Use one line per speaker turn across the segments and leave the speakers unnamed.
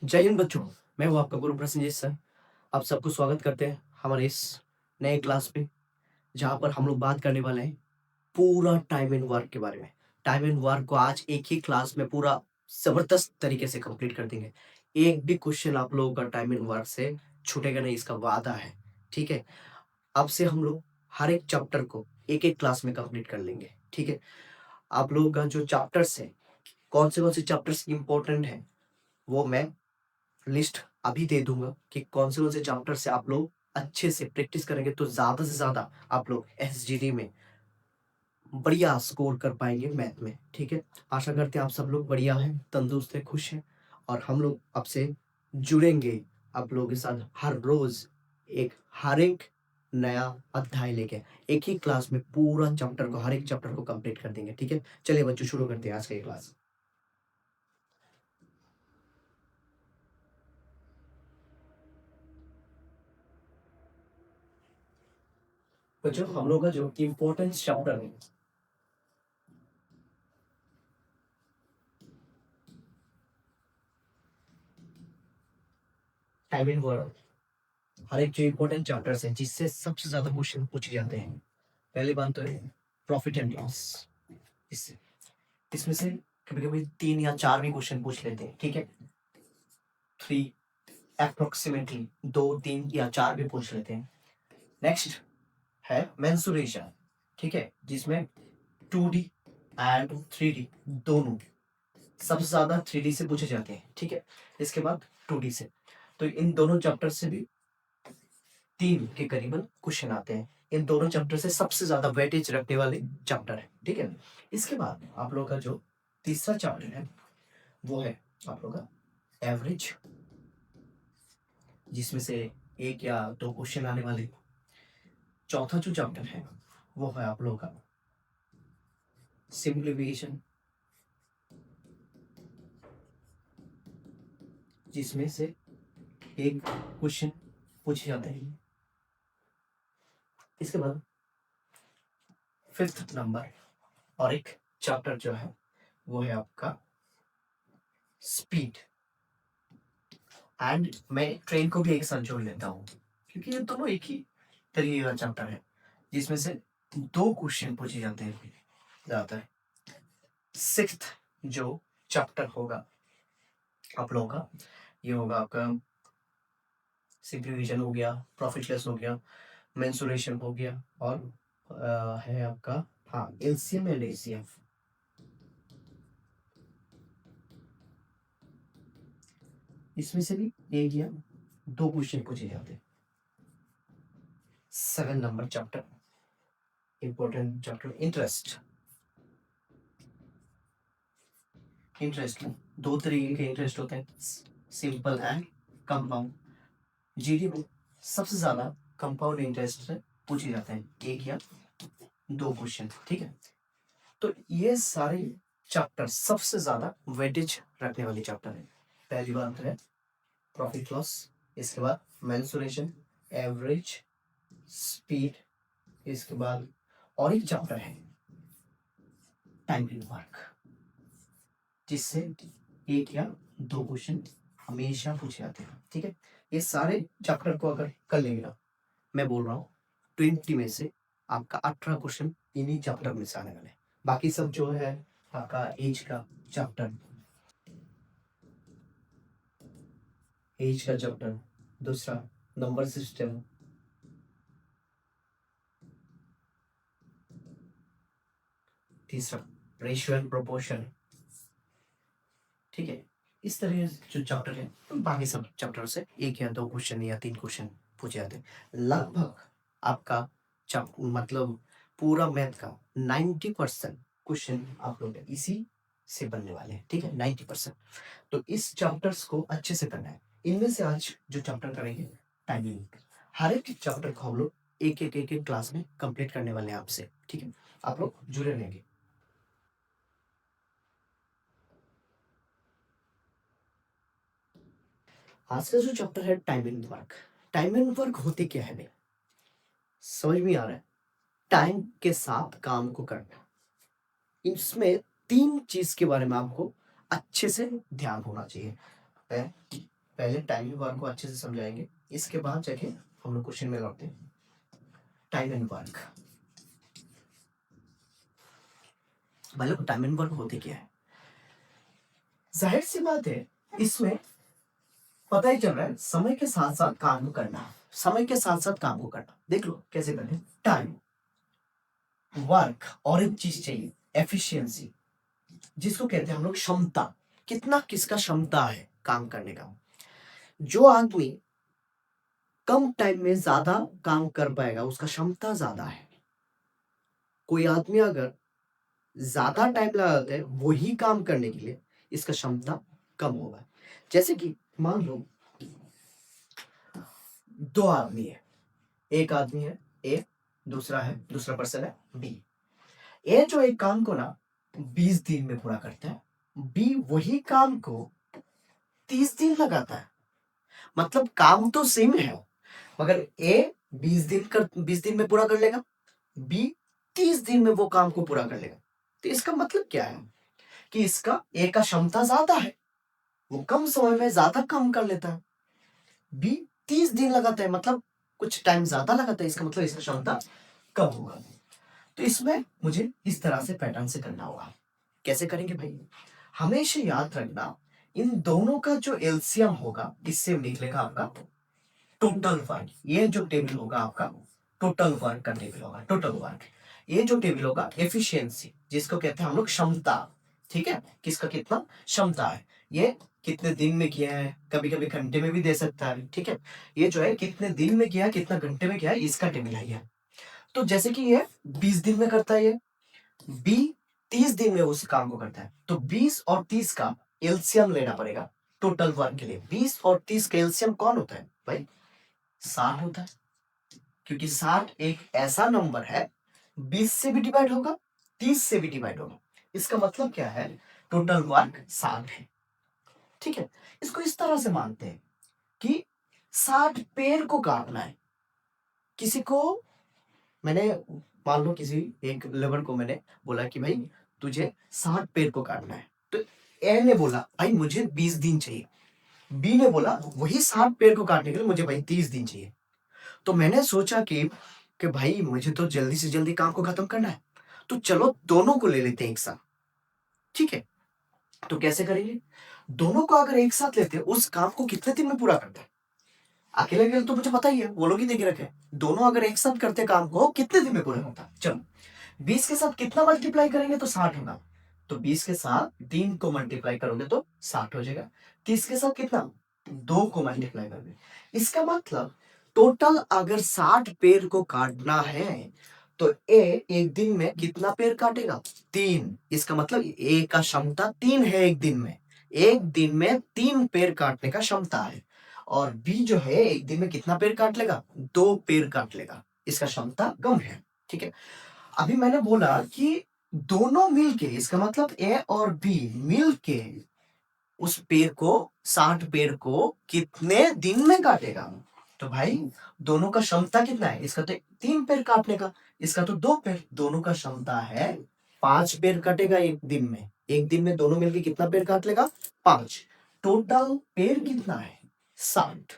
जय हिंद बच्चों। मैं हूँ आपका गुरु प्रसन्नजीत सर। आप सबको स्वागत करते हैं हमारे इस नए क्लास पे, जहाँ पर हम लोग बात करने वाले हैं पूरा टाइम एंड वर्क के बारे में। टाइम एंड वर्क को आज एक ही क्लास में पूरा ज़बरदस्त तरीके से कंप्लीट कर देंगे। एक भी क्वेश्चन आप लोगों का टाइम एंड वर्क से छूटेगा नहीं, इसका वादा है। ठीक है? अब से हम लोग हर एक चैप्टर को एक-एक क्लास में कंप्लीट कर लेंगे। ठीक है? आप लोगों का जो चैप्टर्स है, कौन से चैप्टर्स इम्पोर्टेंट हैं, वो मैं लिस्ट अभी दे दूँगा कि कौन से चैप्टर से आप लोग अच्छे से प्रैक्टिस करेंगे तो ज़्यादा से ज़्यादा आप लोग एसजीडी में बढ़िया स्कोर कर पाएँगे मैथ में, ठीक है? आशा करते हैं आप सब लोग बढ़िया हैं, तंदुरुस्त हैं, खुश हैं और हम लोग अब से जुड़ेंगे आप लोगों के साथ हर रोज़ हर एक नया अध्याय लेके। एक ही क्लास में पूरा चैप्टर को हर एक चैप्टर को कंप्लीट कर देंगे, ठीक है? चलिए बच्चों शुरू करते हैं आज का ये क्लास। बच्चों हम लोग का जो इम्पोर्टेंस चैप्टर है टाइम एंड वर्क, हर एक जो इम्पोर्टेंट चैप्टर्स हैं जिससे सबसे ज़्यादा क्वेश्चन पूछे जाते हैं। पहली बात तो है प्रॉफिट एंड लॉस। इससे इसमें से कभी-कभी 3 या 4 भी क्वेश्चन पूछ लेते हैं, ठीक है? 3 एप्रोक्सिमेटली 2, 3 या 4 भी पूछ लेते हैं। नेक्स्ट है मेंसुरेशन, ठीक है? जिसमें 2D एंड 3D दोनों सबसे ज़्यादा 3D से पूछे जाते हैं, ठीक है? इसके बाद 2D से। तो इन दोनों चैप्टर से भी 3 के करीबन क्वेश्चन आते हैं। इन दोनों चैप्टर से सबसे ज़्यादा वेटेज रखने वाले चैप्टर है, ठीक है? इसके बाद आप लोग का जो तीसरा चैप्टर है, वो है आप लोग का एवरेज, जिसमें से 1 या 2 क्वेश्चन आने वाले। चौथा जो चैप्टर है, वो है आप लोग का सिम्प्लीफिकेशन, जिसमें से 1 क्वेश्चन पूछे जाते हैं। इसके बाद 5th नंबर और एक चैप्टर जो है, वो है आपका स्पीड। एंड मैं ट्रेन को भी एक साथ जोड़ लेता हूँ, क्योंकि ये दोनों एक ही तरीके का चैप्टर है, जिसमें से 2 क्वेश्चन पूछे जाते हैं ज़्यादातर। 6th जो चैप्टर होगा आप लोगों का, ये होगा आपका सिम्प्लीफिकेशन हो गया, प्रॉफिट हो गया, मेंसुरेशन हो गया और है आपका हाँ एलसीएम एंड एचसीएफ। इसमें से भी 1 या 2 क्वेश्चन पूछे जाते हैं। 7 number chapter, important chapter interest. Interest में 2 तरीके के इंटरेस्ट होते हैं, सिंपल एंड कंपाउंड। जीडी में सबसे ज्यादा कंपाउंड इंटरेस्ट से पूछे जाते हैं, 1 या 2 क्वेश्चन, ठीक है? तो ये सारे चैप्टर सबसे ज्यादा वेटेज रखने वाले चैप्टर है। पहली बात है प्रॉफिट लॉस, इसके बाद मेंसुरेशन, एवरेज, स्पीड, इसके बाद और एक चैप्टर है टाइम एंड वर्क, जिससे 1 या 2 क्वेश्चन हमेशा पूछे जाते हैं, ठीक है? ये सारे चैप्टर को अगर कर लेंगे ना, मैं बोल रहा हूँ 20 में से आपका 18 क्वेश्चन इन्हीं चैप्टर में से आने वाले हैं। बाकी सब जो है आपका एज का चैप्टर, दूसरा नंबर सिस्टम, तीसरा रेशियो एंड प्रोपोर्शन, ठीक है? इस तरह जो चैप्टर है, बाकी सब चैप्टर से 1 या 2 क्वेश्चन या 3 क्वेश्चन पूछे जाते हैं। लगभग आपका मतलब पूरा मैथ का 90% क्वेश्चन आप लोग इसी से बनने वाले हैं, ठीक है? 90%। तो इस चैप्टर्स को अच्छे से करना है। इनमें से आज जो चैप्टर करेंगे टाइमिंग, हर एक चैप्टर को हम लोग एक-एक क्लास में कंप्लीट करने वाले हैं आपसे, ठीक है? आप लोग जुड़े रहेंगे। आज का जो चैप्टर है time and work. Time and work होते क्या है भाई? समझ में आ रहा है? टाइम के साथ काम को करना। इसमें 3 चीज के बारे में आपको अच्छे से ध्यान होना चाहिए। है पहले टाइम एंड वर्क को अच्छे से समझाएंगे, इसके बाद जाके हम लोग क्वेश्चन में लौटते हैं। टाइम एंड वर्क, भाई टाइम एंड वर्क होते क्या है? जाहिर सी बात है, इसमें पता ही चल रहा है समय के साथ साथ काम करना, समय के साथ साथ काम को करना। देख लो कैसे करते हैं। टाइम, वर्क और एक चीज चाहिए एफिशिएंसी, जिसको कहते हैं हम लोग क्षमता। कितना किसका क्षमता है काम करने का। जो आदमी कम टाइम में ज्यादा काम कर पाएगा उसका क्षमता ज्यादा है। कोई आदमी अगर ज्यादा टाइम लगाता है वही काम करने के लिए, इसका क्षमता कम होगा। जैसे कि मान लो दो आदमी है, एक आदमी है ए, दूसरा पर्सन है बी। ए जो एक काम को ना 20 दिन में पूरा करता है, बी वही काम को 30 दिन लगाता है। मतलब काम तो सेम है, मगर ए 20 दिन में पूरा कर लेगा, बी 30 दिन में वो काम को पूरा कर लेगा। तो इसका मतलब क्या है कि इसका ए का क्षमता ज्यादा है, वो कम समय में ज्यादा काम कर लेता है। बी 30 दिन लगाता है, मतलब कुछ टाइम ज्यादा लगाता है, इसका मतलब इसका क्षमता कम होगा। तो इसमें मुझे इस तरह से पैटर्न से करना होगा। कैसे करेंगे भाई? हमेशा याद रखना, इन दोनों का जो एलसीएम होगा इससे निकलेगा आपका टोटल वर्क। ये जो टेबल होगा आपका टोटल वर्क का टेबल होगा, टोटल वर्क। ये जो टेबल होगा एफिशिएंसी, जिसको कहते हैं हम लोग क्षमता। ठीक है, किसका कितना क्षमता है, ये कितने दिन में किया है, कभी कभी घंटे में भी दे सकता है। ठीक है, ये जो है कितने दिन में किया है, कितना घंटे में किया है, इसका टेबल है ये। तो जैसे कि ये 20 दिन में करता है, ये बी 30 दिन में उस काम को करता है, तो 20 और 30 का एलसीएम लेना पड़ेगा टोटल वर्क के लिए। 20 और 30 का एलसीएम कौन होता है भाई? 60 होता है, क्योंकि 60 एक ऐसा नंबर है 20 से भी डिवाइड होगा, 30 से भी डिवाइड होगा। इसका मतलब क्या है? टोटल वर्क 60 है। ठीक है, इसको इस तरह से मानते हैं कि 60 पेड़ को काटना है। किसी को मैंने, मान लो किसी एक लेबर को मैंने बोला कि भाई तुझे 60 पेड़ को काटना है, तो ए ने बोला भाई मुझे 20 दिन चाहिए, बी ने बोला वही 60 पेड़ को काटने के लिए मुझे भाई 30 दिन चाहिए। तो मैंने सोचा कि भाई मुझे तो जल्दी से जल्दी काम को खत्म करना है, तो चलो दोनों को ले लेते हैं एक साथ। ठीक है, तो कैसे करेंगे? दोनों को अगर एक साथ लेते हैं, उस काम को कितने दिन में पूरा करते हैं? अकेले अकेले तो मुझे पता ही है, वो लोग ही देखे रखे। दोनों अगर एक साथ करते काम को कितने दिन में पूरा होता? चलो 20 के साथ कितना मल्टीप्लाई करेंगे तो 60 होगा, तो 20 के साथ 3 को मल्टीप्लाई करोगे तो 60 हो जाएगा। 30 के साथ कितना? 2 को मल्टीप्लाई करोगे। इसका मतलब टोटल अगर 60 पेड़ को काटना है तो ए एक दिन में कितना पेड़ काटेगा? 3। इसका मतलब ए का क्षमता 3 है एक दिन में, एक दिन में 3 पेड़ काटने का क्षमता है। और बी जो है एक दिन में कितना पेड़ काट लेगा? 2 पेड़ काट लेगा, इसका क्षमता कम है। ठीक है, अभी मैंने बोला कि दोनों मिलके, इसका मतलब ए और बी मिलके उस पेड़ को 60 पेड़ को कितने दिन में काटेगा? तो भाई दोनों का क्षमता कितना है? इसका तो 3 पेड़ काटने का, इसका तो 2 पेड़। दोनों का क्षमता है 5 पेड़ काटेगा एक दिन में। एक दिन में दोनों मिलके कितना पेड़ काट लेगा? 5। टोटल पेड़ कितना है? 60।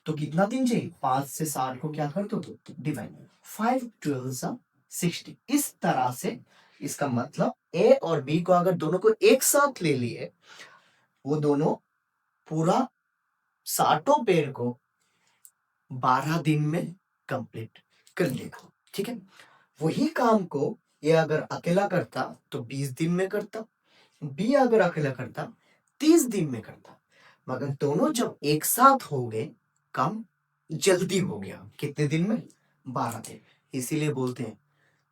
तो कितना दिन चाहिए? 5 से 60 को क्या कर दो तो डिवाइड, 5 12 60। इस तरह से इसका मतलब ए और बी को अगर दोनों को एक साथ ले लिए, वो दोनों पूरा 60 पेड़ को 12 दिन में कंप्लीट कर लेगा। ठीक है, वही काम को ये अगर अकेला करता तो 20 दिन में करता, बी अगर अकेला करता 30 दिन में करता। मगर दोनों जब एक साथ हो गए, काम जल्दी हो गया। कितने दिन में? 12 दिन। इसीलिए बोलते हैं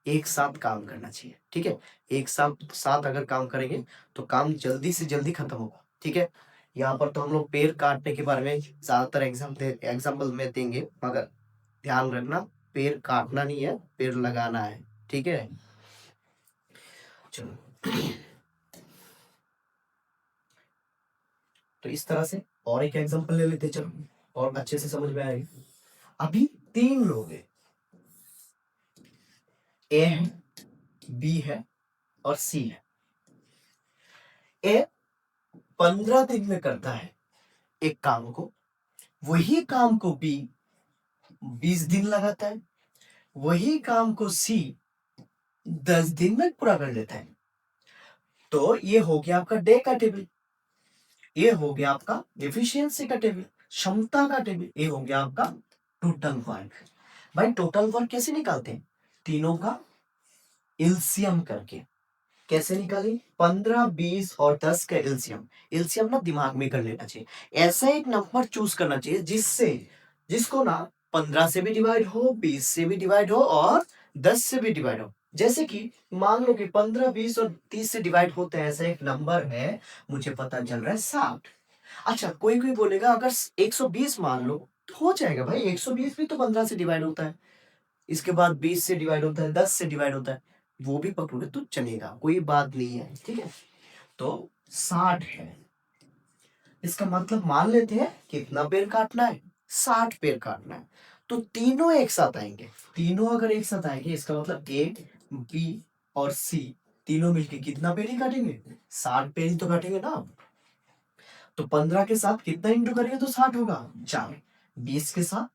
एक साथ काम करना चाहिए। ठीक है, एक साथ साथ अगर काम करेंगे तो काम जल्दी से जल्दी खत्म होगा। ठीक है, यहाँ पर तो हम लोग पेड़ काटने के बारे में ज्यादातर एग्जाम्पल में देंगे, मगर ध्यान रखना पेड़ काटना नहीं है, पेड़ लगाना है। ठीक है, चलो तो इस तरह से और एक एग्जांपल ले लेते, चलो और अच्छे से समझ में आएगी। अभी 3 लोग हैं, ए है, बी है और सी है। ए 15 दिन में करता है एक काम को, वही काम को बी 20 दिन लगाता है, वही काम को सी 10 दिन में पूरा कर लेता है। तो ये हो गया आपका डे का टेबल, ये हो गया आपका एफिशिएंसी का टेबल, क्षमता का टेबल, ये हो गया आपका टोटल वर्क। भाई टोटल वर्क कैसे निकालते हैं? तीनों का एलसीएम करके। कैसे निकाली? 15, 20 और 10 का एलसीएम। एलसीएम ना दिमाग में कर लेना चाहिए। ऐसा एक नंबर चूज करना चाहिए जिसको ना 15 से भी डिवाइड हो, 20 से भी डिवाइड हो और 10 से भी डिवाइड हो। जैसे कि मान लो कि 15, 20 और 30 से डिवाइड होता है, ऐसा एक नंबर है, मुझे पता चल रहा है 60। अच्छा, कोई कोई बोलेगा अगर 120 मान लो तो हो जाएगा। भाई 120 भी तो 15 से डिवाइड होता है, इसके बाद 20 से डिवाइड होता है, 10 से डिवाइड होता है, वो भी पकड़ोगे तो चलेगा, कोई बात नहीं है। ठीक है, तो 60 है। इसका मतलब मान लेते हैं कितना पेड़ काटना है? 60 पेड़ काटना है। तो तीनों एक साथ आएंगे। तीनों अगर एक साथ आएंगे इसका मतलब ए, बी और सी तीनों मिलके कितना पेड़ ही काटेंगे? 60 पेड़ ही तो काटेंगे ना। तो 15 के साथ कितना इंटू करेंगे तो 60 होगा? 4। 20 के साथ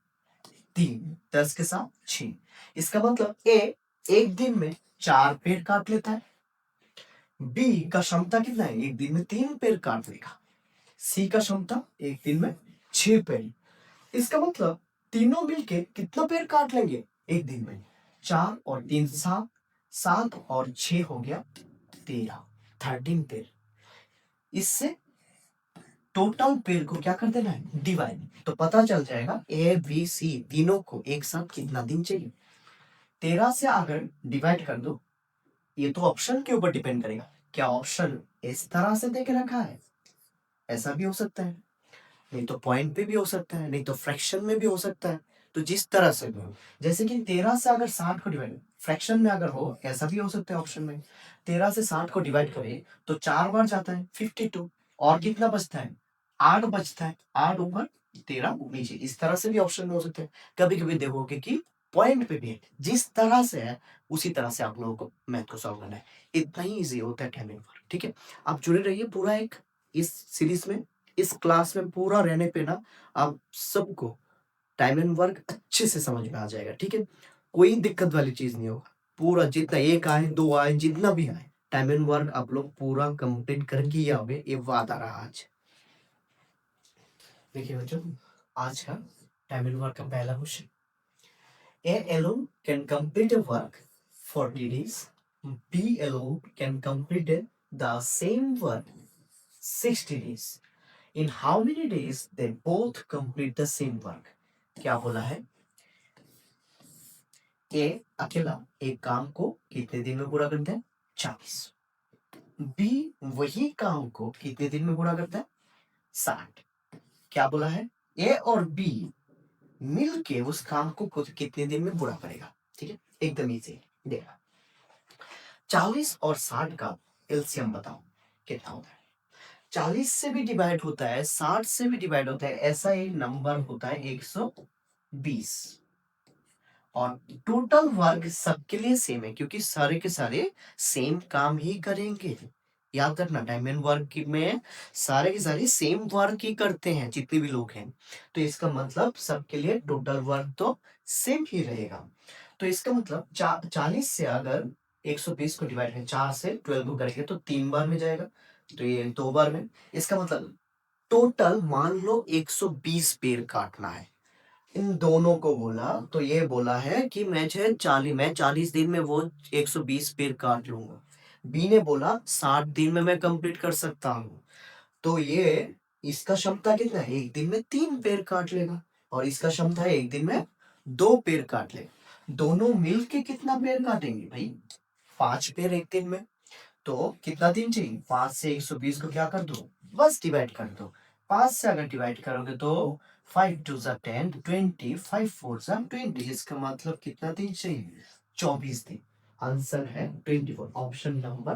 3, 10 के साथ 6। इसका मतलब ए एक दिन में 4 पेड़ काट लेता है, बी का क्षमता कितना है? एक दिन में 3 पेड़ काट लेगा, सी का क्षमता एक दिन में 6 पेड़। इसका मतलब तीनों मिलके कितना पेड़ काट लेंगे एक दिन में? 4 और 3 7, 7 और 6 हो गया 13, 13 पेड़। इससे टोटल पेड़ को क्या कर देना है? डिवाइड। तो पता चल जाएगा ए बी सी तीनों को एक साथ कितना दिन चाहिए। 13 से अगर डिवाइड कर दो, ये तो ऑप्शन के ऊपर डिपेंड करेगा। क्या ऑप्शन इस तरह से दे के रखा है? ऐसा भी हो सकता है, नहीं तो पॉइंट पे भी हो सकता है, नहीं तो फ्रैक्शन में भी हो सकता है। तो जिस तरह से भी हो, जैसे कि 13 से अगर 60 को डिवाइड फ्रैक्शन में अगर हो, ऐसा भी हो सकता है ऑप्शन में। 13 से 60 को डिवाइड करें तो 4 बार जाता है 52, और कितना बचता है? 8 बचता है। 8 ऊपर 13 नीचे, इस तरह से भी ऑप्शन में हो सकते हैं। कभी कभी देखोगे कि पॉइंट पे भी है। जिस तरह से है उसी तरह से आप लोगों को मैथ को सॉल्व करना है। इतना ही इजी होता है टाइम एंड वर्क। ठीक है, आप जुड़े रहिए पूरा एक इस सीरीज में, इस क्लास में पूरा रहने पे ना आप सबको टाइम एंड वर्क अच्छे से समझ में आ जाएगा। ठीक है, कोई दिक्कत वाली चीज नहीं होगा। पूरा जितना एक आए, दो आए, जितना भी आए, टाइम एंड वर्क आप लोग पूरा कंप्लीट करके ही आओगे, ये वादा रहा आज। देखिए बच्चों, आज का टाइम एंड वर्क का पहला question, A alone can complete a work 40 days. B alone can complete the same work 60 days. In how many days they both complete the same work? क्या बोला है? ए अकेला एक काम को कितने दिन में पूरा करता है? 40। बी वही काम को कितने दिन में पूरा करता है? 60। क्या बोला है? ए और बी मिलके उस काम को कितने दिन में पूरा करेगा? ठीक है, एकदम इजी देखा। 40 और 60 का एलसीएम बताओ कितना होता है? 40 से भी डिवाइड होता है, 60 से भी डिवाइड होता है, ऐसा एक नंबर होता है 120। और टोटल वर्क सबके लिए सेम है क्योंकि सारे के सारे सेम काम ही करेंगे। याद रखना, टाइम एंड वर्क में सारे के सारे सेम वर्क ही करते हैं जितने भी लोग हैं। तो इसका मतलब सबके लिए टोटल वर्क तो सेम ही रहेगा। तो इसका मतलब 40 से अगर 120 को डिवाइड करें, 4 से 12 को करेंगे तो 3 बार में जाएगा, तो ये 2 बार में। इसका मतलब टोटल मान लो 120 पेड़ काटना है। इन दोनों को बोला तो ये बोला है कि मैं 40 दिन में वो 120 पेड़ काट लूंगा। बी ने बोला 60 दिन में मैं कंप्लीट कर सकता हूँ। तो ये इसका क्षमता कितना है? एक दिन में 3 पेड़ काट लेगा, और इसका क्षमता है एक दिन में 2 पेड़ काट लेगा। दोनों मिलके कितना पेड़ काटेंगे भाई? 5 पेड़ एक दिन में। तो कितना दिन चाहिए? 5 से 120 को क्या कर दो? बस डिवाइड कर दो। 5 से अगर डिवाइड करोगे तो 5 2 जा 10, 20, 5 4 जा 20। इसका मतलब कितना दिन चाहिए? 24 दिन। आंसर है 24। ऑप्शन नंबर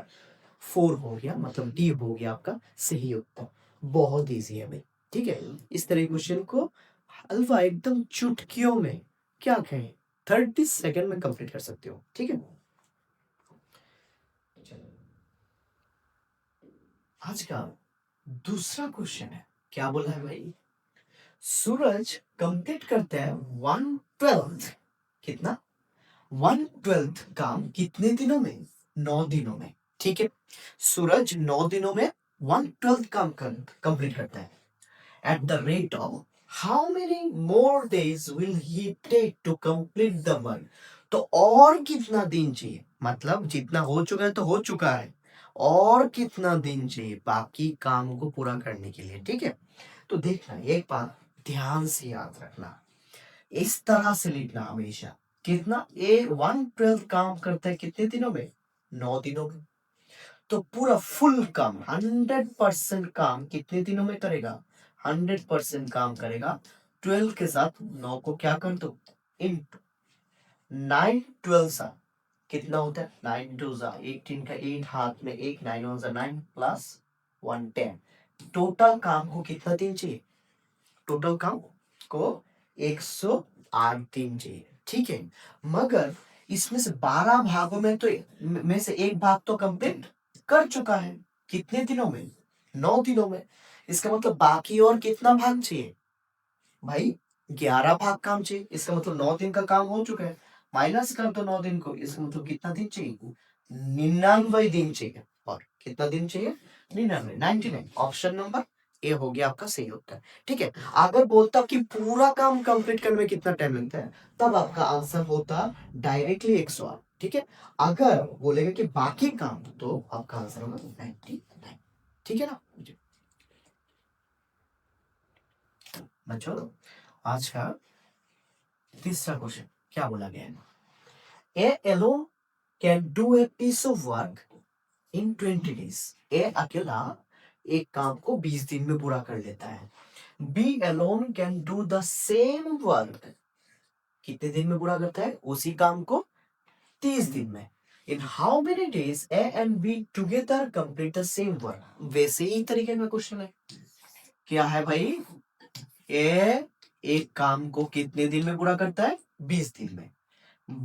4 हो गया, मतलब डी हो गया आपका सही उत्तर। बहुत इजी है भाई। ठीक है, इस तरह क्वेश्चन को हलवा एकदम चुटकियों में, क्या कहें, 30 सेकंड में कंप्लीट कर सकते हो। ठीक है, आज का दूसरा क्वेश्चन है, क्या बोला है भाई? सूरज कंप्लीट करता है 1/12 कितना 1/12 काम कितने दिनों में 9 दिनों में ठीक है सूरज 9 दिनों में 1/12 काम कंप्लीट करता है at the rate of how many more days will he take to complete the work तो और कितना दिन चाहिए मतलब जितना हो चुका है तो हो चुका है और कितना दिन चाहिए बाकी काम को पूरा करने के लिए ठीक है तो देखना एक बात ध्यान से याद रखना इस तरह से लिखना हमेशा कितना ए 1/12 काम करता है कितने दिनों में 9 दिनों में तो पूरा फुल काम 100% काम कितने दिनों में करेगा 100% काम करेगा 12 के साथ 9 को क्या कर दो इंटू 9 12 सा कितना होता है 9 2 सा 18 का 8 हाथ में 1 9 1 सा 9 प्लस 1 10 टोटल काम को कितना दिन चाहिए टोटल काम को 108 दिन चाहिए ठीक है मगर इसमें से 12 भागों में तो में से एक भाग तो कंप्लीट कर चुका है कितने दिनों में 9 दिनों में इसका मतलब बाकी और कितना भाग चाहिए भाई 11 भाग काम चाहिए इसका मतलब 9 दिन का काम हो चुका है माइनस कर दो 9 दिन को इसका मतलब कितना दिन चाहिए 99 दिन चाहिए और कितना दिन चाहिए 99 99 ऑप्शन नंबर ए हो गया आपका सही उत्तर ठीक है अगर बोलता कि पूरा काम कंप्लीट करने में कितना टाइम लगता है तब आपका आंसर होता डायरेक्टली 108 ठीक है अगर बोलेगा कि बाकी काम तो आपका आंसर होगा 99 ठीक है ना बच्चों आज का तीसरा क्वेश्चन क्या बोला गया है ए alone can do a piece of work in 20 days ए अकेला एक काम को 20 दिन में पूरा कर लेता है B alone can do the same work कितने दिन में पूरा करता है उसी काम को 30 दिन में in how many days A and B together complete the same work वैसे ही तरीके का क्वेश्चन है क्या है भाई ए एक काम को कितने दिन में पूरा करता है 20 दिन में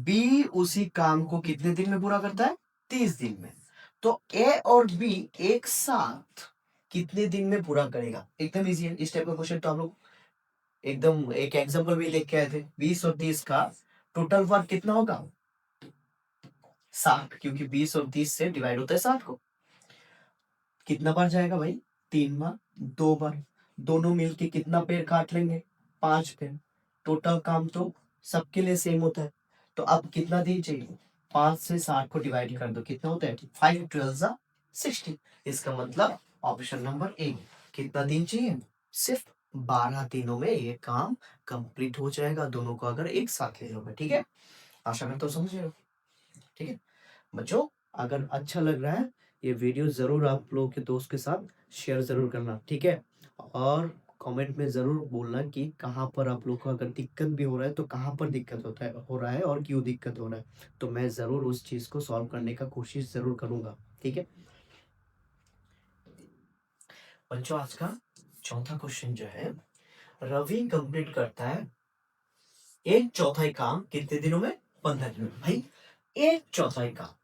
बी उसी काम को कितने दिन में पूरा करता है 30 दिन में तो ए और बी एक साथ कितने दिन में पूरा करेगा एकदम इजी है इस टाइप का क्वेश्चन तो हम लोग एकदम एक एग्जांपल भी लेके आए थे 20 और 30 का टोटल वर्क कितना होगा 60 क्योंकि 20 और 30 से डिवाइड होता है 60 को कितना बार जाएगा भाई 3 बार 2 बार दोनों मिलके कितना पेड़ काट लेंगे 5 पेड़ टोटल काम तो सबके लिए सेम होता है तो अब कितना दिन चाहिए 5 से 60 को डिवाइड कर दो कितना होता है 5 12 60 इसका मतलब ऑप्शन नंबर ए कितना दिन चाहिए सिर्फ 12 दिनों में ये काम कंप्लीट हो जाएगा दोनों को अगर एक साथ ले लोगे ठीक है आशा करता हूँ समझ रहे हो ठीक है बच्चों अगर अच्छा लग रहा है ये वीडियो जरूर आप लोगों के दोस्त के साथ शेयर जरूर करना ठीक है और कमेंट में जरूर बोलना कि कहाँ पर आप लोग को अगर दिक्कत भी हो रहा है तो कहाँ पर दिक्कत होता है हो रहा है और क्यों दिक्कत हो रहा है तो मैं जरूर उस चीज को सॉल्व करने का कोशिश जरूर करूंगा ठीक है बच्चों आज का चौथा क्वेश्चन जो है रवि कंप्लीट करता है एक चौथाई काम कितने दिनों में 15 दिन में भाई एक चौथाई काम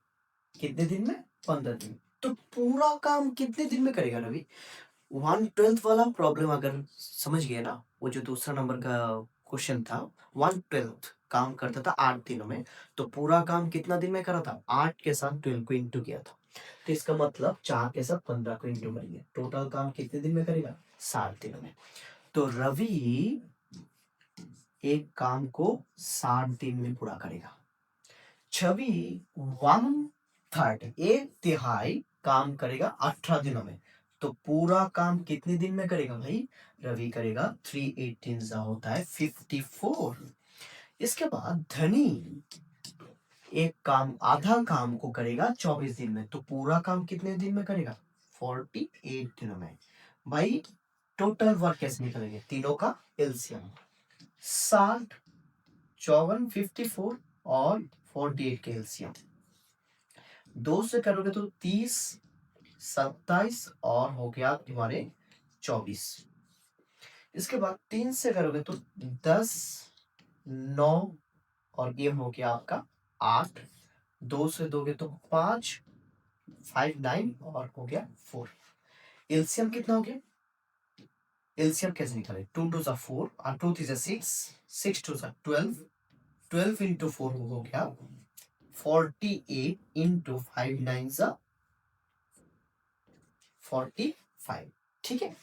कितने दिन में 15 दिन तो पूरा काम कितने दिन में करेगा रवि 1/12 वाला प्रॉब्लम अगर समझ गए ना वो जो दूसरा नंबर का क्वेश्चन था 1/12 काम करता था 8 दिनों में तो पूरा काम कितना दिन में करा था 8 के साथ 12 को इंटू किया था तो इसका मतलब 4 के साथ 15 को इंटू करेंगे टोटल काम कितने दिन में करेगा 60 दिनों में तो रवि एक काम को 60 दिन में पूरा करेगा छवि 1/3 एक तिहाई काम करेगा 18 दिनों में तो पूरा काम कितने दिन में करेगा भाई रवि करेगा 3 18 होता है 54 इसके बाद धनी एक काम आधा काम को करेगा 24 दिन में तो पूरा काम कितने दिन में करेगा 48 दिनों में भाई टोटल वर्क कैसे निकलेंगे तीनों का एलसीएम 60 54 54 और 48 के एलसीएम 2 से करोगे तो 30 27 और हो गया तुम्हारे 24 इसके बाद 3 से करोगे तो 10 9 और ये हो गया आपका 8 2 से दोगे तो 5 5 9 और हो गया 4 एलसीएम कितना हो गया एलसीएम कैसे निकाले, 2 2 4 और 2 3 6, 6 2 12, 12 इंटू 4 हो गया 48 इंटू 5 9 45। ठीक है,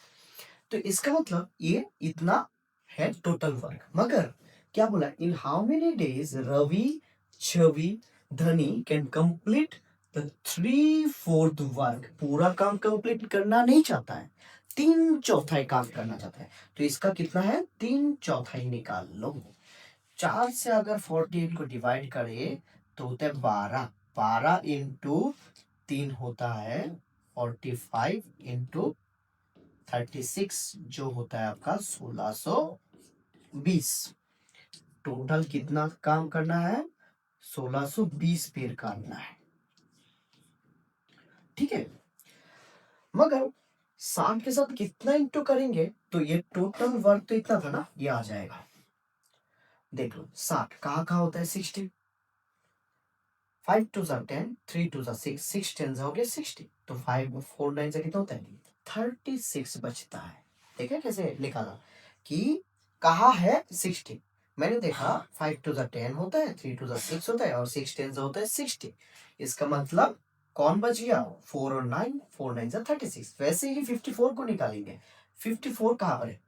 तो इसका मतलब ये इतना है टोटल वर्क। मगर क्या बोला, in how many days Ravi Chhavi Dhani can complete the 3/4 work. पूरा काम कंप्लीट करना नहीं चाहता है, 3/4 काम करना चाहता है। तो इसका कितना है, 3/4 निकाल लो। 4 से अगर 48 को डिवाइड करे तो होता है 12, 12 इंटू 3 होता है 45 इंटू 36 जो होता है आपका 1620। टोटल कितना काम करना है, 1620 पेड़ काटना है। ठीक है, मगर 60 के साथ कितना इंटू करेंगे तो ये टोटल वर्क तो इतना था ना, ये आ जाएगा। देख लो 60 कहाँ कहाँ होता है, 60, 5 2 10, 3 2 6, 6 10 हो गया 60, तो 5 4 9 से कितना होता है, 36 बचता है। देखा कैसे निकाला कि कहा है 60, मैंने देखा 5 2 10 होता है, 3 2 6 होता है और 6 10 होता है 60। इसका मतलब कौन बच गया, 4 और 9, 4 9 36। वैसे ही 54 को निकालेंगे, 54 कहाँ पर है,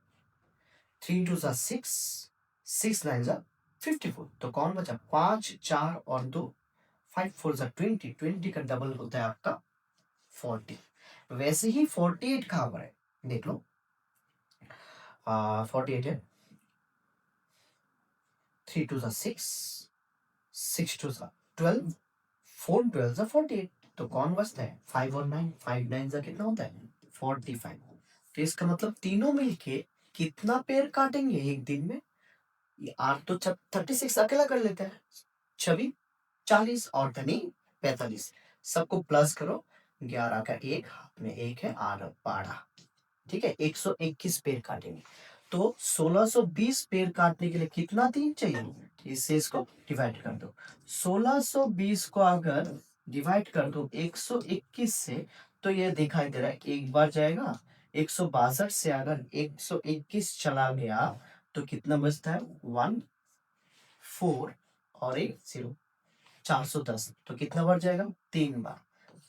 3 2 6, 6 9 54, तो कौन बचा, 5 4 और 2, 5 4 20, 20 का डबल होता है आपका 40। वैसे ही 48 कहाँ पर है, देख लो 48 है, 3 2 6, 6 2 12, 4 12 48, तो कौन बचता है, 5 और 9, 5 9 कितना होता है 45। तो इसका मतलब तीनों मिलके कितना पेड़ काटेंगे एक दिन में, ये 8 तो 36 अकेला कर लेते हैं, 26 40 और धनी 45, सबको प्लस करो, 11 का 1 हाथ में 1 है, 8 12। ठीक है, 121 पेड़ काटेंगे। तो 1620 पेड़ काटने के लिए कितना दिन चाहिए, इससे इसको डिवाइड कर दो। 1620 को अगर डिवाइड कर दो 121 से तो ये दिखाई दे रहा है एक बार जाएगा, 162 से अगर 121 चला गया तो कितना बचता है, 1 4 और 1 0, 410। तो कितना बार जाएगा, 3 बार।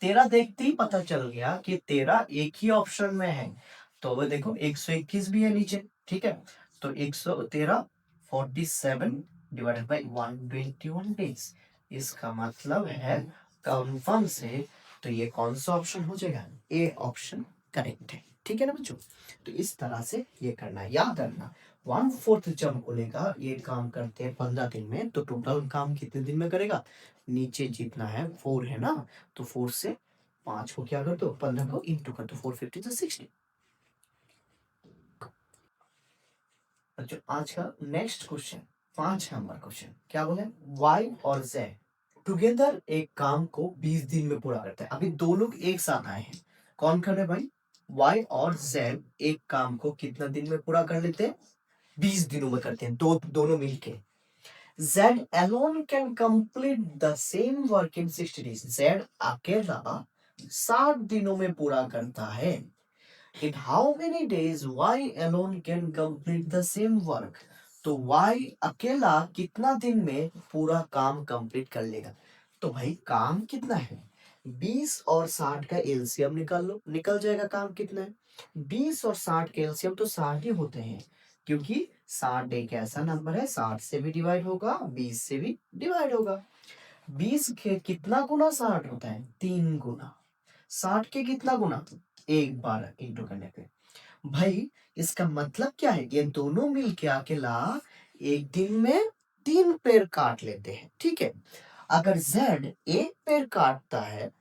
13 देखते ही पता चल गया कि 13 एक ही ऑप्शन में है, तो अब देखो 121 भी है नीचे। ठीक है, तो 113 47 डिवाइडेड बाई 121 डेज। इसका मतलब है कंफर्म से, तो ये कौन सा ऑप्शन हो जाएगा, ए ऑप्शन करेक्ट है। ठीक है ना बच्चों, तो इस तरह से ये करना है, याद रखना 1/4 जब बोलेगा ये काम करते हैं 15 दिन में, तो टोटल काम कितने दिन में करेगा, नीचे जितना है 4 है ना, तो 4 से 5 को क्या कर दो, 15 को इंटू कर दो, 4 50 60। अच्छा, आज का नेक्स्ट क्वेश्चन 5 नंबर क्वेश्चन क्या बोले, वाई और जेड टुगेदर एक काम को 20 दिन में पूरा करते हैं। अभी दो लोग एक साथ आए हैं, कौन कर रहे भाई, वाई और जेड एक काम को कितना दिन में पूरा कर लेते हैं, 20 दिनों में करते हैं, दोनों मिलके। Z alone can complete the same work in 60 days. Z अकेला 60 दिनों में पूरा करता है। In how many days Y alone can complete the same work? तो Y अकेला कितना दिन में पूरा काम कंप्लीट कर लेगा। तो भाई काम कितना है, 20 और 60 का एलसीएम निकाल लो, निकल जाएगा काम कितना है। 20 और 60 के एलसीएम तो 60 ही होते हैं, क्योंकि 60 एक ऐसा नंबर है 60 से भी डिवाइड होगा 20 से भी डिवाइड होगा। 20 के कितना गुना 60 होता है, 3 गुना। 60 के कितना गुना, एक बार इंटू करने पे। भाई इसका मतलब क्या है, ये दोनों मिलके अकेला एक दिन में 3 पेड़ काट लेते हैं। ठीक है, अगर Z एक पेड़ काटता है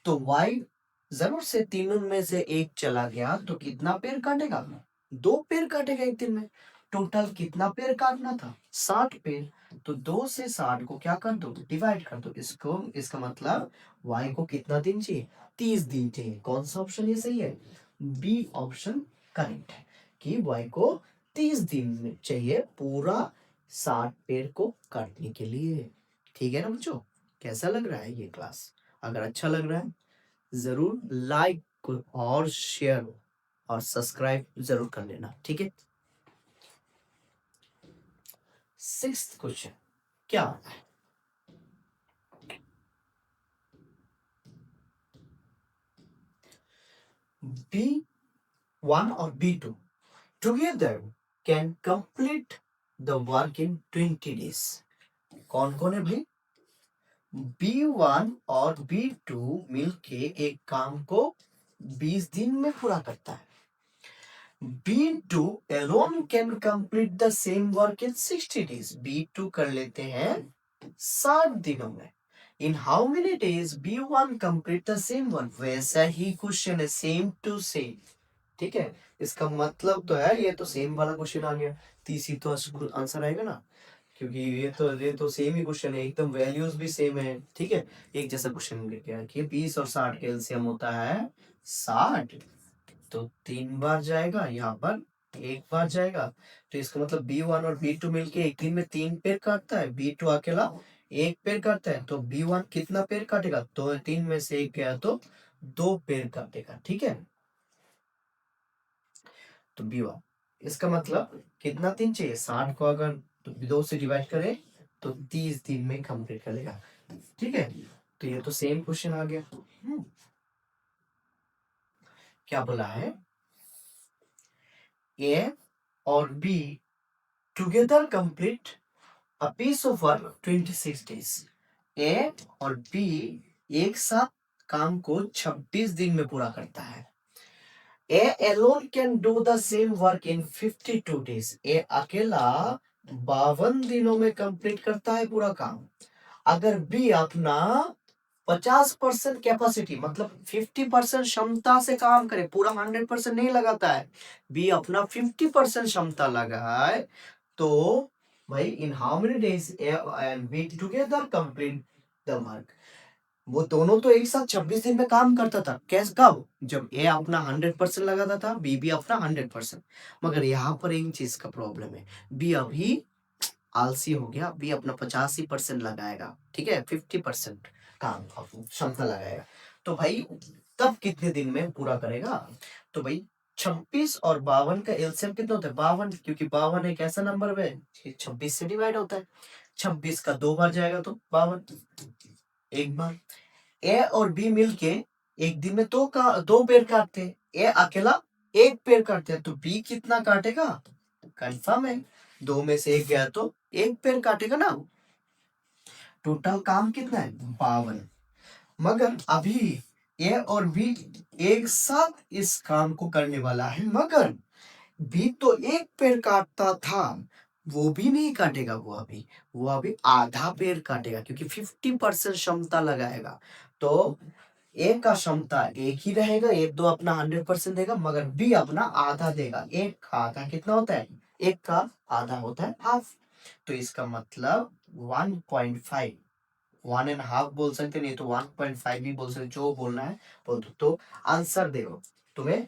तो Y जरूर से तीनों में से एक चला गया तो कितना पेड़ काटेगा, 2 पेड़ काटेगा एक दिन में। टोटल कितना पेड़ काटना था, 60 पेड़। तो 2 से 60 को क्या कर दो, डिवाइड कर दो इसको। इसका मतलब Y को कितना दिन चाहिए, 30 दिन चाहिए। कौन सा ऑप्शन ये सही है, बी ऑप्शन करेक्ट है कि Y को 30 दिन चाहिए पूरा 60 पेड़ को काटने के लिए। ठीक है ना बच्चों, कैसा लग रहा है ये क्लास, अगर अच्छा लग रहा है जरूर लाइक और शेयर और सब्सक्राइब जरूर कर लेना, ठीक है। 6th क्वेश्चन क्या आता है? B1 और B2 together can complete the work in 20 days. कौन कौन है भाई? B1 और B2 मिलके एक काम को 20 दिन में पूरा करता है। B2 alone can complete the same work in 60 days. B2 कर लेते हैं 60 दिनों में। In how many days B1 complete the same work? वैसा ही क्वेश्चन है, सेम टू सेम, ठीक है। इसका मतलब तो है ये तो सेम वाला क्वेश्चन आ गया, तीसरी तो आंसर आएगा ना, क्योंकि ये तो सेम ही क्वेश्चन है, एकदम वैल्यूज भी सेम है, ठीक है। एक जैसा क्वेश्चन लेके रखिए। 20 और 60 का एलसीएम होता है 60, तो 3 बार जाएगा, यहाँ पर 1 बार जाएगा। तो इसका मतलब B1 और B2 मिलके एक दिन में 3 पेड़ काटता है, B2 अकेला 1 पेड़ काटता है। तो B1 कितना पेड़ काटेगा? तो 3 में से 1 गया तो 2 पेड़ काटेगा, ठीक है। तो B1 इसका मतलब कितना दिन चाहिए? 60 को अगर 2 से डिवाइड करें तो 30 दिन में कंप्लीट कर लेगा, ठीक है। तो ये तो सेम क्वेश्चन आ गया। क्या बोला है? A और B together complete a piece of work 26 days. A और B एक साथ काम को 26 दिन में पूरा करता है। A alone can do the same work in 52 days. A अकेला 52 दिनों में कंप्लीट करता है पूरा काम। अगर B अपना 50% कैपेसिटी मतलब 50% क्षमता से काम करे, पूरा 100% नहीं लगाता है, B अपना 50% क्षमता लगाए, तो भाई इन how many days A and B together complete the work? वो दोनों तो एक साथ 26 दिन में काम करता था। कैसे? कब? जब ए अपना 100% लगाता था, बी भी अपना 100%। मगर यहाँ पर एक चीज का प्रॉब्लम है, बी अभी आलसी हो गया, बी अपना 85% लगाएगा, ठीक है, 50% काम क्षमता लगाएगा। तो भाई तब कितने दिन में पूरा करेगा? तो भाई 26 और 52 का एलसीएम कितना होता है? 52, क्योंकि 52 एक ऐसा नंबर है 26 से डिवाइड होता है। 26 का 2 बार जाएगा तो 52, एक बार। ए और बी मिलके एक दिन में 2 पेड़ काटते हैं, ए अकेला 1 पेड़ काटते हैं, तो बी कितना काटेगा? कंफर्म है, 2 में से 1 गया तो 1 पेड़ काटेगा ना। टोटल काम कितना है? 52। मगर अभी ए और बी एक साथ इस काम को करने वाला है, मगर बी तो 1 पेड़ काटता था, वो भी नहीं काटेगा। वो अभी आधा पेड़ काटेगा, क्योंकि 50% क्षमता लगाएगा। तो ए का क्षमता एक ही रहेगा, एक दो अपना 100% देगा, मगर बी अपना आधा देगा। एक का आधा कितना होता है? एक का आधा होता है हाफ। तो इसका मतलब 1.5, 1.5 बोल सकते, नहीं तो 1.5 भी बोल सकते, जो बोलना है बोल दो। तो आंसर देखो तुम्हें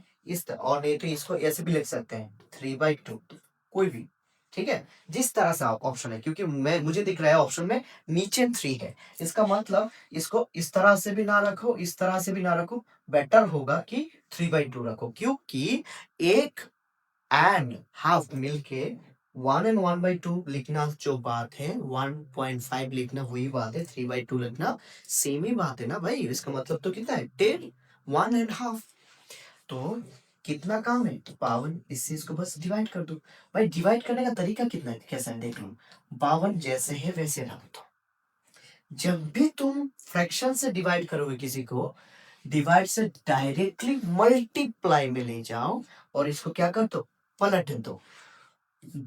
और नहीं तो इसको ऐसे भी लिख सकते हैं 3/2, कोई भी, ठीक है, जिस तरह से ऑप्शन है। क्योंकि मुझे दिख रहा है ऑप्शन में नीचे 3 है, इसका मतलब इसको इस तरह से भी ना रखो, इस तरह से भी ना रखो, बेटर होगा कि 3/2 रखो, क्योंकि एक एंड हाफ मिलके 1 एंड 1/2 लिखना जो बात है, 1.5 लिखना वही बात है, 3/2 लिखना सेम ही बात है ना भाई। इसका मतलब तो कितना है? 10, 1 एंड हाफ। तो कितना काम है? तो 52, इससे इसको बस डिवाइड कर दो। भाई डिवाइड करने का तरीका कितना है, कैसा है देख लो। 52 जैसे है वैसे रख दो। जब भी तुम फ्रैक्शन से डिवाइड करोगे किसी को, डिवाइड से डायरेक्टली मल्टीप्लाई में ले जाओ और इसको क्या कर दो? पलट दो।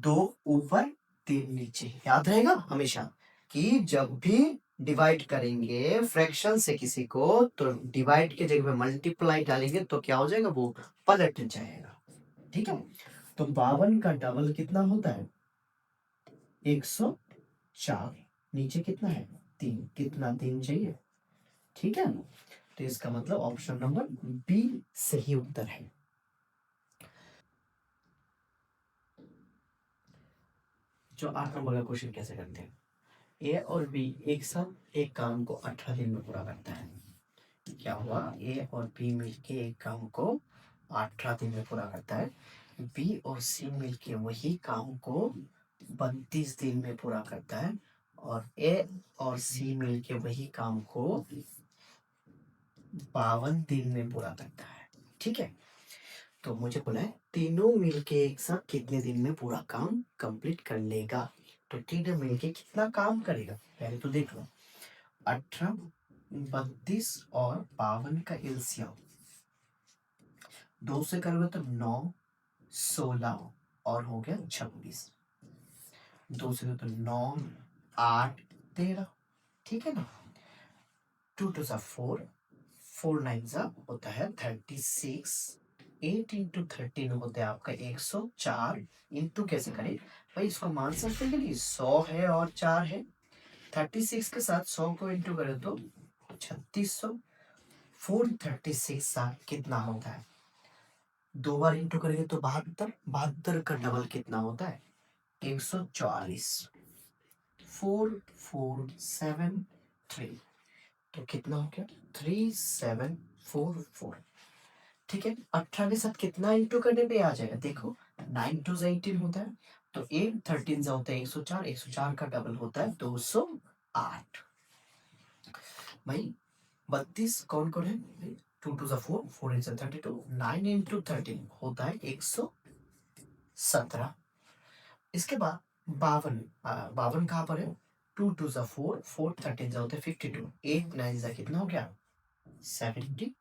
2 ऊपर 3 नीचे। याद रहेगा हमेशा कि जब भी डिवाइड करेंगे फ्रैक्शन से किसी को, तो डिवाइड के जगह पे मल्टीप्लाई डालेंगे तो क्या हो जाएगा? वो पलट जाएगा, ठीक है। तो 52 का डबल कितना होता है? 104। नीचे कितना है? 3। कितना 3 चाहिए, ठीक है। तो इसका मतलब ऑप्शन नंबर बी सही उत्तर है। जो 8 नंबर का क्वेश्चन कैसे करते हैं? ए और बी एक साथ एक काम को 18 दिन में पूरा करता है। क्या हुआ? ए और बी मिलके एक काम को 18 दिन में पूरा करता है। बी और सी मिलके वही काम को 32 दिन में पूरा करता है, और ए और सी मिलके वही काम को 52 दिन में पूरा करता है। ठीक है, तो मुझे बोला है तीनों मिलके एक साथ कितने दिन में पूरा काम कंप्लीट कर लेगा। तो तीनों मिलके कितना काम करेगा पहले तो देख लो। 18, 32 और 52 का एलसीएम 2 से करोगे तो 9, 16 और हो गया 26। 2 से तो 9, 8, 13। ठीक है ना। 2 to 4, 4 9 होता है 36। 8 इंटू 13 होता है आपका 104। इंटू कैसे करें भाई, इसको मान सकते हैं कि 100 है और 4 है। 36 के साथ 100 को इंटू करें तो 3600। 436 कितना होता है, 2 बार इंटू करेंगे तो 72। 72 का डबल कितना होता है 144। 4473, तो कितना हो गया 3744। ठीक है, 18 के साथ कितना इंटू करने पे आ जाएगा देखो, 9 2 18 होता है, तो 8 13 होता है 104। 104 का डबल होता है 208। भाई 32 कौन कौन है, 2 2 4, 4 8 32, 9 इंटू 13 होता है 117। इसके बाद 52, 52 कहाँ पर है, 2 2 4, 4 13 होता है 52, 8 9 कितना हो गया 72।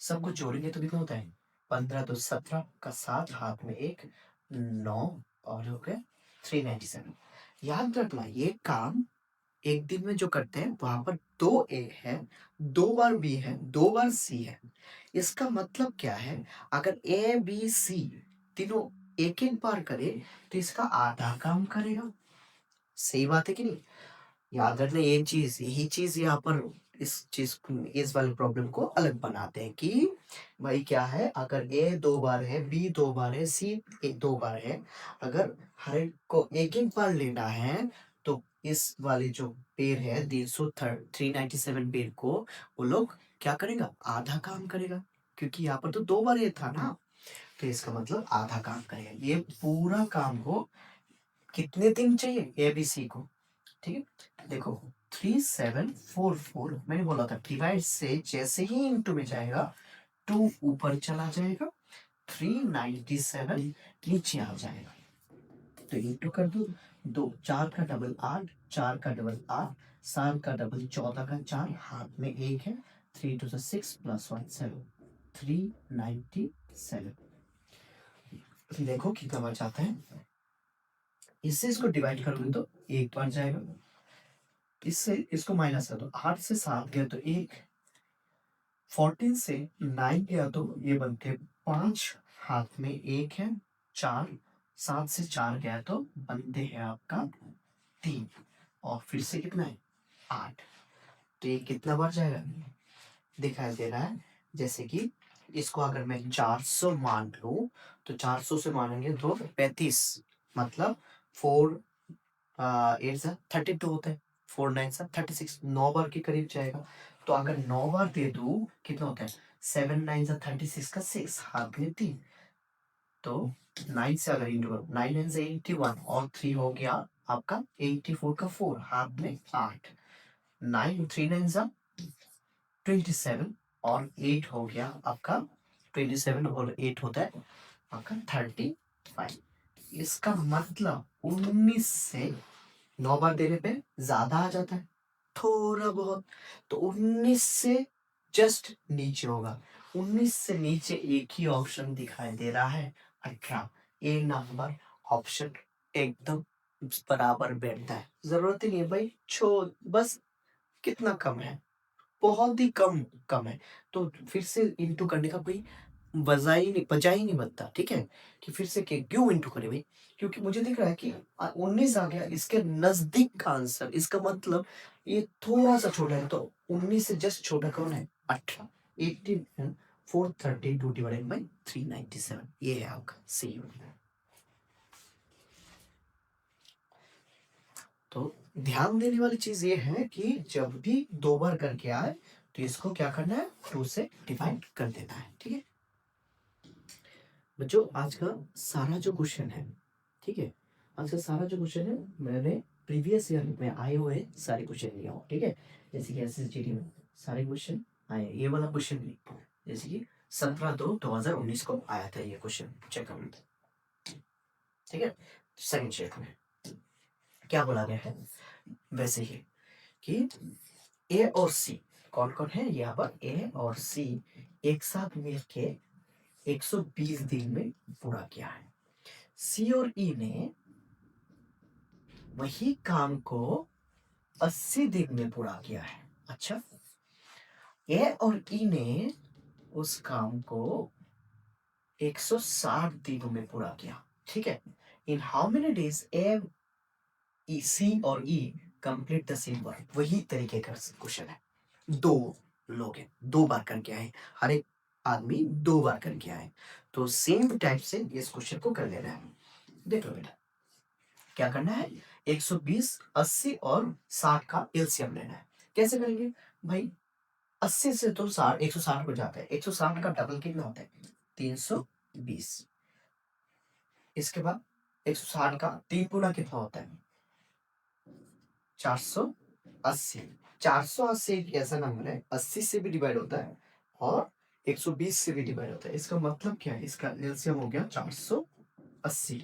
सब कुछ जोड़ेंगे तो कितना होता है 15 तो 17 का 7 हाथ में 1, 9 और हो गया 397। याद रखना ये काम एक दिन में जो करते हैं वहां पर 2 ए है, 2 बार बी है, 2 बार सी है। इसका मतलब क्या है, अगर ए बी सी तीनों एक एक बार करे तो इसका आधा काम करेगा। सही बात है कि नहीं। याद रखना ये चीज, यही चीज यहाँ पर इस वाले प्रॉब्लम को अलग बनाते हैं कि भाई क्या है, अगर ए 2 बार है, बी 2 बार है, सी 2 बार है, अगर हर एक को एक एक बार लेना है तो इस वाले जो पेड़ है 397 पेड़ को वो लोग क्या करेगा, आधा काम करेगा, क्योंकि यहाँ पर तो 2 बार ये था ना, तो इसका मतलब आधा काम करेगा। ये पूरा काम को कितने दिन चाहिए ए बी सी को। ठीक है, देखो 3744 मैंने बोला था डिवाइड से जैसे ही इंटू में जाएगा 2 ऊपर चला जाएगा, 397 नीचे आ जाएगा। तो इंटू कर दो, 2 4 का डबल 8, 4 का डबल 8, 7 का डबल 14 का 4 हाथ में 1 है, 3 to 6 plus 1 7, 397। देखो कितना बच जाता है, इससे इसको डिवाइड करोगे तो 1 बार जाएगा, इससे इसको माइनस कर दो, 8 से 7 गया तो 1, 14 से 9 गया तो ये बनते 5 हाथ में 1 है, 4, 7 से 4 गया तो बनते हैं आपका 3, और फिर से कितना है 8। तो ये कितना बार जाएगा दिखाई दे रहा है। जैसे कि इसको अगर मैं 400 मान लूं तो 400 से मानेंगे तो 35, मतलब 4 8 32 होता है, 4 9 36, 9 बार के करीब जाएगा। तो अगर 9 बार दे दूं कितना होता है 7 9 36 का 6 हाथ में 3, तो 9 से अगर इंटू करो 9 9 से 81 और 3 हो गया आपका 84 का 4 हाथ में 8, 9 3 9 27 और 8 हो गया आपका 27 और 8 होता है आपका 35। इसका मतलब 19 से 9 बार देने पे ज्यादा आ जाता है थोड़ा बहुत, तो 19 से जस्ट नीचे होगा। 19 से नीचे एक ही ऑप्शन दिखाई दे रहा है 18, ए नंबर ऑप्शन एकदम बराबर बैठता है। जरूरत ही नहीं है भाई, बस कितना कम है, बहुत ही कम कम है, तो फिर से इंटू करने का कोई बजा ही नहीं बनता। ठीक है, कि फिर से क्यों इंटू करे भाई, क्योंकि मुझे दिख रहा है कि 19 आ गया इसके नजदीक का आंसर, इसका मतलब ये थोड़ा सा छोटा है, तो 19 से जस्ट छोटा कौन है 18, 18 432 डिवाइडेड बाई 397, ये है आपका सी। तो ध्यान देने वाली चीज ये है कि जब भी 2 बार करके आए तो इसको क्या करना है, 2 से डिवाइड कर देना है। ठीक है बच्चों, आज का सारा जो क्वेश्चन है, ठीक है, आज का सारा जो क्वेश्चन है मैंने प्रीवियस ईयर में आए हुए सारे क्वेश्चन लिया हूँ। ठीक है, जैसे कि एसएसजीडी में सारे क्वेश्चन आए, ये वाला क्वेश्चन भी जैसे कि 17/2/2019 को आया था ये क्वेश्चन, चेक कर लेते। ठीक है, सेकंड शेट में क्या बोला गया है, वैसे ही कि ए और सी कौन कौन है यहाँ पर, ए और सी एक साथ मिलके 120 दिन में पूरा किया है। सी और ई ने वही काम को 80 दिन में पूरा किया है। अच्छा, ए और ई ने उस काम को 160 दिनों में पूरा किया। ठीक है, इन हाउ मेनी डेज ए ई सी और ई कंप्लीट द सेम वर्क, वही तरीके का क्वेश्चन है। दो लोग हैं, 2 बार करके आए, हर एक आदमी 2 बार करके आए, तो सेम टाइप से इस क्वेश्चन को कर लेना है। देख लो बेटा, क्या करना है, 120, 80 और 60 का एलसीएम लेना है। कैसे करेंगे भाई, 80 से तो 60 160 हो जाता है, 160 का डबल कितना होता है, 320। इसके बाद 160 का 3 गुना कितना होता है, 480। 480 एक ऐसा नंबर है 80 से भी डिवाइड होता है और 120 से भी डिवाइड होता है। इसका मतलब क्या है, इसका एलसीएम हो गया 480।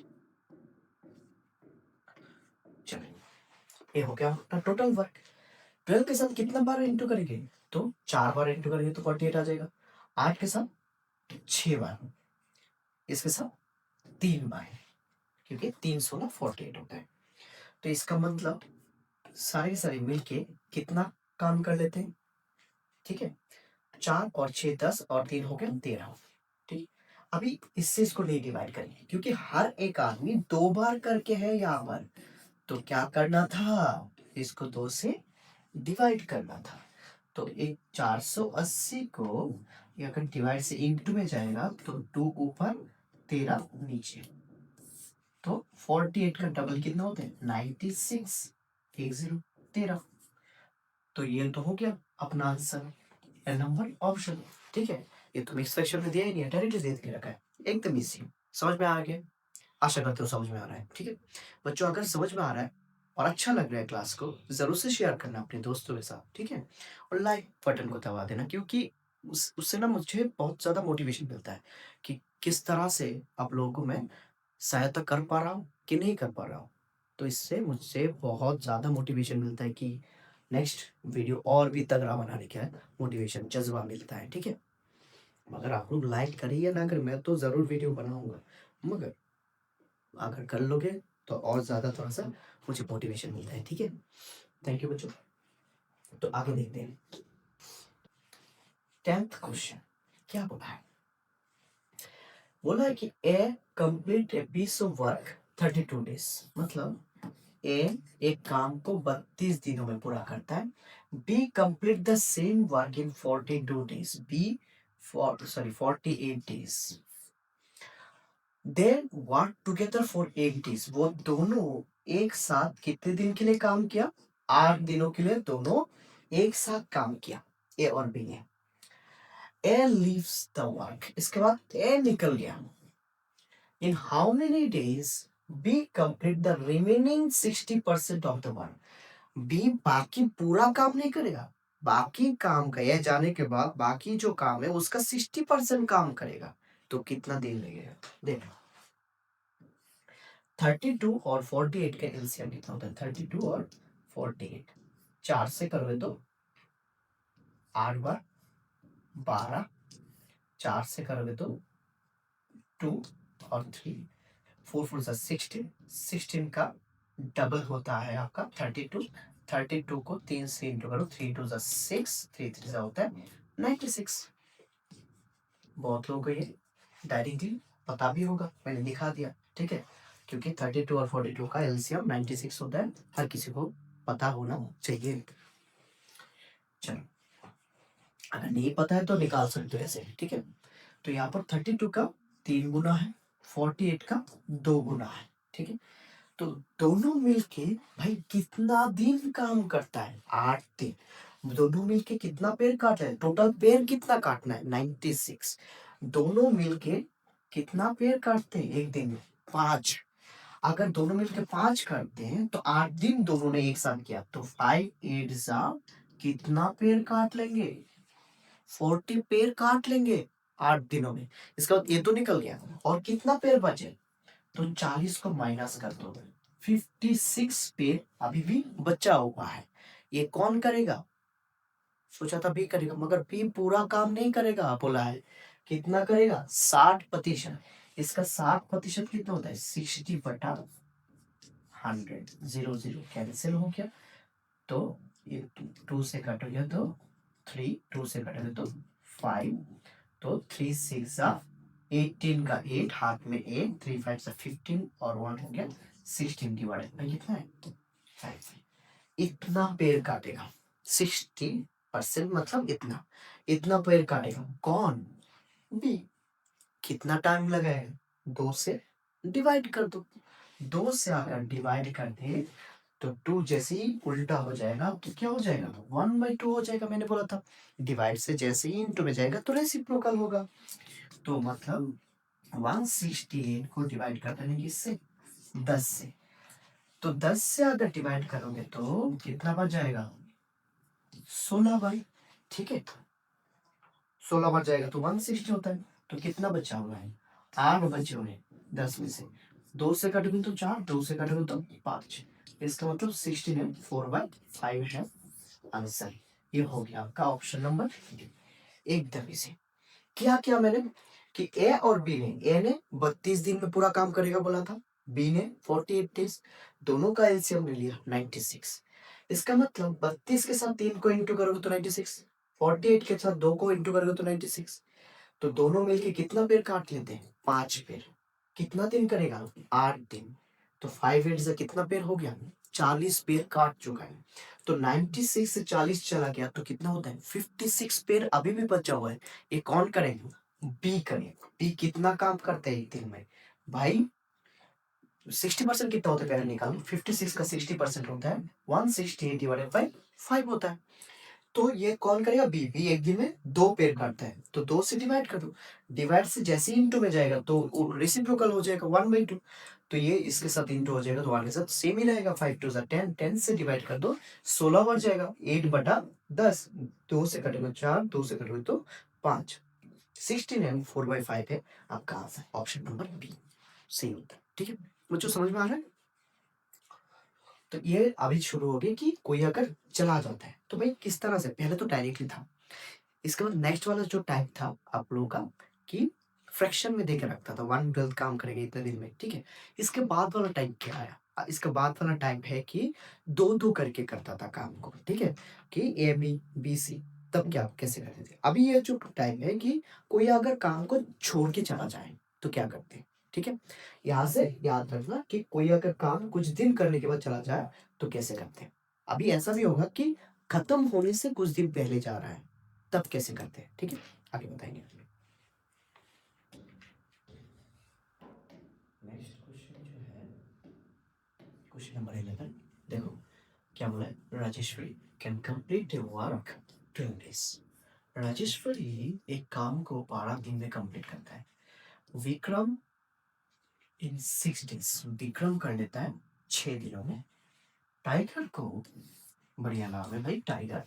चलिए, ये हो गया अपना टोटल वर्क। 12 के साथ कितना बार इंटू करेंगे, तो 4 बार इंटू करेंगे तो 48 आ जाएगा। 8 के साथ 6 बार, इसके साथ 3 बार, क्योंकि 316 48 होता है। तो इसका मतलब सारे सारे मिलके कितना काम कर लेते हैं। ठीक है, 4 और 6 10 और 3 हो गया 13। ठीक, अभी इससे इसको नहीं डिवाइड करेंगे क्योंकि हर एक आदमी 2 बार करके है यहाँ पर, तो क्या करना था, इसको 2 से डिवाइड करना था। तो एक 480 को अगर डिवाइड से इंटू में जाएगा तो 2 ऊपर 13 नीचे, तो 48 का डबल कितना होता है, 96, 10 13। तो ये तो हो गया अपना आंसर, नंबर ऑप्शन। ठीक है, ये तो मिक्स फ्रैक्शन में दिया ही नहीं है, डायरेक्टली दे के रखा है, एकदम इजी। समझ में आ गया, आशा करते हो समझ में आ रहा है। ठीक है बच्चों, अगर समझ में आ रहा है और अच्छा लग रहा है क्लास को, जरूर से शेयर करना अपने दोस्तों के साथ। ठीक है, और लाइक बटन को दबा देना, क्योंकि उससे ना मुझे बहुत ज़्यादा मोटिवेशन मिलता है कि किस तरह से आप लोगों को मैं सहायता कर पा रहा हूँ कि नहीं कर पा रहा हूँ। तो इससे मुझसे बहुत ज़्यादा मोटिवेशन मिलता है कि नेक्स्ट वीडियो और भी तगड़ा बनाने का मोटिवेशन जज्बा मिलता है। ठीक है, मगर आप लोग लाइक करें या ना करें, मैं तो ज़रूर वीडियो बनाऊंगा, मगर अगर कर लोगे तो और ज़्यादा थोड़ा सा मुझे मोटिवेशन मिलता है। ठीक है, थैंक यू बच्चों। तो आगे देखते हैं, 10th क्वेश्चन क्या बोला है, बोला है कि A complete a piece of work 32 days, मतलब ए एक काम को 32 दिनों में पूरा करता है। B complete the same work in 42 days, B 48 days. Then work together for 8 days, वो दोनों एक साथ कितने दिन के लिए काम किया, 8 दिनों के लिए दोनों एक साथ काम किया, ए और बी ने। ए लीव्स द वर्क, इसके बाद ए निकल गया। In how many days B complete the remaining 60% of the work, B बाकी पूरा काम नहीं करेगा, बाकी काम गए जाने के बाद बाकी जो काम है उसका 60% काम करेगा। तो कितना दिन लगेगा, देखो 32 और 48 का एलसीएम कितना होता है, 32 और 48, 4 से करोगे तो 8 बार 12, 4 से करोगे तो 2 और 3, 4 4 16, 16 का डबल होता है आपका 32, 32 को 3 से इंटू करो, 3 2 6, 3 3 होता है 96। बहुत लोगों को ये डायरेक्टली पता भी होगा, मैंने दिखा दिया। ठीक है, क्योंकि 32 और 42 का एलसीएम 96 होता है, हर किसी को पता होना चाहिए। चलो, अगर नहीं पता है तो निकाल सकते हो ऐसे। ठीक है, तो यहाँ पर 32 का 3 गुना है, 48 का 2 गुना है। ठीक है, तो दोनों मिलके भाई कितना दिन काम करता है, 8 दिन। दोनों मिलके कितना पेड़ काट रहे हैं, टोटल पेड़ कितना काटना है 96। दोनों मिलके कितना पेड़ काटते हैं एक दिन में, 5। अगर दोनों मिलके 5 करते हैं तो 8 दिन दोनों ने एक साथ किया, तो 5 8 जा कितना पेड़ काट लेंगे, 40 पेड़ काट लेंगे 8 दिनों में। इसका मतलब ये तो निकल गया, और कितना पेड़ बचे, तो 40 को माइनस कर दो, 56 पेड़ अभी भी बचा हुआ है। ये कौन करेगा, सोचा था बी करेगा, मगर बी पूरा काम नहीं करेगा, बोला है कितना करेगा 60%। इसका 60% कितना होता है 60/100, 0 0 कैंसिल हो गया, तो ये 2 से कटोगे तो 3, 2 से कटोगे तो 5, तो 3 6 18 का 8 हाथ में 8, 3 5 से 15 और 1 हो गया 16 डिवाइडेड बाय कितना है 5। इतना पेड़ काटेगा 60% मतलब इतना, इतना पेड़ काटेगा कौन, बी। कितना टाइम लगाएगा, 2 से डिवाइड कर दो, 2 से अगर डिवाइड कर दे तो 2 जैसे ही उल्टा हो जाएगा तो क्या हो जाएगा 1/2 हो जाएगा। मैंने बोला था डिवाइड से जैसे ही इनटू में जाएगा तो रेसिप्रोकल होगा, तो मतलब 168 को डिवाइड कर देंगे किससे 10 से, तो 10 से अगर डिवाइड करोगे तो कितना बच जाएगा 16/, ठीक है 16 बच जाएगा तो 160 होता है, तो कितना बचा हुआ है 8 बचे हुए हैं 10 में से, 2 से कटोगे तो 4, 2 से कटोगे तो 5, इसका मतलब 16 है, 4/5 है आंसर। ये हो गया आपका ऑप्शन नंबर एकदम इजी। क्या किया मैंने कि ए और बी ने, ए ने 32 दिन में पूरा काम करेगा बोला था, बी ने 48 डेज, दोनों का एलसीएम ले लिया 96। इसका मतलब 32 के साथ 3 को इंटू करोगे तो 96, 48 के साथ 2 को इंटू करोगे तो 96, तो दोनों मिलके कितना पेड़ काट लेते हैं 5 पेड़। कितना दिन करेगा 8 दिन, तो 5 8 से कितना पेड़ हो गया 40 पेड़ काट चुका है, तो 96 से 40 चला गया तो कितना होता है 56 पेड़ अभी भी बचा हुआ है। ये कौन करेगा बी करेगा। बी कितना काम करता है एक दिन में भाई, 60% कितना होता है पहले निकालो, 56 का 60% होता है 168 डिवाइडेड बाय 5 होता है, तो ये कौन करेगा बी। बी एक दिन में 2 पेड़ काटता है, तो 2 से डिवाइड कर दो, डिवाइड से जैसे ही इंटू में जाएगा तो रेसिप्रोकल हो जाएगा 1/2, तो ये इसके साथ इंटू हो जाएगा तो 1 के साथ सेम ही रहेगा, 5 2 10, 10 से डिवाइड कर दो 16 बढ़ जाएगा 8/10, 2 से कटेगा 4, 2 से कटेगा तो 5, 16 एंड 4/5 है आपका आंसर, ऑप्शन नंबर बी सही होता है। ठीक है बच्चों समझ में आ रहा है, तो ये अभी शुरू हो गई कि कोई अगर चला जाता है तो भाई किस तरह से, पहले तो डायरेक्टली था, इसके बाद नेक्स्ट वाला जो टाइप था आप लोगों का कि फ्रैक्शन में देके रखता था 1/12 काम करेगा इतने दिन में, ठीक है। इसके बाद वाला टाइप क्या आया, इसके बाद वाला टाइप है कि 2 2 करके करता था काम को, ठीक है, कि ए बी बी सी, तब क्या कैसे करते थे। अभी ये जो टाइप है कि कोई अगर काम को छोड़ के चला जाए तो क्या करते हैं, ठीक है। यहाँ से याद रखना कि कोई अगर काम कुछ दिन करने के बाद चला जाए तो कैसे करते हैं। अभी ऐसा भी होगा कि खत्म होने से कुछ दिन पहले जा रहा है तब कैसे करते हैं, ठीक है आगे बताएंगे। नेक्स्ट क्वेश्चन जो है क्वेश्चन नंबर 11, देखो क्या बोला है, Rajeshwari can complete the work 2 days। Rajeshwari एक काम को 12 दिन में कंप्लीट करता है, विक्रम इन 6 days, विक्रम कर लेता है 6 दिनों में, टाइगर को, बढ़िया नाम है भाई टाइगर,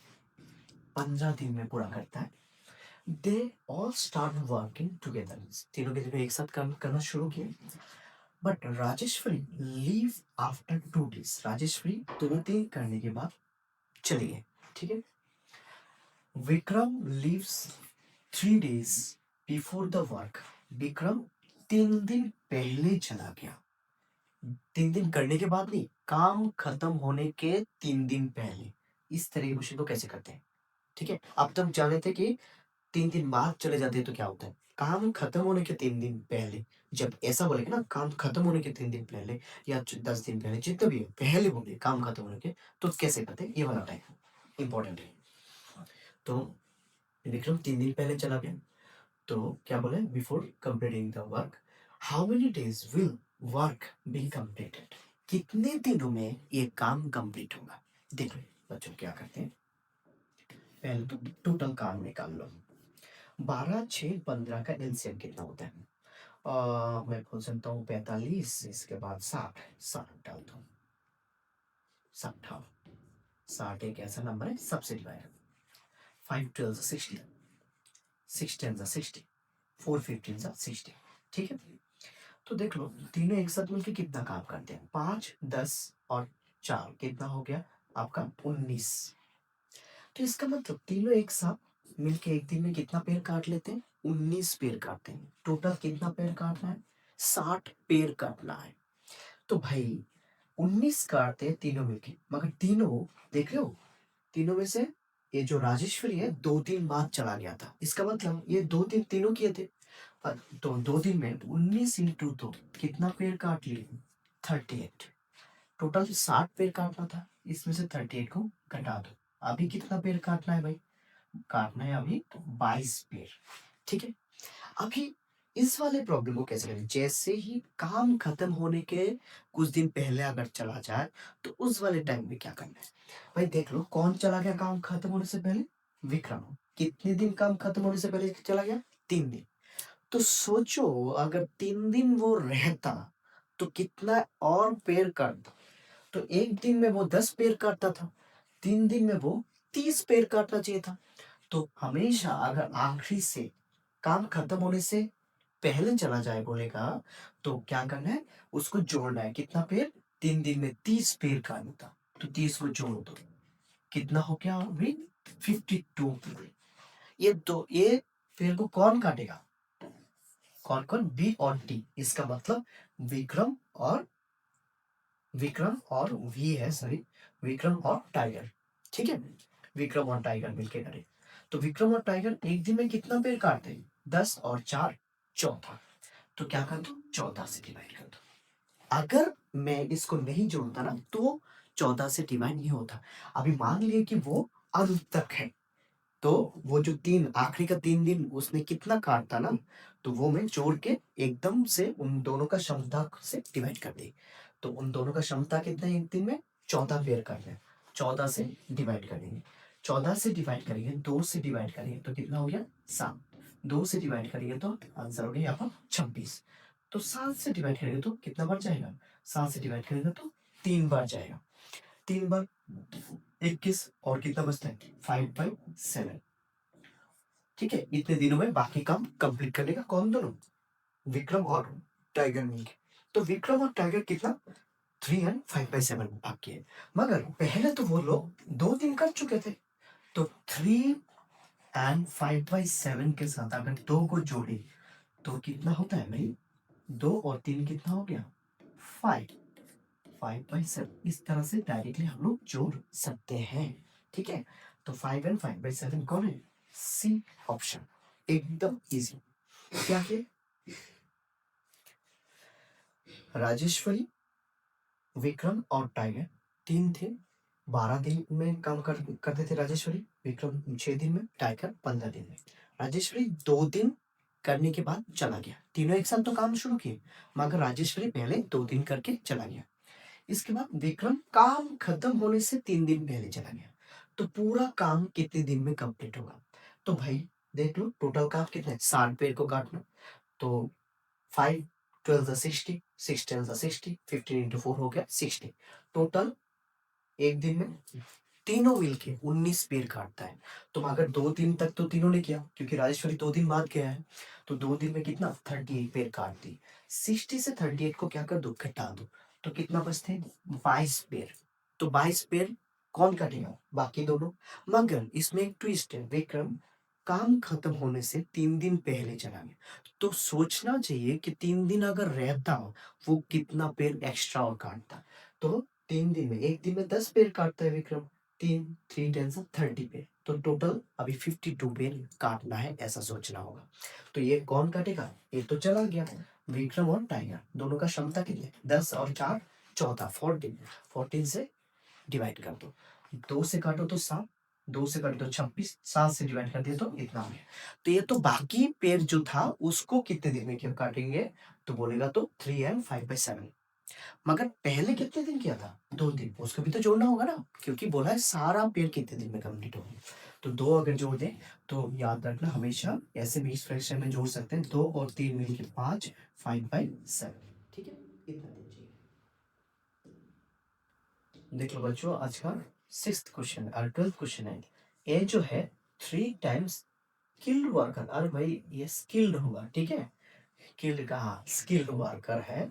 15 दिन में पूरा करता है। They all start working together, तीनों के तीनों एक साथ काम करना शुरू किए, but Rajeshwari leave after 2 days, Rajeshwari तुरंत करने के बाद चली गई, ठीक है। Vikram leaves 3 days before the work, Vikram 3 दिन पहले चला गया, 3 दिन करने के बाद नहीं, काम खत्म होने के 3 दिन पहले। इस तरह के क्वेश्चन को कैसे करते हैं, ठीक है। अब तक जाने थे कि 3 दिन बाद चले जाते हैं तो क्या होता है, काम खत्म होने के 3 दिन पहले, जब ऐसा बोलेंगे ना काम खत्म होने के 3 दिन पहले या 10 दिन पहले, जितना भी है पहले बोले काम खत्म होने के, तो कैसे करते हैं ये वाला टाइम इंपॉर्टेंट है। तो विक्रम 3 दिन पहले चला गया, तो क्या बोले before completing the work, how many days will work be completed, कितने दिनों में ये काम कंप्लीट होगा। देखो बच्चों क्या करते हैं, पहले तो टोटल काम निकाल लो। 12, 6, 15 का एलसीएम कितना होता है? मैं बोल सकता हूँ 45, इसके बाद 60। 60 डाल दो। 60, हाँ। 60 एक ऐसा नंबर है सबसे डिवाइड। 5 12 60, 6 10 60, 4 15 60। ठीक है, तो देख लो तीनों एक साथ मिलकर कितना काम करते हैं। 5 10 और 4 कितना हो गया आपका 19। तो इसका मतलब तीनों एक साथ मिलके एक दिन में कितना पेड़ काट लेते हैं? 19 पेड़ काटते हैं। टोटल कितना पेड़ काटना है? 60 पेड़ काटना है। तो भाई 19 काटते हैं तीनों मिलके, मगर तीनों देख रहे हो, तीनों में से ये जो राजेश्वरी है 2 दिन बाद चला गया था। इसका मतलब ये 2 दिन तीनों किए थे। तो 2 दिन में 19 इंटू 2 कितना पेड़ काट लिए? 38। टोटल 60 पेड़ काटना था, इसमें से 38 को घटा दो। अभी कितना पेड़ काटना है भाई? काटना है अभी 22 पेड़। ठीक है, अभी इस वाले प्रॉब्लम को कैसे करें? जैसे ही काम खत्म होने के कुछ दिन पहले अगर चला जाए तो उस वाले टाइम में क्या करना है? भाई देख लो कौन चला गया काम खत्म होने से पहले? विक्रम। कितने दिन काम खत्म होने से पहले चला गया? 3 दिन। तो सोचो अगर 3 दिन वो रहता तो कितना और पेड़ काटता? तो एक दिन में वो 10 पेड़ काटता था, 3 दिन में वो 30 पेड़ काटना चाहिए था। तो हमेशा अगर आखिरी से काम खत्म होने से पहले चला जाए बोलेगा तो क्या करना है? उसको जोड़ना है। कितना पेड़? 3 दिन में 30 पेड़ काटना था, तो 30 को जोड़ दो। कितना हो गया अभी? 52 पेड़। ये पेड़ को कौन काटेगा? कौन कौन? बी और टी। इसका मतलब विक्रम और वी है, सॉरी, विक्रम और टाइगर। ठीक है, विक्रम और टाइगर मिलके करे। तो विक्रम और टाइगर एक दिन में कितना पेड़ काटते हैं? 10 और 4 14। तो क्या कर दो? 14 से डिवाइड कर दो। अगर मैं इसको नहीं जोड़ता ना तो 14 से डिवाइड नहीं होता। अभी मान लिए कि वो अंत तक है, तो वो जो तीन आखिरी का 3 दिन उसने कितना काटता ना, तो वो मैं जोड़ के एकदम से उन दोनों का क्षमता से डिवाइड कर दी। तो उन दोनों का क्षमता कितना है एक दिन में? 14 पेड़ करना है। 14 से डिवाइड करेंगे। 14 से डिवाइड करेंगे, 2 से डिवाइड करेंगे तो कितना हो गया? 7। 2 से डिवाइड करेंगे तो आंसर हो गया यहाँ पर 26। तो 7 से डिवाइड करेंगे तो कितना बार जाएगा? 7 से डिवाइड करेंगे तो 3 बार जाएगा। 3 बार 21 और कितना बचता है? 5/7। ठीक है, इतने दिनों में बाकी काम कंप्लीट करेगा कौन? दोनों, विक्रम और टाइगर मिलके। तो विक्रम और टाइगर कितना? 3 एंड 5/7 बाकी है। मगर पहले तो वो लोग 2 दिन कर चुके थे। तो 3 एंड 5/7 के साथ अगर 2 को जोड़े तो कितना होता है भाई? 2 और 3 कितना हो गया? 5। 5/7 इस तरह से डायरेक्टली हम लोग जोड़ सकते हैं। ठीक है, तो 5 एंड 5/7 कौन है? सी ऑप्शन, एकदम इजी। क्या है? राजेश्वरी, विक्रम और टाइगर 3 थे। 12 दिन में काम करते थे राजेश्वरी, विक्रम 6 दिन में, टाइगर 15 दिन में। राजेश्वरी 2 दिन करने के बाद चला गया। तीनों एक साथ तो काम शुरू किए, मगर राजेश्वरी पहले 2 दिन करके चला गया। इसके बाद विक्रम काम खत्म होने से 3 दिन पहले चला गया। तो पूरा काम कितने दिन में कंप्लीट होगा? तो भाई देख लो टोटल काम कितना है? 60 पेड़ को काटना। तो 5 12 60, 6 10 60, 15 इंटू 4 हो गया 60। टोटल एक दिन में तीनों मिलके 19 पेड़ काटता है। तो अगर 2 दिन तक तो तीनों ने किया, क्योंकि राजेश्वरी 2 दिन बाद गया है, तो 2 दिन में कितना? 38 पेड़ काट दी। 60 से 38 को क्या कर दो? घटा दो। तो कितना बचते हैं? 22 पेड़। तो 22 पेड़ कौन काटेगा? बाकी दोनों। मगर इसमें एक ट्विस्ट है, विक्रम काम खत्म होने से 3 दिन पहले चला गया। तो सोचना चाहिए कि 3 दिन अगर रहता वो कितना पेड़ एक्स्ट्रा और काटता। तो 3 दिन में, एक दिन में 10 पेड़ काटता है विक्रम। 3 3 10 30 पेड़। तो टोटल अभी 52 पेड़ काटना है, ऐसा सोचना होगा। तो ये कौन काटेगा? ये तो चला गया, विक्रम और टाइगर। दोनों का क्षमता कितनी है? 10 और 4 14, 14। 14 से डिवाइड कर दो। 2 से काटो तो 7, 2 से काटो तो 26, 7 से डिवाइड कर दिया तो इतना हो गया। तो ये तो बाकी पेड़ जो था उसको कितने दिन में क्यों काटेंगे? तो बोलेगा तो 3 एंड 5/7। मगर पहले कितने दिन किया था? 2 दिन। उसको भी तो जोड़ना होगा ना, क्योंकि बोला है सारा पेड़ कितने दिन में कंप्लीट होगा। तो 2 अगर जोड़ दें तो याद रखना हमेशा ऐसे भी इस फ्रैक्शन में जोड़ सकते हैं। 2 और 3 मिलके 5, 5 बाई 7। ठीक है, इतना दिन चाहिए। देख लो बच्चों, आज का 6th क्वेश्चन और 12th क्वेश्चन है। ए जो है 3 टाइम्स स्किल्ड वर्कर। अरे भाई ये स्किल्ड होगा, ठीक है, स्किल्ड कहा, स्किल्ड वर्कर है,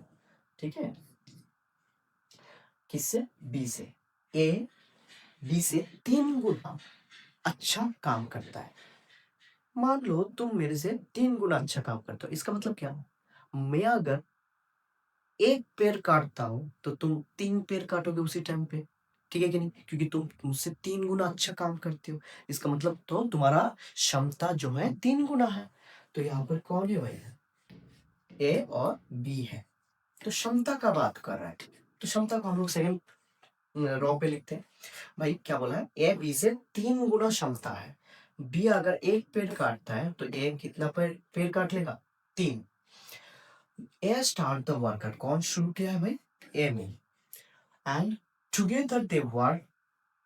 ठीक है। किससे? बी से। ए बी से 3 गुना अच्छा काम करता है। मान लो तुम मेरे से 3 गुना अच्छा काम करते हो, इसका मतलब क्या? मैं अगर 1 पेड़ काटता हूँ तो तुम 3 पेड़ काटोगे उसी टाइम पे, ठीक है कि नहीं? क्योंकि तुम मुझसे 3 गुना अच्छा काम करते हो, इसका मतलब तो तुम्हारा क्षमता जो है 3 गुना है। तो यहाँ पर कौन है भाई? ए और बी है। तो क्षमता का बात कर रहा है, तो क्षमता को हम लोग सेकंड रो पे लिखते हैं। भाई क्या बोला है? ए बी से 3 गुना क्षमता है। बी अगर 1 पेड़ काटता है तो ए कितना पेड़ काट लेगा? 3। ए स्टार्ट द वर्कर, कौन शुरू किया है भाई? ए में। And together they work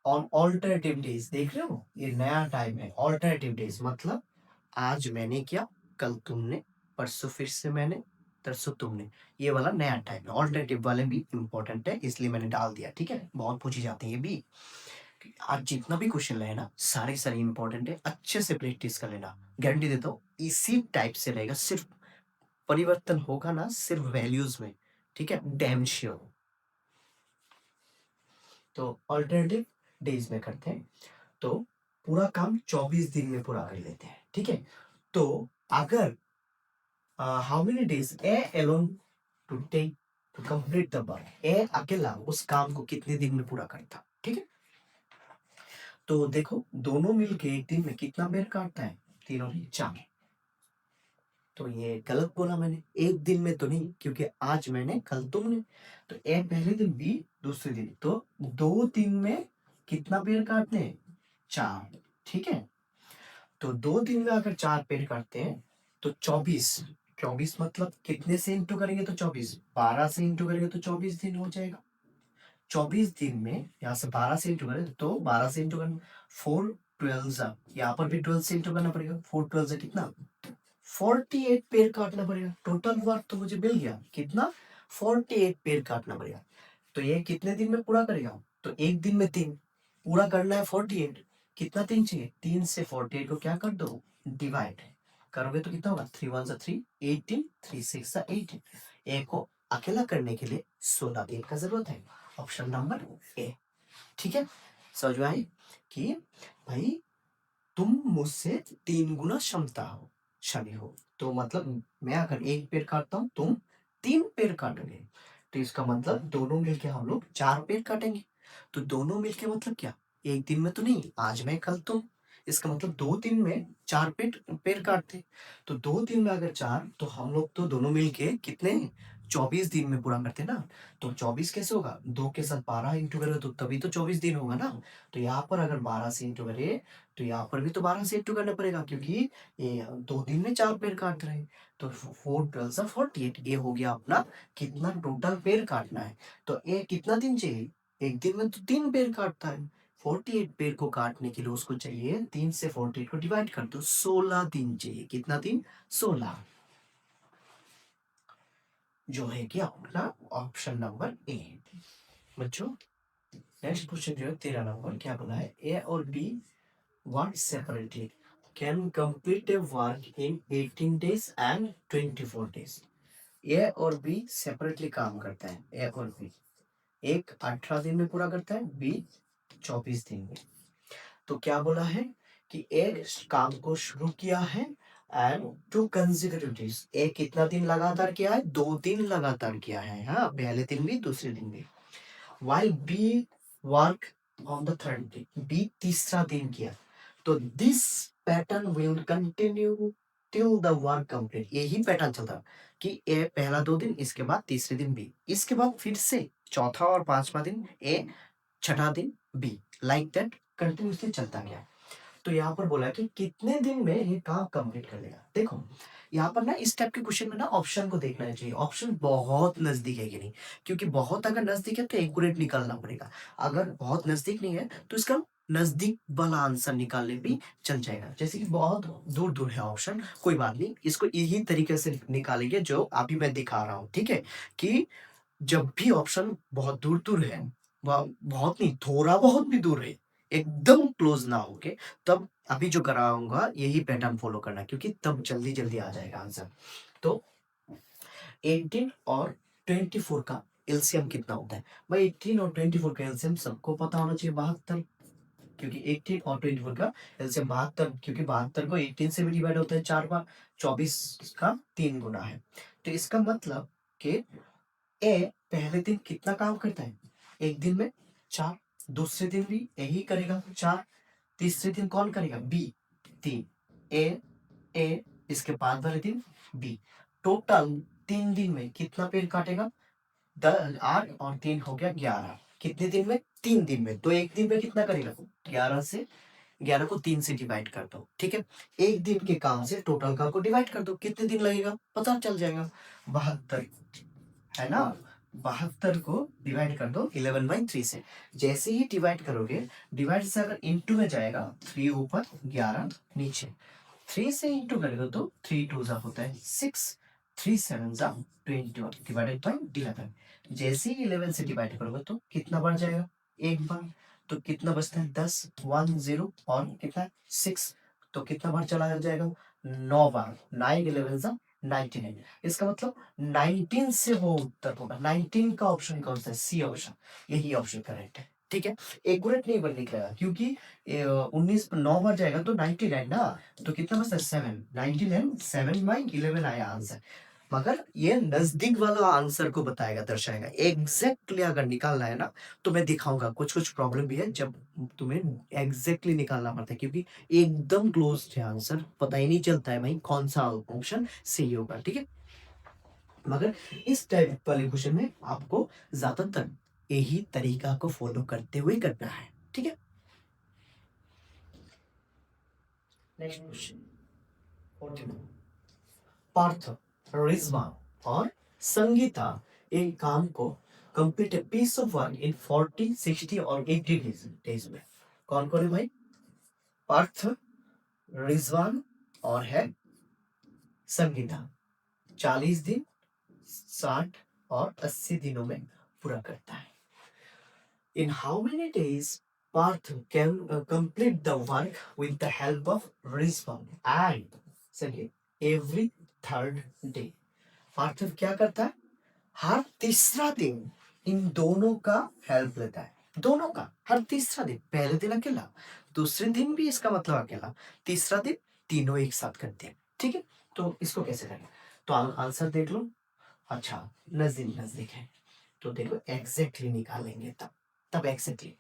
on alternative days. देख रहे हो, ये नया टाइम है। ऑल्टरनेटिव डेज मतलब आज मैंने किया, कल तुमने, परसों फिर से मैंने, तरसों तुमने। ये वाला नया टाइम है। ऑल्टरनेटिव वाले भी इंपॉर्टेंट है, इसलिए मैंने डाल दिया, ठीक है। बहुत पूछी जाती है ये भी। आज जितना भी क्वेश्चन रहे ना, सारे सारे इंपॉर्टेंट है, अच्छे से प्रैक्टिस कर लेना। गारंटी देता हूँ इसी टाइप से रहेगा, सिर्फ परिवर्तन होगा ना सिर्फ वैल्यूज में, ठीक है, डैम श्योर। तो ऑल्टरनेटिव डेज में करते हैं, तो पूरा काम 24 दिन में पूरा कर लेते हैं, ठीक है। तो अगर how many days A alone to take to complete the work, A अकेला उस काम को कितने दिन में पूरा करता, ठीक है। तो देखो दोनों मिलके एक दिन में कितना पेड़ काटता है? तीनों ही 4। तो ये गलत बोला मैंने, एक दिन में तो नहीं, क्योंकि आज मैंने कल तुमने। तो ए पहले दिन, बी दूसरे दिन, तो 2 दिन में कितना पेड़ काटते हैं? 4, ठीक है। तो 2 दिन में अगर 4 पेड़ काटते हैं तो 24, 24 मतलब कितने से इंटू करेंगे तो 24, 12 से इंटू करेंगे तो 24 दिन हो जाएगा। 24 दिन में यहाँ से 12 से इंटू करें तो 12 से इंटू करें 4 12 यहाँ पर भी 12 से इंटू करना पड़ेगा। 4 12 से कितना? 48 पेड़ काटना पड़ेगा। टोटल वर्क तो मुझे मिल गया कितना? 48 पेड़ काटना पड़ेगा। तो ये कितने दिन में पूरा करेगा? तो एक दिन में 3 पूरा करना है। 48 कितना दिन चाहिए? 3 से 48 को क्या कर दो? डिवाइड करोगे तो कितना होगा? 3 1 3 18, 3 6 18। ए को अकेला करने के लिए 16 दिन का जरूरत है। ऑप्शन नंबर ए, ठीक है। समझ में आई कि भाई तुम मुझसे 3 गुना क्षमता हो, शनि हो, तो मतलब मैं अगर 1 पेड़ काटता हूँ तुम 3 पेड़ काटोगे, तो इसका मतलब दोनों मिलके हम लोग 4 पेड़ काटेंगे। तो दोनों मिलके मतलब क्या? एक दिन में तो नहीं, आज मैं कल तुम, इसका मतलब 2 दिन में 4 पेड़ काटते। तो 2 दिन में अगर 4, तो हम लोग तो दोनों मिलके कितने? 24 दिन में पूरा करते ना। तो 24 कैसे होगा? 2 के साथ 12 इंटू करोगे तो तभी तो 24 दिन होगा ना। तो यहाँ पर अगर 12 से इंटू करे तो यहाँ पर भी तो 12 से इंटू करना पड़ेगा, क्योंकि ये 2 दिन में 4 पेड़ काट रहे हैं। तो 4 12 48, ये हो गया अपना कितना टोटल पेड़ काटना है। तो ये कितना दिन चाहिए? एक दिन में तो 3 पेड़ काटता है। 48 पेड़ को काटने के लिए उसको चाहिए 3 से 48 को डिवाइड कर दो, 16 दिन चाहिए। कितना दिन? 16, जो है कि अपना ऑप्शन नंबर ए। बच्चों नेक्स्ट क्वेश्चन जो है 13 नंबर, क्या बोला है? ए और B work separately can complete a work in 18 days and 24 days। ए और बी सेपरेटली काम करता है। ए और बी, एक 18 दिन में पूरा करता है, बी 24 दिन में। तो क्या बोला है कि एक काम को शुरू किया है एंड 2 consecutive days, एक कितना दिन लगातार किया है? 2 दिन लगातार किया है, हाँ, पहले दिन भी दूसरे दिन भी। while B work on the third day, B तीसरा दिन किया। तो this pattern will continue till the work complete. यही पैटर्न चलता कि ए पहला 2 दिन, इसके बाद तीसरे दिन बी, इसके बाद फिर से चौथा और पांचवा दिन ए, छठा दिन बी, लाइक दैट कंटिन्यूसली चलता गया। तो यहाँ पर बोला कि कितने दिन में ये काम कंप्लीट कर लेगा। देखो यहाँ पर ना इस टाइप के क्वेश्चन में ना ऑप्शन को देखना चाहिए, ऑप्शन बहुत नजदीक है कि नहीं, क्योंकि बहुत अगर नजदीक है तो एक्यूरेट निकालना पड़ेगा, अगर बहुत नजदीक नहीं है तो इसका नजदीक वाला आंसर निकालने भी चल जाएगा। जैसे कि बहुत दूर दूर है ऑप्शन, कोई बात नहीं, इसको यही तरीके से निकालेंगे जो अभी मैं दिखा रहा हूँ, ठीक है। कि जब भी ऑप्शन बहुत दूर दूर है, बहुत नहीं, थोड़ा बहुत भी दूर है, एकदम क्लोज ना होके, तब अभी जो कराऊंगा यही पैटर्न फॉलो करना, क्योंकि तब जल्दी जल्दी आ जाएगा आंसर। तो 18 और 24 का एलसीएम कितना होता है भाई? 18 और 24 का एलसीएम सबको पता होना चाहिए 72, क्योंकि 18 और 24 का एलसीएम 72, क्योंकि 72 को 18 से भी डिवाइड होता है 4 बार, 24 का 3 गुना है। तो इसका मतलब कि ए पहले दिन कितना काम करता है? एक दिन में 4, दूसरे दिन भी यही करेगा 4, तीसरे दिन कौन करेगा? बी 3, ए इसके बाद वाले दिन बी, टोटल 3 दिन में कितना पेड़ काटेगा? 8 और 3 हो गया 11। कितने दिन में? 3 दिन में। तो एक दिन में कितना करेगा? 11 को 3 से डिवाइड कर दो, ठीक है। एक दिन के काम से टोटल काम को डिवाइड कर दो, कितने दिन लगेगा पता चल जाएगा। 72 है ना, 72 को डिवाइड कर दो 11/3 से। जैसे ही डिवाइड करोगे, डिवाइड से अगर इंटू में जाएगा, 3 ऊपर 11 नीचे, 3 से इंटू करेगा तो 3 2 जा होता है 6, 3 7 जा 21 डिवाइडेड बाय 11। जैसे ही 11 से डिवाइड करोगे तो कितना बढ़ जाएगा? एक बार, तो कितना बचता है? 10 1 0 और कितना 6, तो कितना बार चला जाएगा? 9 बार, 9 11 जा 99। इसका मतलब 19 से वो उत्तर होगा। 19 का ऑप्शन कौन सा है? सी ऑप्शन, यही ऑप्शन करेक्ट है, ठीक है। एक्यूरेट नहीं बन निकलेगा, क्योंकि 19 9 बार जाएगा तो 99 ना, तो कितना बचता है? 7, 99 7/11 आया आंसर। मगर ये नजदीक वाला आंसर को बताएगा, दर्शाएगा। एग्जैक्टली अगर निकालना है ना, तो मैं दिखाऊंगा, कुछ कुछ प्रॉब्लम भी है जब तुम्हें एग्जैक्टली निकालना पड़ता है, क्योंकि एकदम क्लोज है आंसर, पता ही नहीं चलता है भाई कौन सा ऑप्शन सही होगा, ठीक है। मगर इस टाइप वाले क्वेश्चन में आपको ज्यादातर यही तरीका को फॉलो करते हुए करना है, ठीक है। Next question 42। पार्थ, रिजवान और संगीता एक काम को complete piece of work in 40 60 और 80 डेज में। कौन कौन है भाई? पार्थ, रिजवान और है संगीता। 40 दिन, 60 और 80 दिनों में पूरा करता है। In how many days Parth can complete the work with the help of Rizwan and second every third day? Partha क्या करता है? हर तीसरा दिन इन दोनों का हेल्प लेता है, दोनों का हर तीसरा दिन। पहले दिन अकेला, दूसरे दिन भी इसका मतलब अकेला, तीसरा दिन तीनों एक साथ करते हैं, ठीक है। तो इसको कैसे करें? तो आंसर देख लो। अच्छा, नजदीक नजदीक है तो देखो एग्जैक्टली निकालेंगे, तब एग्जैक्टली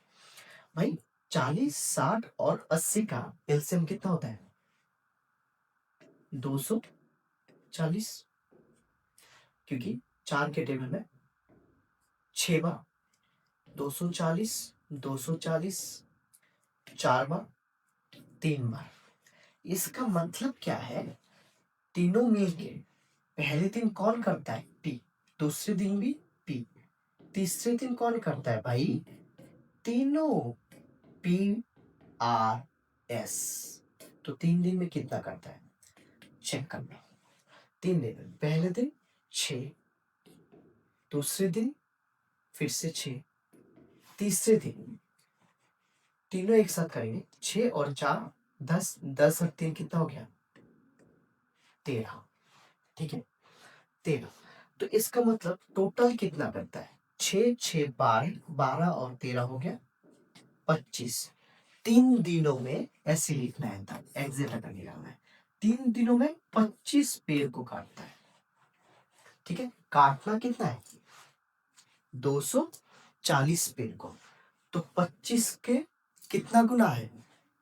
भाई 40 60 और 80 का एलसीएम कितना होता है? 240, क्योंकि 4 के टेबल में 6 बार, 240 240 4 बार 3 बार। इसका मतलब क्या है? तीनों मिलके पहले दिन कौन करता है? पी, दूसरे दिन भी पी, तीसरे दिन कौन करता है भाई? तीनों, पी आर एस। तो 3 दिन में कितना करता है चेक करना। 3 दिन में पहले दिन 6, दूसरे दिन फिर से 6, तीसरे दिन तीनों एक साथ करेंगे, 6 और 4 10, 10 और 3 कितना हो गया? 13, ठीक है 13। तो इसका मतलब टोटल कितना करता है? 6 6 12, 12 और 13 हो गया 25। 3 दिनों में ऐसे लिखना है, तब एग्जैक्ट अगर निकालना है। 3 दिनों में 25 पेड़ को काटता है, ठीक है। काटना कितना है? 240 पेड़ को। तो 25 के कितना गुना है?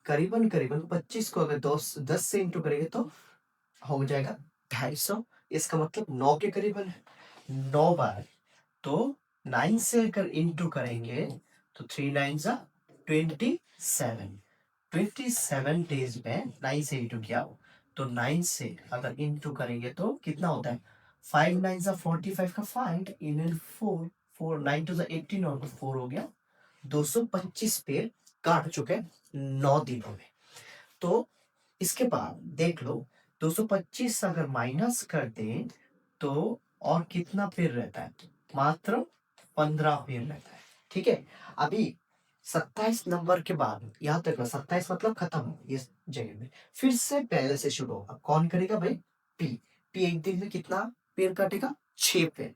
करीबन करीबन 25 को अगर 10 से इंटू करेंगे तो हो जाएगा 250। इसका मतलब 9 के करीबन है, 9 बार। तो 9 से अगर इंटू करेंगे तो 3 9 जा 27, 27 डेज में 9 से इंटू किया, तो 9 से अगर इंटू करेंगे तो कितना होता है, 5 9 सा 45 का 5 इन 4 4 9 टू 18 और 4 हो गया 225 पेड़ काट चुके 9 दिनों में। तो इसके बाद देख लो 225 अगर माइनस कर दें तो और कितना पेड़ रहता है, मात्र 15 पेड़ रहता है। ठीक है, अभी 27 नंबर के बाद याद रखना 27 मतलब खत्म इस जगह में, फिर से पहले से शुरू होगा। कौन करेगा भाई, पी। पी एक दिन में कितना पेड़ काटेगा, 6 पेड़।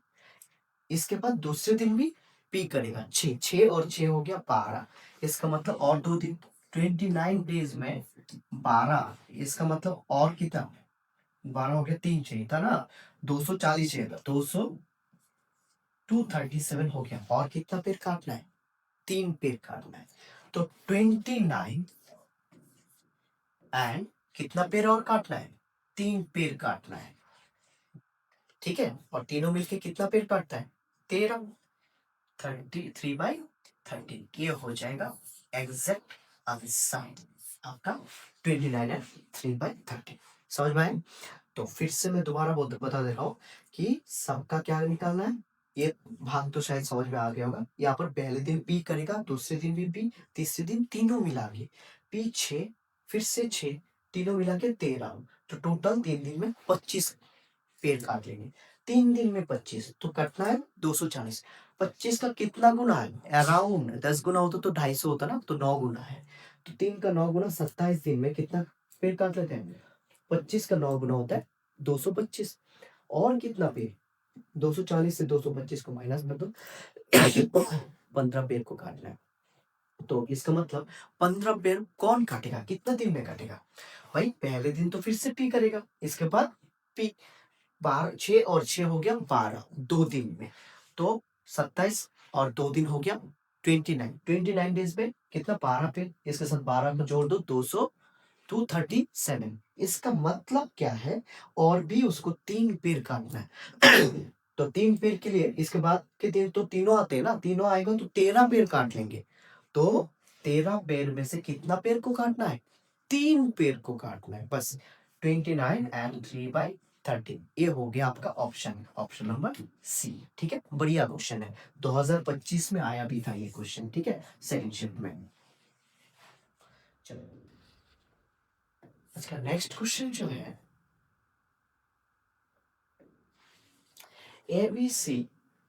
इसके बाद दूसरे दिन भी पी करेगा 6 6 और 6 हो गया 12। इसका मतलब और 2 दिन 29 डेज में 12, इसका मतलब और कितना 12 हो गया, 3 चाहिए था ना, 240 चाहिए था, 237 हो गया। और कितना पेड़ काटना है, 3 पेड़ काटना है। तो 29 एंड कितना पेड़ और काटना है, 3 पेड़ काटना है। ठीक है, और तीनों मिलके कितना पेड़ काटता है, 13। 33/13 ये हो जाएगा एग्जैक्ट आंसर आपका 29 एंड 3/13। समझ में आए? तो फिर से मैं दोबारा बता दे रहा हूँ कि सबका क्या निकालना है। ये भाग तो शायद समझ में आ गया होगा। यहाँ पर पहले दिन पी करेगा, दूसरे दिन भी पी, तीसरे दिन तीनों मिला के पी 6, फिर से 6, तीनों मिला के 13। तो टोटल 3 दिन में 25 पेड़ काट लेंगे। 3 दिन में 25 तो कटना है 240। 25 का कितना गुना है, अराउंड 10 गुना होता तो 250 होता ना, तो 9 गुना है। तो 3 का 9 गुना 27 दिन में कितना पेड़ काट लेते हैं, 25 का 9 गुना होता है 225। और कितना पेड़, 240 से 225 को माइनस कर दो 15 पेड़ को काटना है। तो इसका मतलब 15 पेड़ कौन काटेगा, कितना दिन में काटेगा भाई, पहले दिन तो फिर से पी करेगा, इसके बाद पी 12 6 और 6 हो गया 12 2 दिन में। तो 27 और 2 दिन हो गया 29 डेज में कितना 12 पे, इसके साथ 12 को जोड़ दो 237। इसका मतलब क्या है, और भी उसको 3 पेड़ काटना है तो 3 पेड़ के लिए इसके बाद के दिन तो तीनों आते हैं ना, तीनों आएगा तो 13 पेड़ काट लेंगे। तो 13 पेड़ में से कितना पेड़ को काटना है, 3 पेड़ को काटना है बस। 29 एंड 3/13 ये हो गया आपका ऑप्शन नंबर सी। ठीक है, बढ़िया क्वेश्चन है, 2025 में आया भी था ये क्वेश्चन। ठीक है, सेकंड शिफ्ट में। चलो अच्छा, नेक्स्ट क्वेश्चन जो है, ABC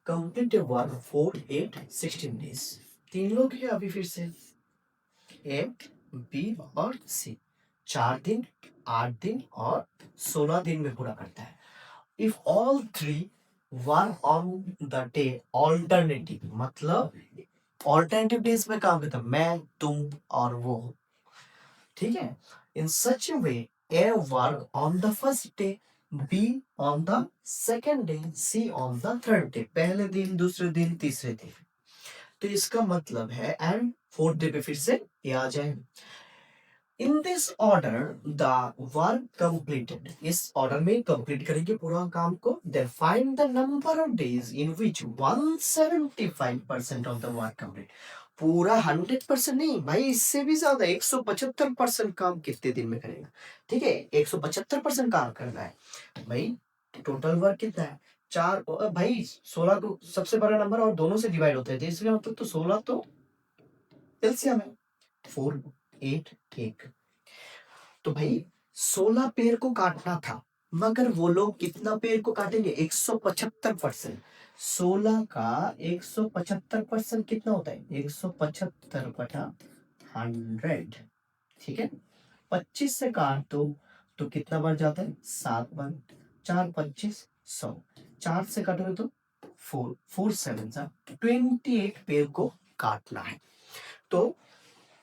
कंप्लीट वर्क 4 8 16 डेज। 3 लोग हैं अभी फिर से, ए बी और सी। 4 दिन 8 दिन और 16 दिन में पूरा करता है। If all 3 work on the day alternative, मतलब ऑल्टरनेटिव डेज में काम करता है, मैं तुम और वो। ठीक है, in such way A work on the first day, B on the second day, C on the third day, पहले दिन दूसरे दिन तीसरे दिन। तो इसका मतलब है एंड फोर्थ डे पे फिर से ये आ जाए। In this order the work completed, इस ऑर्डर में कंप्लीट करेंगे पूरा काम को। Then find the number of days in which 175% of the work complete. पूरा 100% नहीं भाई, इससे भी ज्यादा 175% काम कितने दिन में करेगा। ठीक है, 175% काम करना है भाई। टोटल वर्क कितना है, 4 भाई 16 को सबसे बड़ा नंबर और दोनों से डिवाइड होता है, तो इसका मतलब तो 16 तो एलसीएम है 4 8 1। तो भाई 16 पेड़ को काटना था, मगर वो लोग कितना पेड़ को काटेंगे, 175%। 16 का 175% कितना होता है, 175/100। ठीक है, 25 से काट दो तो कितना बढ़ जाता है, 7 बार, 4 25 100, 4 से काटोगे तो 4 4 7 28 पेड़ को काटना है। तो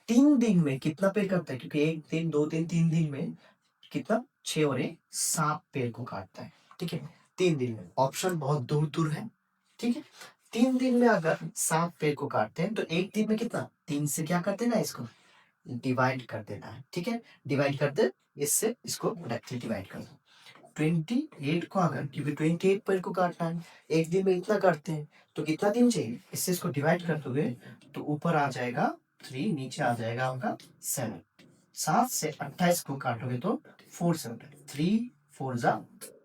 3 दिन में कितना पेड़ करता है, क्योंकि 1 दिन 2 दिन 3 दिन में कितना 6 और 1 7 पेड़ को काटता है। ठीक है, 3 दिन में, ऑप्शन बहुत दूर दूर है। ठीक है, 3 दिन में अगर 7 पेड़ को काटते हैं तो 1 दिन में कितना, 3 से क्या करते हैं ना, इसको डिवाइड कर देना है। ठीक है, डिवाइड कर दे, इससे इसको डायरेक्टली डिवाइड कर दो। 28 को अगर, क्योंकि 28 पेड़ को काटना है, 1 दिन में इतना काटते हैं तो कितना दिन चाहिए, इससे इसको डिवाइड कर दोगे तो ऊपर आ जाएगा 3, नीचे आ जाएगा आपका 7। 7 से 28 को काटोगे तो 4 से 3 4 जा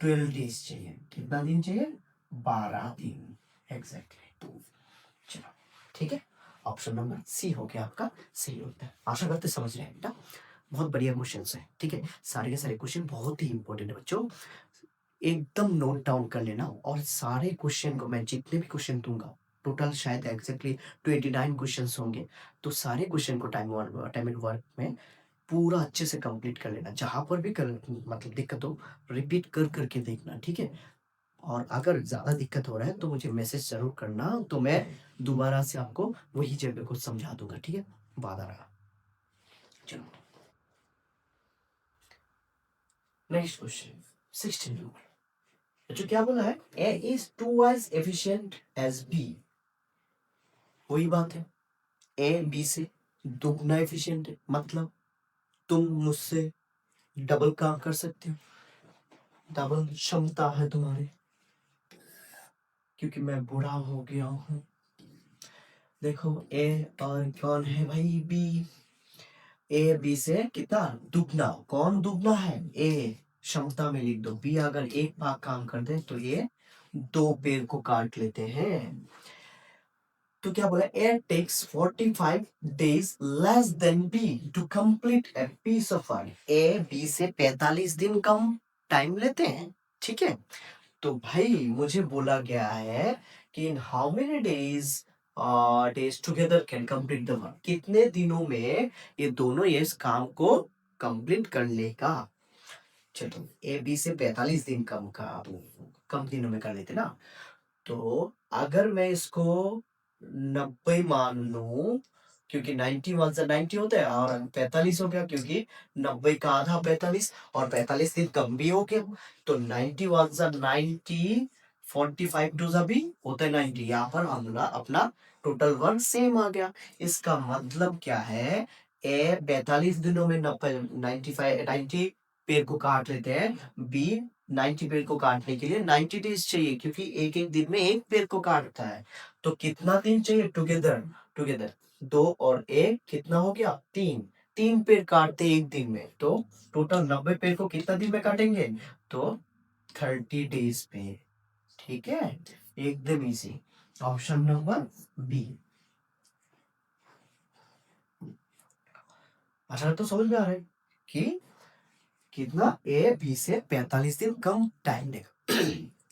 12 डेज चाहिए। कितना दिन चाहिए? 12 दिन एग्जैक्टली। चलो ठीक है, ऑप्शन नंबर सी हो गया आपका सही होता है। आशा करते समझ रहे हैं बेटा, बहुत बढ़िया क्वेश्चन है। ठीक है, सारे के सारे क्वेश्चन बहुत ही इंपॉर्टेंट है बच्चों, एकदम नोट डाउन कर लेना। और सारे क्वेश्चन को मैं जितने भी क्वेश्चन दूंगा, टोटल शायद एग्जैक्टली 29 क्वेश्चन होंगे, तो सारे क्वेश्चन को टाइम एंड वर्क में पूरा अच्छे से कंप्लीट कर लेना। जहां पर भी कर मतलब दिक्कत हो, रिपीट कर करके देखना, ठीक है। और अगर ज्यादा दिक्कत हो रहा है तो मुझे मैसेज जरूर करना, तो मैं दोबारा से आपको वही जगह को समझा दूंगा, ठीक है। वादा रहा। चलो नेक्स्ट क्वेश्चन 16 नंबर। जो क्या बोला है, A is two as efficient as B. वही बात है, ए बी से दुगना एफिशिएंट है, मतलब तुम मुझसे डबल काम कर सकते हो, डबल क्षमता है तुम्हारी, क्योंकि मैं बूढ़ा हो गया हूँ। देखो ए और कौन है भाई? बी। ए बी से कितना दुगना, कौन दुगना है? ए। क्षमता में लिख दो, बी अगर एक भाग काम कर दे तो ये दो पेड़ को काट लेते हैं। तो क्या बोला, A takes 45 days less than B to complete a piece of work. A B से 45 दिन कम टाइम लेते हैं, ठीक है। तो भाई मुझे बोला गया है कि इन how many days together can complete the work, कितने दिनों में ये दोनों ये इस काम को कंप्लीट कर लेगा। चलो ए बी से 45 दिन कम दिनों में कर लेते ना। तो अगर मैं इसको 90 मान लूं, क्योंकि 90 वन से 90 होता है, और 45 हो गया क्योंकि 90 का आधा 45, और 45 दिन कम भी हो गया, तो 90 वन से 90, 45 टू सा भी होता है 90। यहाँ पर हमारा अपना टोटल वर्क सेम आ गया। इसका मतलब क्या है, ए 45 दिनों में 90 पेड़ को काट लेते हैं, बी 90 पेड़ को काटने के लिए 90 डेज चाहिए, क्योंकि एक एक दिन में एक पेड़ को काटता है। तो कितना दिन चाहिए टुगेदर? टुगेदर दो और एक कितना हो गया? तीन। तीन पेड़ काटते एक दिन में, तो टोटल 90 पेड़ को कितना दिन में काटेंगे? तो 30 डेज पे, ठीक है। एकदम इजी, ऑप्शन नंबर बी। अच्छा तो समझ में आ रहा है कि कितना ए बी से 45 दिन कम टाइम लेगा।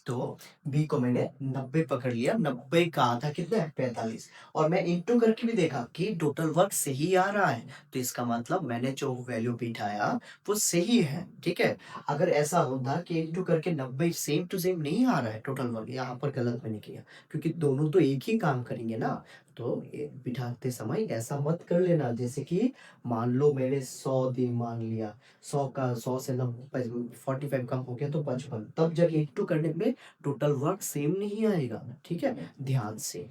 तो बी को मैंने 90 पकड़ लिया, 90 का आधा कितना है? 45। और मैं इंटू करके भी देखा कि टोटल वर्क सही आ रहा है, तो इसका मतलब मैंने जो वैल्यू बिठाया वो सही है, ठीक है। अगर ऐसा होता कि इंटू करके 90 सेम टू सेम नहीं आ रहा है टोटल वर्क, यहाँ पर गलत मैंने किया, क्योंकि दोनों तो एक ही काम करेंगे ना। तो ये बिठाते समय ऐसा मत कर लेना, जैसे कि मान लो मैंने 100 दिन मान लिया, 100 से 45 कम हो गया तो 55, तब जब इंटू करने में टोटल वर्क सेम नहीं आएगा, ठीक है, ध्यान से।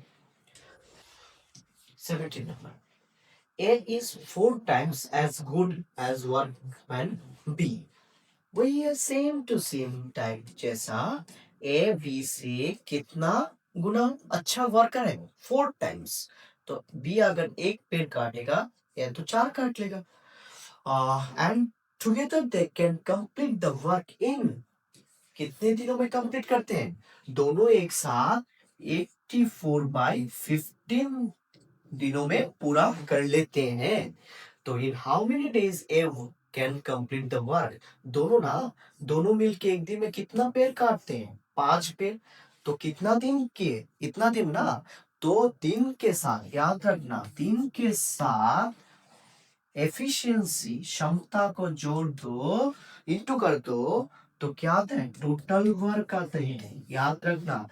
17 number, A is 4 times as good as workman B। वही है, सेम टू सेम टाइप जैसा, ए बी से कितना गुना अच्छा वर्कर है? 4 times। तो बी अगर एक पेड़ काटेगा, या तो 4 काट लेगा, and together they can complete the work in, कितने दिनों में कंप्लीट करते हैं? दोनों एक साथ 84/15 दिनों में पूरा कर लेते हैं। तो इन how many days A can complete the work, दोनों ना, दोनों मिलके एक दिन में कितना पेड़ काटते हैं? 5 पेड़। तो कितना दिन किए? इतना दिन ना। तो दिन के साथ याद रखना, दिन के साथ एफिशिएंसी क्षमता को जोड़ दो, इंटू कर दो, तो क्या आता है? टोटल वर्क आते हैं। याद रखना,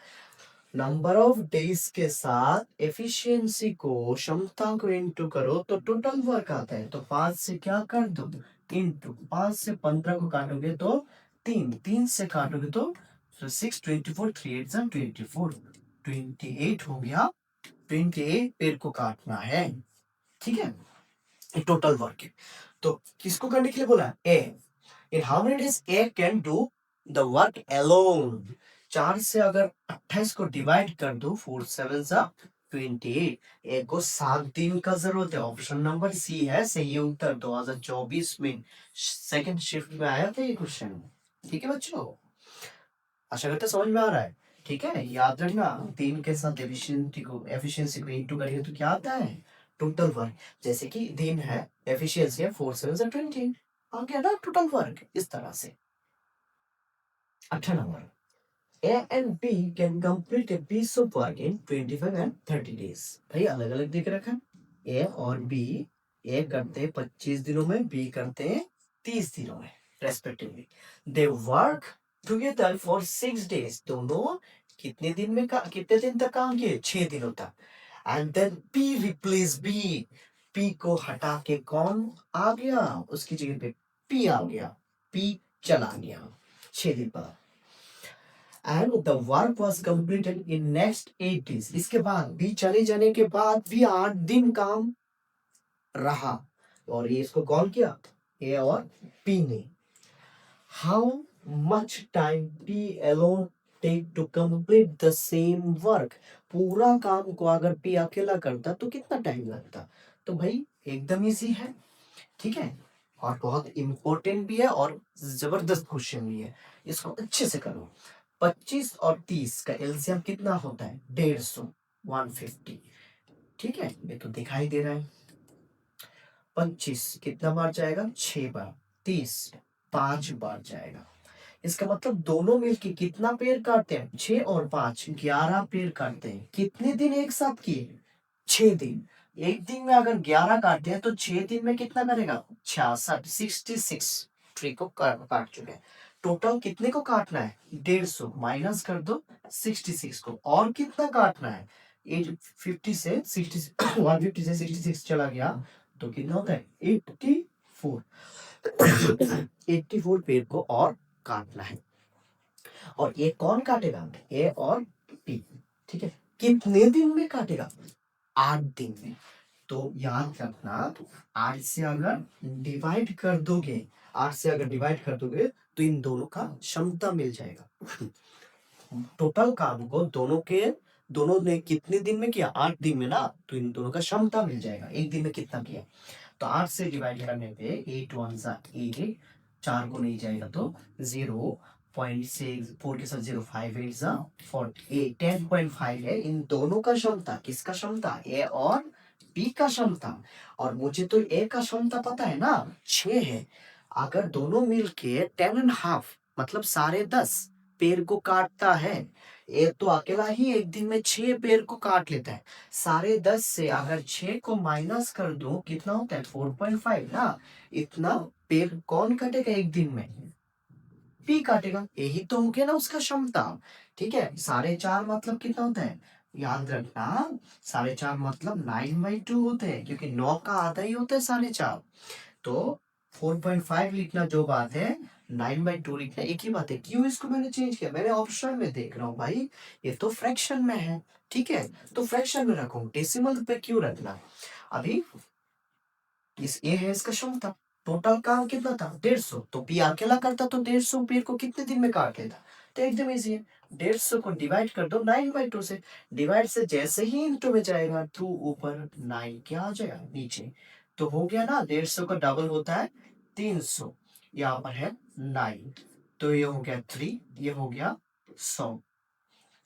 नंबर ऑफ डेज के साथ एफिशिएंसी को, क्षमता को इंटू करो तो टोटल वर्क आता है। तो 5 से क्या कर दो? इंटू 5 से 15 को काटोगे तो 3, 3 से काटोगे तो 6, 24, 3 8 24, 28 हो गया। 28 पेड़ को काटना है, ठीक है, टोटल वर्क है। तो किसको करने के लिए बोला? A. In how many days A can do the work alone. 4 से अगर 28 को डिवाइड कर दो, 4 7 सा 28। एक को 7 दिन का जरूरत है। ऑप्शन नंबर सी है सही उत्तर। 2024 में सेकंड शिफ्ट में आया था ये क्वेश्चन। ठीक है बच्चों, आशा करते समझ में आ रहा है। ठीक है, याद रखना 3 के साथ एफिशिएंसी को इंटू करेंगे तो क्या आता है, टोटल वर्क। जैसे कि दिन है, एफिशिएंसी है 4 7 20, आ गया ना टोटल वर्क। इस तरह से 8 number, A and B can complete a piece of work in 25 and 30 days। भाई अलग अलग देख रखा है। A और B, A करते हैं 25 दिनों में, B करते हैं 30 दिनों में respectively. They work together for 6 days। दोनों कितने दिन तक काम किए, 6 दिनों तक। And then P replace B, P को हटा के कौन आ गया, उसकी जगह पे P आ गया, P चला गया 6 दिन बाद। And the work was completed in next 8 days। इसके बाद भी चले जाने के बाद भी 8 दिन काम रहा, और ये इसको कॉल किया ए और पी ने। How much time P alone take to complete the same work. पूरा काम को अगर पी अकेला करता तो कितना टाइम लगता। तो भाई एकदम इजी है, ठीक है, और बहुत इंपॉर्टेंट भी है और जबरदस्त क्वेश्चन भी है। इसको अच्छे से करो। 25 और 30 का एलसीएम कितना होता है, 150, 150। ठीक है, ये तो दिखाई दे रहा है। 25 कितना बार जाएगा, 6 बार। 30 5 बार जाएगा। इसका मतलब दोनों मिलके कितना पेड़ काटते हैं, 6 और 5 11 पेड़ काटते हैं। कितने दिन एक साथ किए, 6 दिन। एक दिन में अगर 11 काटते हैं तो 6 दिन में कितना करेगा, 66, 66 ट्री को काट चुके हैं। टोटल कितने को काटना है, 150, माइनस कर दो 66 को, और कितना काटना है, 850 से 60 150 से 66 चला गया तो कितना होता है, 84। 84 पेड़ को और काटना है। और ये कौन काटेगा, ए और पी। ठीक है, कितने दिन में काटेगा, 8 दिन में। तो याद रखना, 8 से अगर डिवाइड कर दोगे, 8 से अगर डिवाइड कर दोगे तो इन दोनों का क्षमता मिल जाएगा। टोटल काम को दोनों ने कितने दिन में किया, 8 दिन में ना, तो इन दोनों का क्षमता मिल जाएगा एक दिन में कितना किया। तो 8 से डिवाइड करने पे 8 1 सा 8, 4 को नहीं जाएगा तो 0.6, 4 के साथ 0, 5 8 सा 48, 10.5 है इन दोनों का क्षमता। किसका क्षमता, ए और बी का क्षमता। और मुझे तो ए का क्षमता पता है ना, 6 है। अगर दोनों मिलके 10.5 मतलब 10.5 पेड़ को काटता है, एक तो अकेला ही एक दिन में 6 पेड़ को काट लेता है। 10.5 से अगर 6 को माइनस कर दो कितना होता है, 4.5 ना। इतना पेड़ कौन काटेगा एक दिन में, पी काटेगा। यही तो हो गया ना उसका क्षमता। ठीक है, 4.5 मतलब कितना होता है, याद रखना 4.5 मतलब 9/2 होते हैं, क्योंकि 9 का आधा ही होता है 4.5। तो 4.5 लिखना जो बात है, 9/2 लिखना एक ही बात है। क्यों इसको मैंने चेंज किया, मैंने ऑप्शन में देख रहा हूँ भाई, ये तो फ्रैक्शन में है। ठीक है, तो फ्रैक्शन में रखो, डेसिमल पे क्यों रखना। अभी इस ए है इसका क्षमता। टोटल काम कितना था, 150। तो पी अकेला करता तो 150 पेड़ को कितने दिन में काट लेता। तो एकदम इजी है, 150 को डिवाइड कर दो 9/2 से। डिवाइड से जैसे ही इंटू में जाएगा, 2 ऊपर 9 क्या आ जाएगा नीचे। तो हो गया ना, 150 का डबल होता है 300। यहाँ पर है 9, तो ये हो गया 3, ये हो गया 100।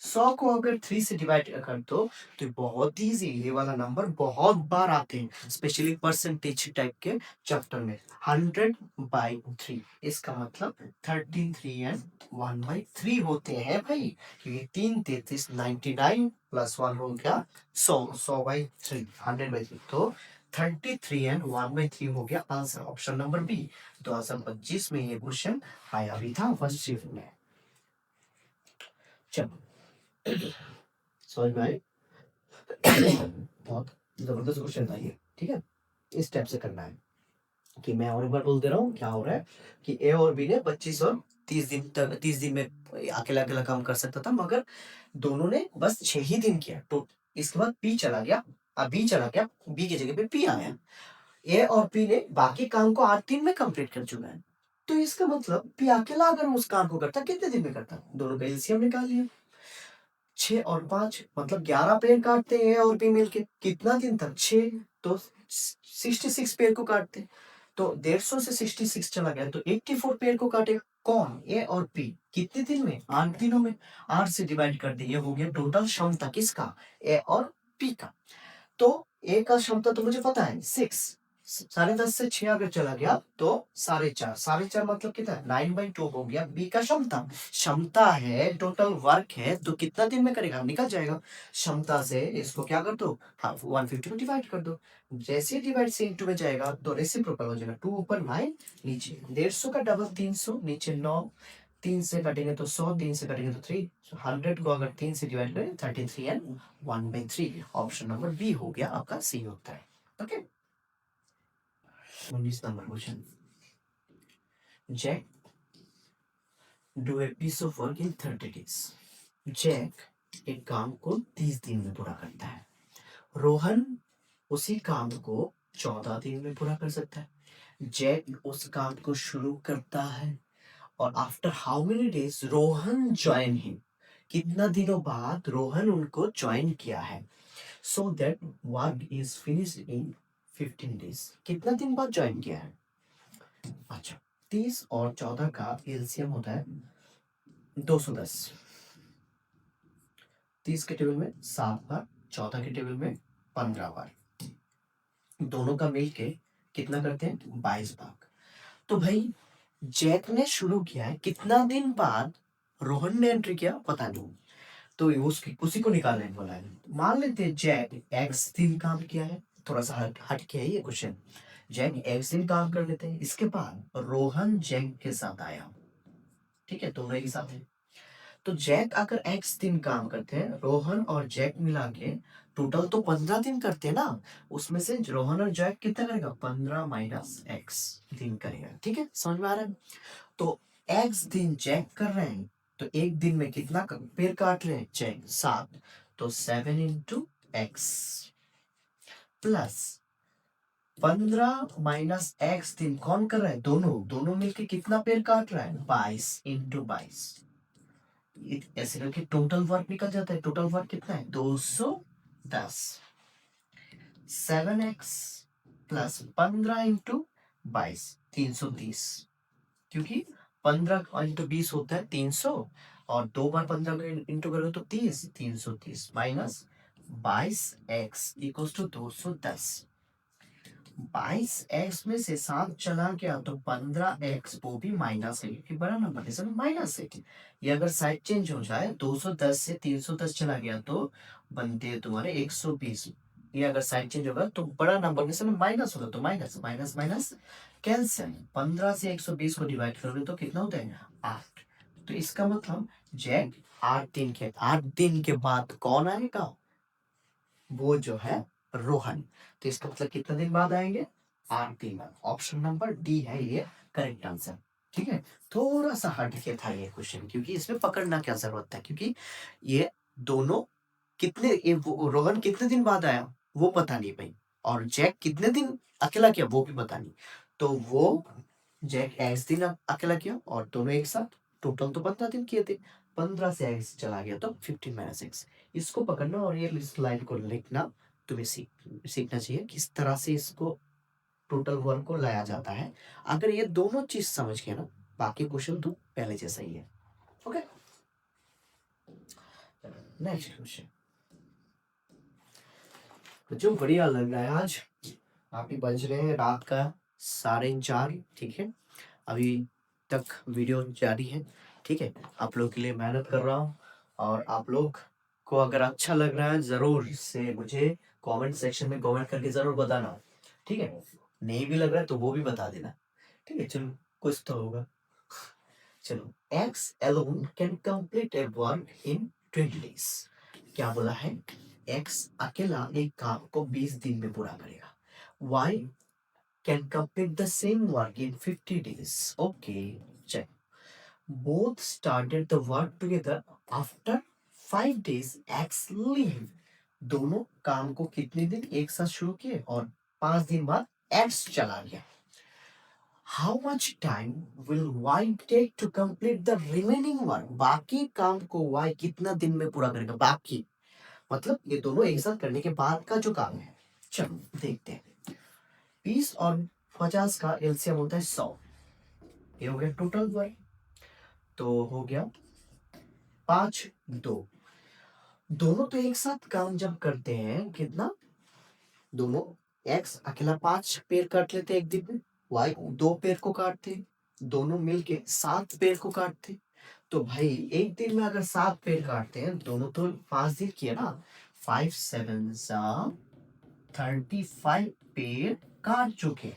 100 को अगर 3 से डिवाइड कर दो तो बहुत इजी, ये वाला नंबर बहुत बार आते हैं स्पेशली परसेंटेज टाइप के चैप्टर में। 100/3, इसका मतलब 33 एंड 1/3 होते हैं भाई, क्योंकि 3 33 99 प्लस 1 हो गया 100, 100/3 100/3। तो 33 एंड 1/3 हो गया आंसर, ऑप्शन नंबर बी। 2025 में ये क्वेश्चन आया भी था फर्स्ट शिफ्ट में। चलो समझ में आई। बहुत जबरदस्त क्वेश्चन था ये। ठीक है, इस टाइप से करना है कि मैं और एक बार बोल दे रहा हूँ क्या हो रहा है कि ए और बी ने 25 और 30 दिन तक, 30 दिन में अकेला अकेला काम कर सकता था, मगर दोनों ने बस 6 ही दिन किया। तो इसके बाद पी चला गया, अब बी चला गया, बी की जगह पे पी आया। ए और पी ने बाकी काम को 8 दिन में कंप्लीट कर चुका है। तो इसका मतलब पी अकेला अगर उस काम को करता कितने दिन में करता, दोनों का एलसीएम निकाल लिया। 6 और 5 मतलब 11 पेड़ काटते हैं ए और बी मिलके, कितना दिन तक? 6, तो 66 पेड़ को काटते, तो 150 से 66 चला गया तो 84 पेड़ को काटेगा। कौन? ए और बी। कितने दिन में? 8 दिनों में। 8 से डिवाइड कर दिए, हो गया टोटल क्षमता किसका? ए और बी का। तो ए का क्षमता तो मुझे पता है 6, 10.5 से 6 अगर चला गया तो 4.5, 4.5 मतलब कितना? 9/2 हो गया बी का क्षमता। क्षमता है, टोटल वर्क है, तो कितना दिन में करेगा? निकल जाएगा। क्षमता से इसको क्या कर दो? हाँ, 150 में डिवाइड कर दो। जैसे ही डिवाइड से इंटू में जाएगा तो रेसिप्रोकल हो जाएगा। 2 ऊपर 9 नीचे 150 का डबल 300, नीचे 9, 3 से कटेंगे तो 100, 3 से कटेंगे तो 3, 100 को अगर 3 से डिवाइड करें 33 एंड 1/3। ऑप्शन नंबर बी हो गया आपका सी होता है। Okay, 19 number question. Jack do a piece of work in 30 days। Jack एक काम को 30 दिन में पूरा करता है। रोहन उसी काम को 14 दिन में पूरा कर सकता है। जैक उस काम को शुरू करता है और after how many days Rohan join him, कितना दिनों बाद रोहन उनको ज्वाइन किया है। So that work is finished in 15 days, कितना दिन बाद ज्वाइन किया है? अच्छा, 30 और 14 का एलसीएम होता है 210। 30 के टेबल में 7 बार, 14 के टेबल में 15 बार, दोनों का मिल के कितना करते हैं? 22 भाग। तो भाई जैक ने शुरू किया है, कितना दिन बाद रोहन ने एंट्री किया पता नहीं, तो उसकी उसी को निकालने बोला है। मान लेते हैं जैक एक्स दिन काम किया है, थोड़ा सा हट के है ये क्वेश्चन। जैक एक्स दिन काम कर लेते हैं, इसके बाद रोहन जैक के साथ आया, ठीक है, दोनों एक साथ है। तो जैक अगर एक्स दिन काम करते हैं, रोहन और जैक मिला के टोटल तो 15 दिन करते हैं ना, उसमें से रोहन और जैक कितना करेगा? 15 माइनस एक्स दिन करेगा। ठीक है, समझ में आ रहा है? तो एक्स दिन जैक कर रहे हैं, तो एक दिन में कितना पेड़ काट रहे हैं? जैक 7, तो 7 into x plus 15 minus x दिन कौन कर रहा है? दोनों मिलके कितना पेड़ काट रहा है? 22 इंटू 22। ऐसे करके टोटल वर्क निकल जाता है। टोटल वर्क कितना है? 210। 7x प्लस 15 इंटू 22, 330, क्योंकि 15 इंटू 20 होता है 300, और 2 बार 15 इंटू करोगे तो 30, 330 minus 22x equal to 210। 22x में से 7 चला गया तो 15x वो भी माइनस है, क्योंकि बड़ा नंबर है सब माइनस है। ये अगर साइड चेंज हो जाए 210 से 310 चला गया तो बनते हैं तुम्हारे 120। ये अगर साइड चेंज होगा तो बड़ा नंबर में से माइनस होगा, तो माइनस माइनस माइनस कैंसिल। 15 से 120 को डिवाइड करोगे तो कितना होता है? 8। तो इसका मतलब जैक 8 दिन के बाद कौन आएगा? वो जो है रोहन। तो इसका मतलब कितना दिन बाद आएंगे? 8 दिन बाद। ऑप्शन नंबर डी है ये करेक्ट आंसर। ठीक है, थोड़ा सा हट के था ये क्वेश्चन, क्योंकि इसमें पकड़ना क्या जरूरत है, क्योंकि ये दोनों रोहन कितने दिन बाद आया वो पता नहीं भाई, और जैक कितने दिन अकेला किया वो भी पता नहीं। तो वो जैक एक्स दिन अकेला किया और दोनों एक साथ, टोटल तो 15 दिन किए थे। 15 से एक्स चला गया तो 15 माइनस एक्स। इसको पकड़ना और ये इस लाइन को लिखना तुम्हें सीखना चाहिए, किस तरह से इसको टोटल वर्क को लाया जाता है। अगर ये दोनों चीज समझ गए ना, बाकी क्वेश्चन तो पहले जैसा ही है। Okay, next question. जो बढ़िया लग रहा है आज, आप ही बज रहे हैं रात का 4:30। ठीक है, अभी तक वीडियो जारी है। ठीक है, आप लोग के लिए मेहनत कर रहा हूँ, और आप लोग को अगर अच्छा लग रहा है जरूर से मुझे कमेंट सेक्शन में कमेंट करके जरूर बताना। ठीक है, नहीं भी लग रहा है तो वो भी बता देना। ठीक है, चलो कुछ तो होगा। चलो, x alone can complete A work in 20 days। क्या बोला है? एक्स अकेला एक काम को 20 दिन में पूरा करेगा। Y can complete the same work in 50 days. Okay, check. Both started the work together after 5 days. X leave. दोनों काम को कितने दिन एक साथ शुरू किए और 5 दिन बाद एक्स चला गया। How much time will Y take to complete the remaining work, बाकी काम को वाई कितना दिन में पूरा करेगा, बाकी मतलब ये दोनों एक साथ करने के बाद का जो काम है। चलो देखते हैं। 20 और 50 का एलसीएम होता है 100, ये हो गया टोटल वर्क। तो हो गया 5 2, दोनों तो एक साथ काम जब करते हैं कितना, दोनों एक्स अकेला 5 पेड़ काट लेते एक दिन में, वाई 2 पेड़ को काटते, दोनों मिलके 7 पेड़ को काटते। तो भाई एक दिन में अगर 7 पेड़ काटते हैं, दोनों तो 5 दिन किया ना, 5 7 35 पेड़ काट चुके।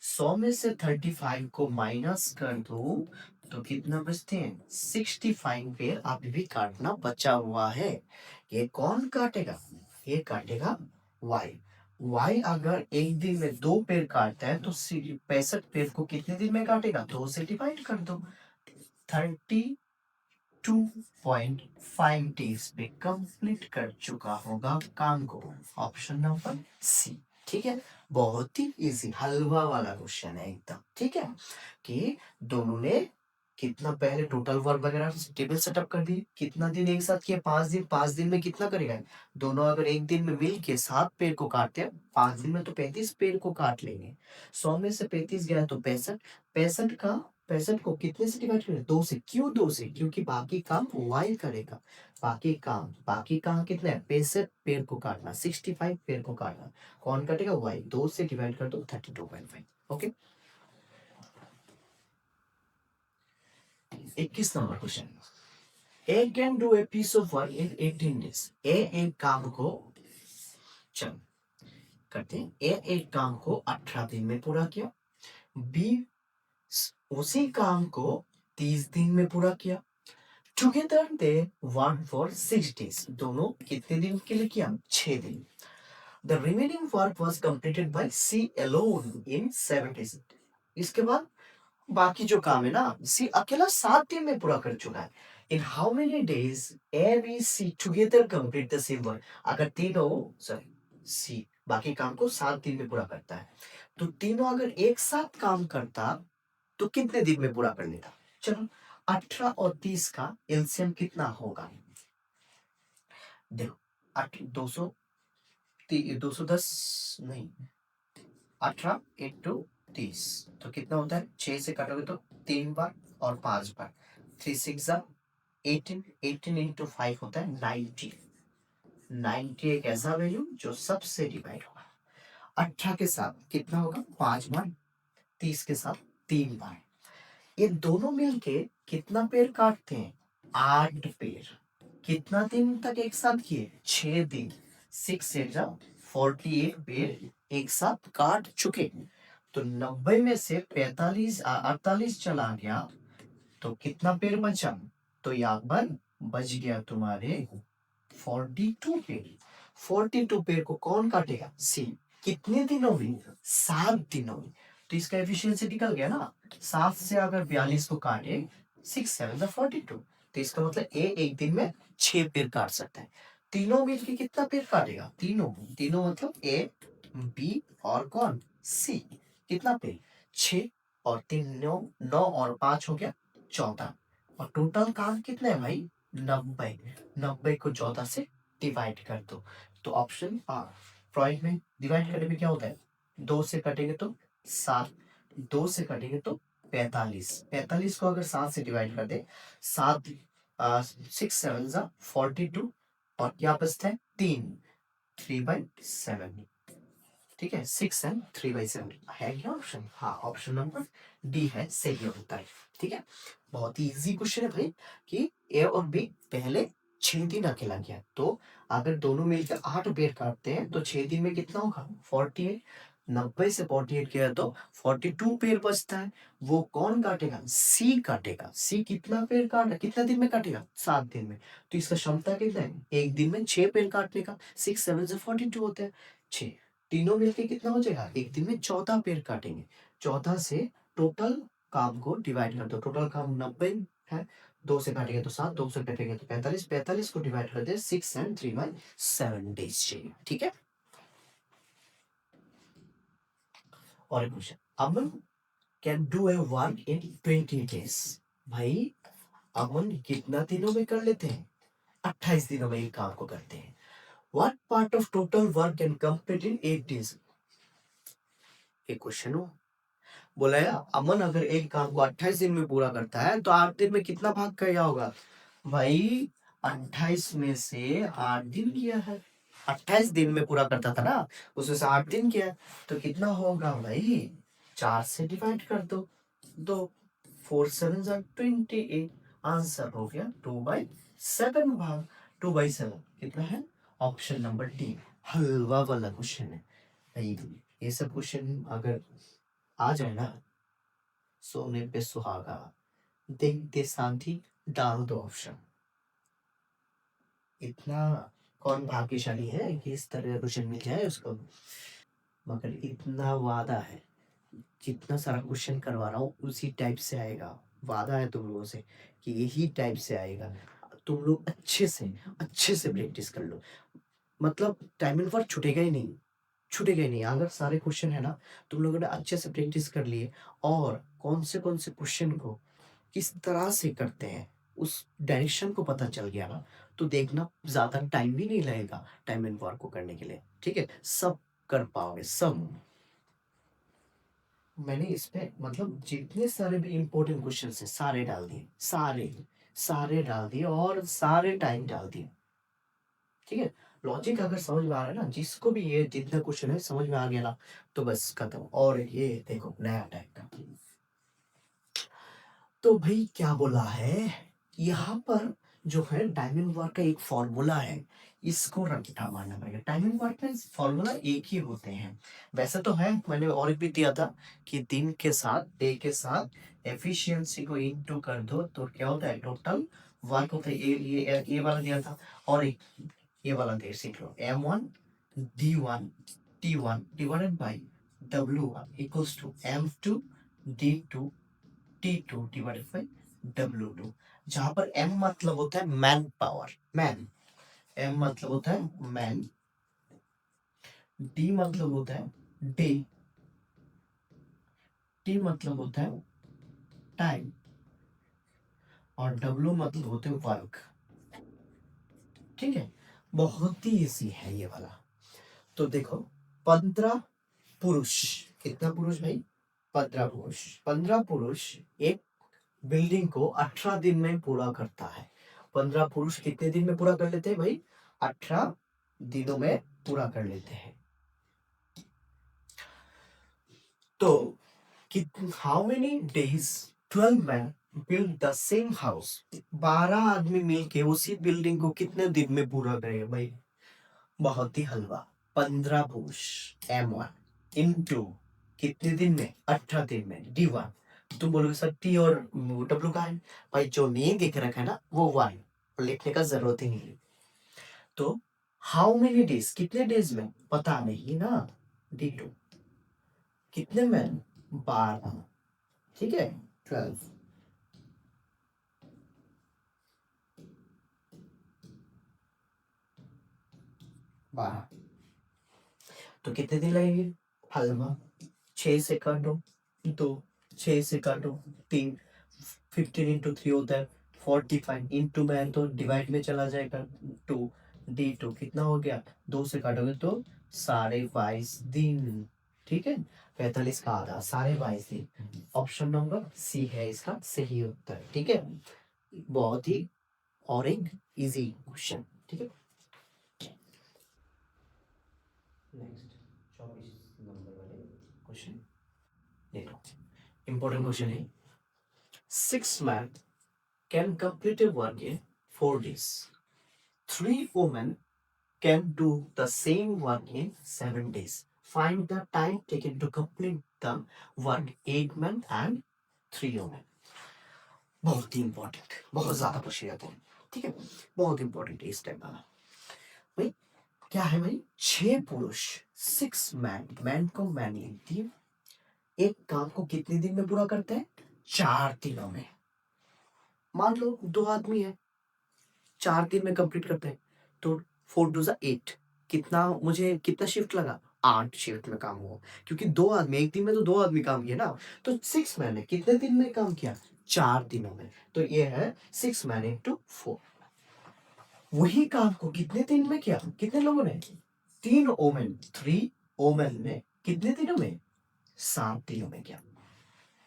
100 में से 35 को माइनस कर दो तो कितना बचते हैं, 65 पेड़ अभी भी काटना बचा हुआ है। ये कौन काटेगा, ये काटेगा वाई। वाई अगर एक दिन में 2 पेड़ काटता है तो 65 पेड़ को कितने दिन में काटेगा, 2 से डिवाइड कर दो, 32.5 डेज पे कंप्लीट कर चुका होगा काम को। ऑप्शन नंबर सी, ठीक है। बहुत ही इजी हलवा वाला क्वेश्चन है एकदम, ठीक है। कि दोनों ने कितना पहले टोटल वर्क वगैरह टेबल सेटअप कर दी, कितना दिन एक साथ किया, 5 दिन, 5 दिन में कितना करेगा, दोनों अगर एक दिन में मिल के 7 पेड़ को काटते हैं, 5 दिन में तो 35 पेड़ को काट लेंगे। 100 में से 35 गया तो 65, 65 को कितने से डिवाइड करें, 2 से। क्यों 2 से, क्योंकि बाकी काम वाई करेगा। बाकी काम कितना है, 65 पेड़ को काटना, 65 पेड़ को काटना, कौन काटेगा, वाई। 2 से डिवाइड कर दो, 32.5। Okay, 21 number question. A can do a piece of work in 18 days. A एक काम को, चल करते हैं, ए एक काम को 18 दिन में पूरा किया, बी उसी काम को 30 दिन में पूरा किया। Together they work for 6 days, दोनों कितने दिन के लिए किया, 6 दिन। The remaining work was completed by C alone in 7 days. इसके बाद बाकी जो काम है ना, सी अकेला 7 दिन में पूरा कर चुका है। In how many days A B C together complete the same work. अगर तीनों, सॉरी, सी बाकी काम को 7 दिन में पूरा करता है, तो तीनों अगर एक साथ काम करता तो कितने दिन में पूरा कर लेता। चलो 18 और 30 का एलसीएम कितना होगा, देखो 200, 210 नहीं, 18 इंटू 30 तो कितना होता है, 6 से काटोगे तो 3 बार और 5 बार, 3 6 18, 18 इंटू 5 होता है 90। 90 एक ऐसा वैल्यू जो सबसे डिवाइड होगा। 18 के साथ कितना होगा, 5 बार, 30 के साथ 3 बार। ये दोनों मिलके कितना पेड़ काटते हैं, 8 पेड़। कितना दिन तक एक साथ किए, 6 दिन। 6 48 पेड़ एक साथ काट चुके। तो 90 में से 48 चला गया तो कितना पेड़ बचा, तो यहाँ पर बच गया तुम्हारे 42 पेड़। 42 पेड़ को कौन काटेगा, सी। कितने दिनों में, 7 दिनों में। तो इसका एफिशिएंसी निकल गया ना, 7 से अगर 42 को काटे, 6 7 42, तो इसका मतलब ए एक दिन में 6 पेड़ काट सकता है। तीनों मिलके कितना पेड़ काटेगा, तीनों तीनों मतलब ए बी और कौन, सी। कितना पेड़, 6 और 3 9, 9 और 5 हो गया 14। और टोटल काम कितना है भाई, 90। 90 को 14 से डिवाइड कर दो। तो ऑप्शन फ्रॉइड में डिवाइड करने में क्या होता है, 2 से कटेंगे तो 7, 2 से कटेंगे तो 45, 45 को अगर 7 से डिवाइड कर दे, 7 6 7 42, और क्या बचता है 3, 3/7। ठीक है, 6 एंड 3/7 है क्या ऑप्शन, हाँ ऑप्शन नंबर डी है सही होता है। ठीक है, बहुत ही इजी क्वेश्चन है भाई, कि ए और बी पहले 6 दिन अकेला किया, तो अगर दोनों मिलकर 8 पेड़ काटते हैं तो 6 दिन में कितना होगा 48। 90 से 48 किया तो 42 पेड़ बचता है, वो कौन काटेगा, सी काटेगा। सी कितना पेड़ काट, कितना दिन में काटेगा, 7 दिन में। तो इसका क्षमता कितना है, एक दिन में 6 पेड़ काटने का। 6 7 से 42 होते हैं 6, तीनों मिलके कितना हो जाएगा, एक दिन में 14 पेड़ काटेंगे। 14 से टोटल काम को डिवाइड कर दो, टोटल काम 90 है, 2 से काटेंगे तो 7, 2 से काटेंगे तो 45, 45 को डिवाइड कर दे 6 एंड 3/7 डेज चाहिए। ठीक है, और एक क्वेश्चन। अब can do A work in 20 days। भाई अमन कितना दिनों में कर लेते हैं? 28 दिनों में एक काम को करते हैं। What part of total work can complete in 8 days? एक क्वेश्चन हो, बोला है अमन अगर एक काम को 28 दिन में पूरा करता है तो 8 दिन में कितना भाग किया होगा? भाई 28 में से 8 दिन किया है, 28 दिन में पूरा करता था ना, उसमें से 8 दिन किया है, तो कितना होगा भाई? 4 से डिवाइड कर दो, दो 4 7 28। आंसर हो गया 2/7 भाग। 2/7 कितना है? ऑप्शन नंबर डी हलवा वाला क्वेश्चन है भाई। ये सब क्वेश्चन अगर आ जाए ना, सोने पे सुहागा, देखते शांति, डाल दो ऑप्शन। इतना कौन भाग्यशाली है कि इस तरह का क्वेश्चन मिल जाए उसको? मगर इतना वादा है, जितना सारा क्वेश्चन करवा रहा हूँ उसी टाइप से आएगा। वादा है तुम लोगों से कि यही टाइप से आएगा। तुम लोग अच्छे से प्रैक्टिस कर लो, मतलब टाइम एंड वर्क छूटेगा ही नहीं, छूटेगा ही नहीं। अगर सारे क्वेश्चन है ना, तुम लोगों ने अच्छे से प्रैक्टिस कर लिए और कौन से क्वेश्चन को किस तरह से करते हैं उस डायरेक्शन को पता चल गया ना, तो देखना ज्यादा टाइम भी नहीं लगेगा टाइम एंड वर्क को करने के लिए। ठीक है, सब कर पाओगे सब। मैंने इस पे मतलब जितने सारे भी इंपॉर्टेंट क्वेश्चन है सारे डाल दिए, सारे डाल दिए और सारे टाइम डाल दिए। ठीक है, लॉजिक अगर समझ में आ रहा है ना, जिसको भी ये जितना क्वेश्चन है समझ में आ गया ना, तो बस खत्म। और ये देखो नया टाइप का, तो भाई क्या बोला है यहाँ पर, जो है डायमंड वर्क का एक फॉर्मूला है, इसको रट्टा मारना पड़ेगा। डायमंड वर्क में फॉर्मूला एक ही होते हैं, वैसे तो है, मैंने और एक भी दिया था कि दिन के साथ डे के साथ एफिशिएंसी को इनटू कर दो तो क्या होता है, टोटल वर्क होता है। ये वाला दिया था, और एक ये वाला दे सीख लो, M1 D1 T1 divided by W1 equals to M2 D2 T2 divided by W2, जहां पर M मतलब होता है मैन पावर, मैन, M मतलब होता है मैन, D मतलब होता है डे, T मतलब होता है टाइम, और W मतलब होते हैं वर्क। ठीक है, बहुत ही इजी है ये वाला। तो देखो 15 पुरुष, कितना पुरुष भाई? 15 पुरुष, 15 पुरुष एक बिल्डिंग को 18 दिन में पूरा करता है। 15 पुरुष कितने दिन में पूरा कर लेते हैं भाई? 18 दिनों में पूरा कर लेते हैं। तो how many days 12 man build the same house? 12 आदमी मिलके उसी बिल्डिंग को कितने दिन में पूरा करेंगे भाई? बहुत ही हलवा। 15 पुरुष M1 इंटू कितने दिन में? 18 दिन में, D1। तुम बोलोगे सर टी और डब्ल्यू का है, भाई जो नहीं दिख रखा है ना वो वन, लिखने का जरूरत ही नहीं है। तो हाउ मेनी डेज, कितने डेज में पता नहीं ना, D2 कितने में? 12। ठीक है, 12, 12, तो कितने दिन लगेंगे? हलवा 6 से काटो, दो 6 से काटो, 3, 15 × 3 होता है 45, इंटू में तो डिवाइड में चला जाएगा 2, D2 कितना हो गया? 2 से काटोगे तो 22.5 दिन। ठीक है, 45 का आधा 22.5 दिन। ऑप्शन नंबर सी है इसका सही उत्तर। ठीक है, बहुत ही और एक इजी क्वेश्चन। ठीक है, नेक्स्ट 24 नंबर वाले क्वेश्चन देखो, इंपॉर्टेंट क्वेश्चन है। 6 men can complete a work in 4 days. 3 women can do the same work in 7 days. Find the time taken to complete the work 8 men and 3 women. बहुत ही important, बहुत ज्यादा पूछे जाते हैं। ठीक है, बहुत इंपॉर्टेंट है इस टाइप वाला। भाई क्या है भाई? 6 पुरुष, 6 मैन, मैन को मैन लिखती है, एक काम को कितने दिन में पूरा करते हैं? 4 दिनों में। मान लो 2 आदमी है, 4 दिन में कंप्लीट करते हैं, तो 4 2 8, कितना मुझे कितना शिफ्ट लगा? 8 शिफ्ट में काम हुआ, क्योंकि 2 आदमी एक दिन में तो 2 आदमी काम किया ना, तो 6 मैन ने कितने दिन में काम किया? 4 दिनों में। तो ये है 6 मैन इनटू 4। वही काम को कितने दिन में किया? कितने लोगों ने? 3 ओमेन, 3 ओमेन ने कितने दिनों में? 7 दिनों में किया।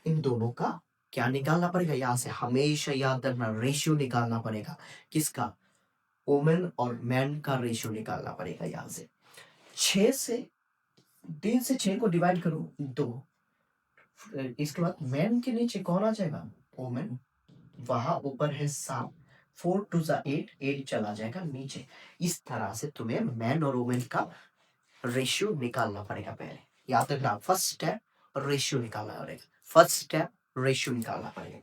इन दोनों का क्या निकालना पड़ेगा? यहां से हमेशा याद रखना, रेशियो निकालना पड़ेगा। किसका? वुमेन और मैन का रेशियो निकालना पड़ेगा। यहां से 6 से 3 से 6 को डिवाइड करो 2, इसके बाद मैन के नीचे कौन आ जाएगा? वुमेन। वहां ऊपर है 7, 4 2 8, 8 चला जाएगा नीचे। इस तरह से तुम्हें मैन और वुमेन का रेशियो निकालना पड़ेगा। पहले याद रखना, फर्स्ट स्टेप रेशियो निकालना पड़ेगा। फर्स्ट स्टेप रेशियो निकालना पड़ेगा।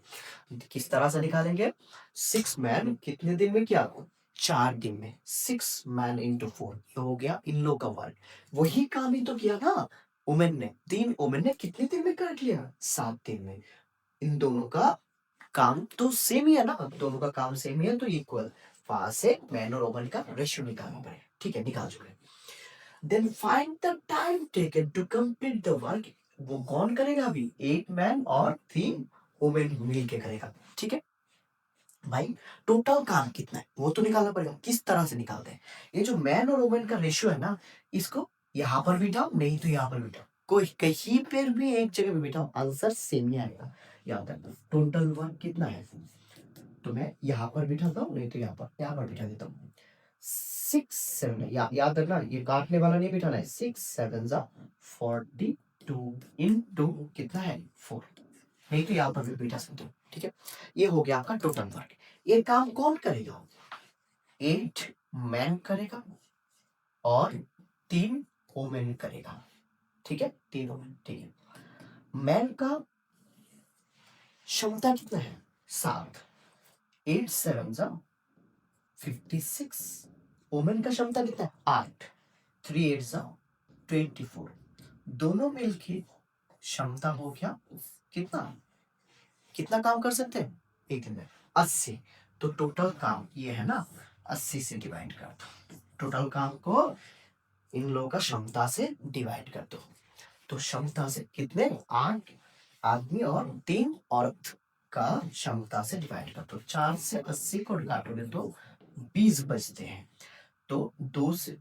किस तरह से निकालेंगे? 6 मैन कितने दिन में किया? 4 दिन में। 6 मैन इंटू 4, ये हो गया इन लोग का वर्क। वही काम ही तो किया ना वुमेन ने। 3 वुमेन ने कितने दिन में कर लिया? 7 दिन में। इन दोनों का काम तो सेम ही है ना, दोनों का काम सेम ही है, तो इक्वल। वहां से मैन और वुमेन का रेशियो निकालना पड़ेगा। ठीक है, निकाल चुके। Then find the time taken to complete the work। वो कौन करेगा अभी? 8 मैन और 3 वुमेन मिल के करेगा। ठीक है भाई, टोटल काम कितना है वो तो निकालना पड़ेगा। किस तरह से निकालते हैं? ये जो मैन और वुमेन का रेशियो है ना, इसको यहाँ पर बिठाओ, नहीं तो यहाँ पर बिठाओ, कोई कहीं पर भी एक जगह पे बिठाओ, आंसर सेम ही आएगा। याद रखना, टोटल वर्क कितना है तो मैं यहाँ पर बिठाता हूँ, नहीं तो यहाँ पर बिठा देता हूँ। 6 7, याद रखना, ये काटने वाला नहीं बिठाना है। 6 7 42 इंटू कितना है? 4, नहीं तो यहाँ पर भी बिठा सकते हो। ठीक है, ये हो गया आपका टोटल वर्क। ये काम कौन करेगा? 8 मैन करेगा और 3 वुमेन करेगा। ठीक है, 3 वुमेन। ठीक है, मैन का क्षमता कितना है? 7, 8 7 56। वुमेन का क्षमता कितना है? 8, 3 8 24। दोनों मिलके क्षमता हो गया कितना? कितना काम कर सकते हैं एक दिन में? 80। तो टोटल काम ये है ना, 80 से डिवाइड कर दो। टोटल काम को इन लोगों का क्षमता से डिवाइड कर दो। तो क्षमता से कितने? 8 आदमी और 3 औरत का क्षमता से डिवाइड कर दो। 4 से 80 को काटोगे तो 20 बचते हैं। तो 2 से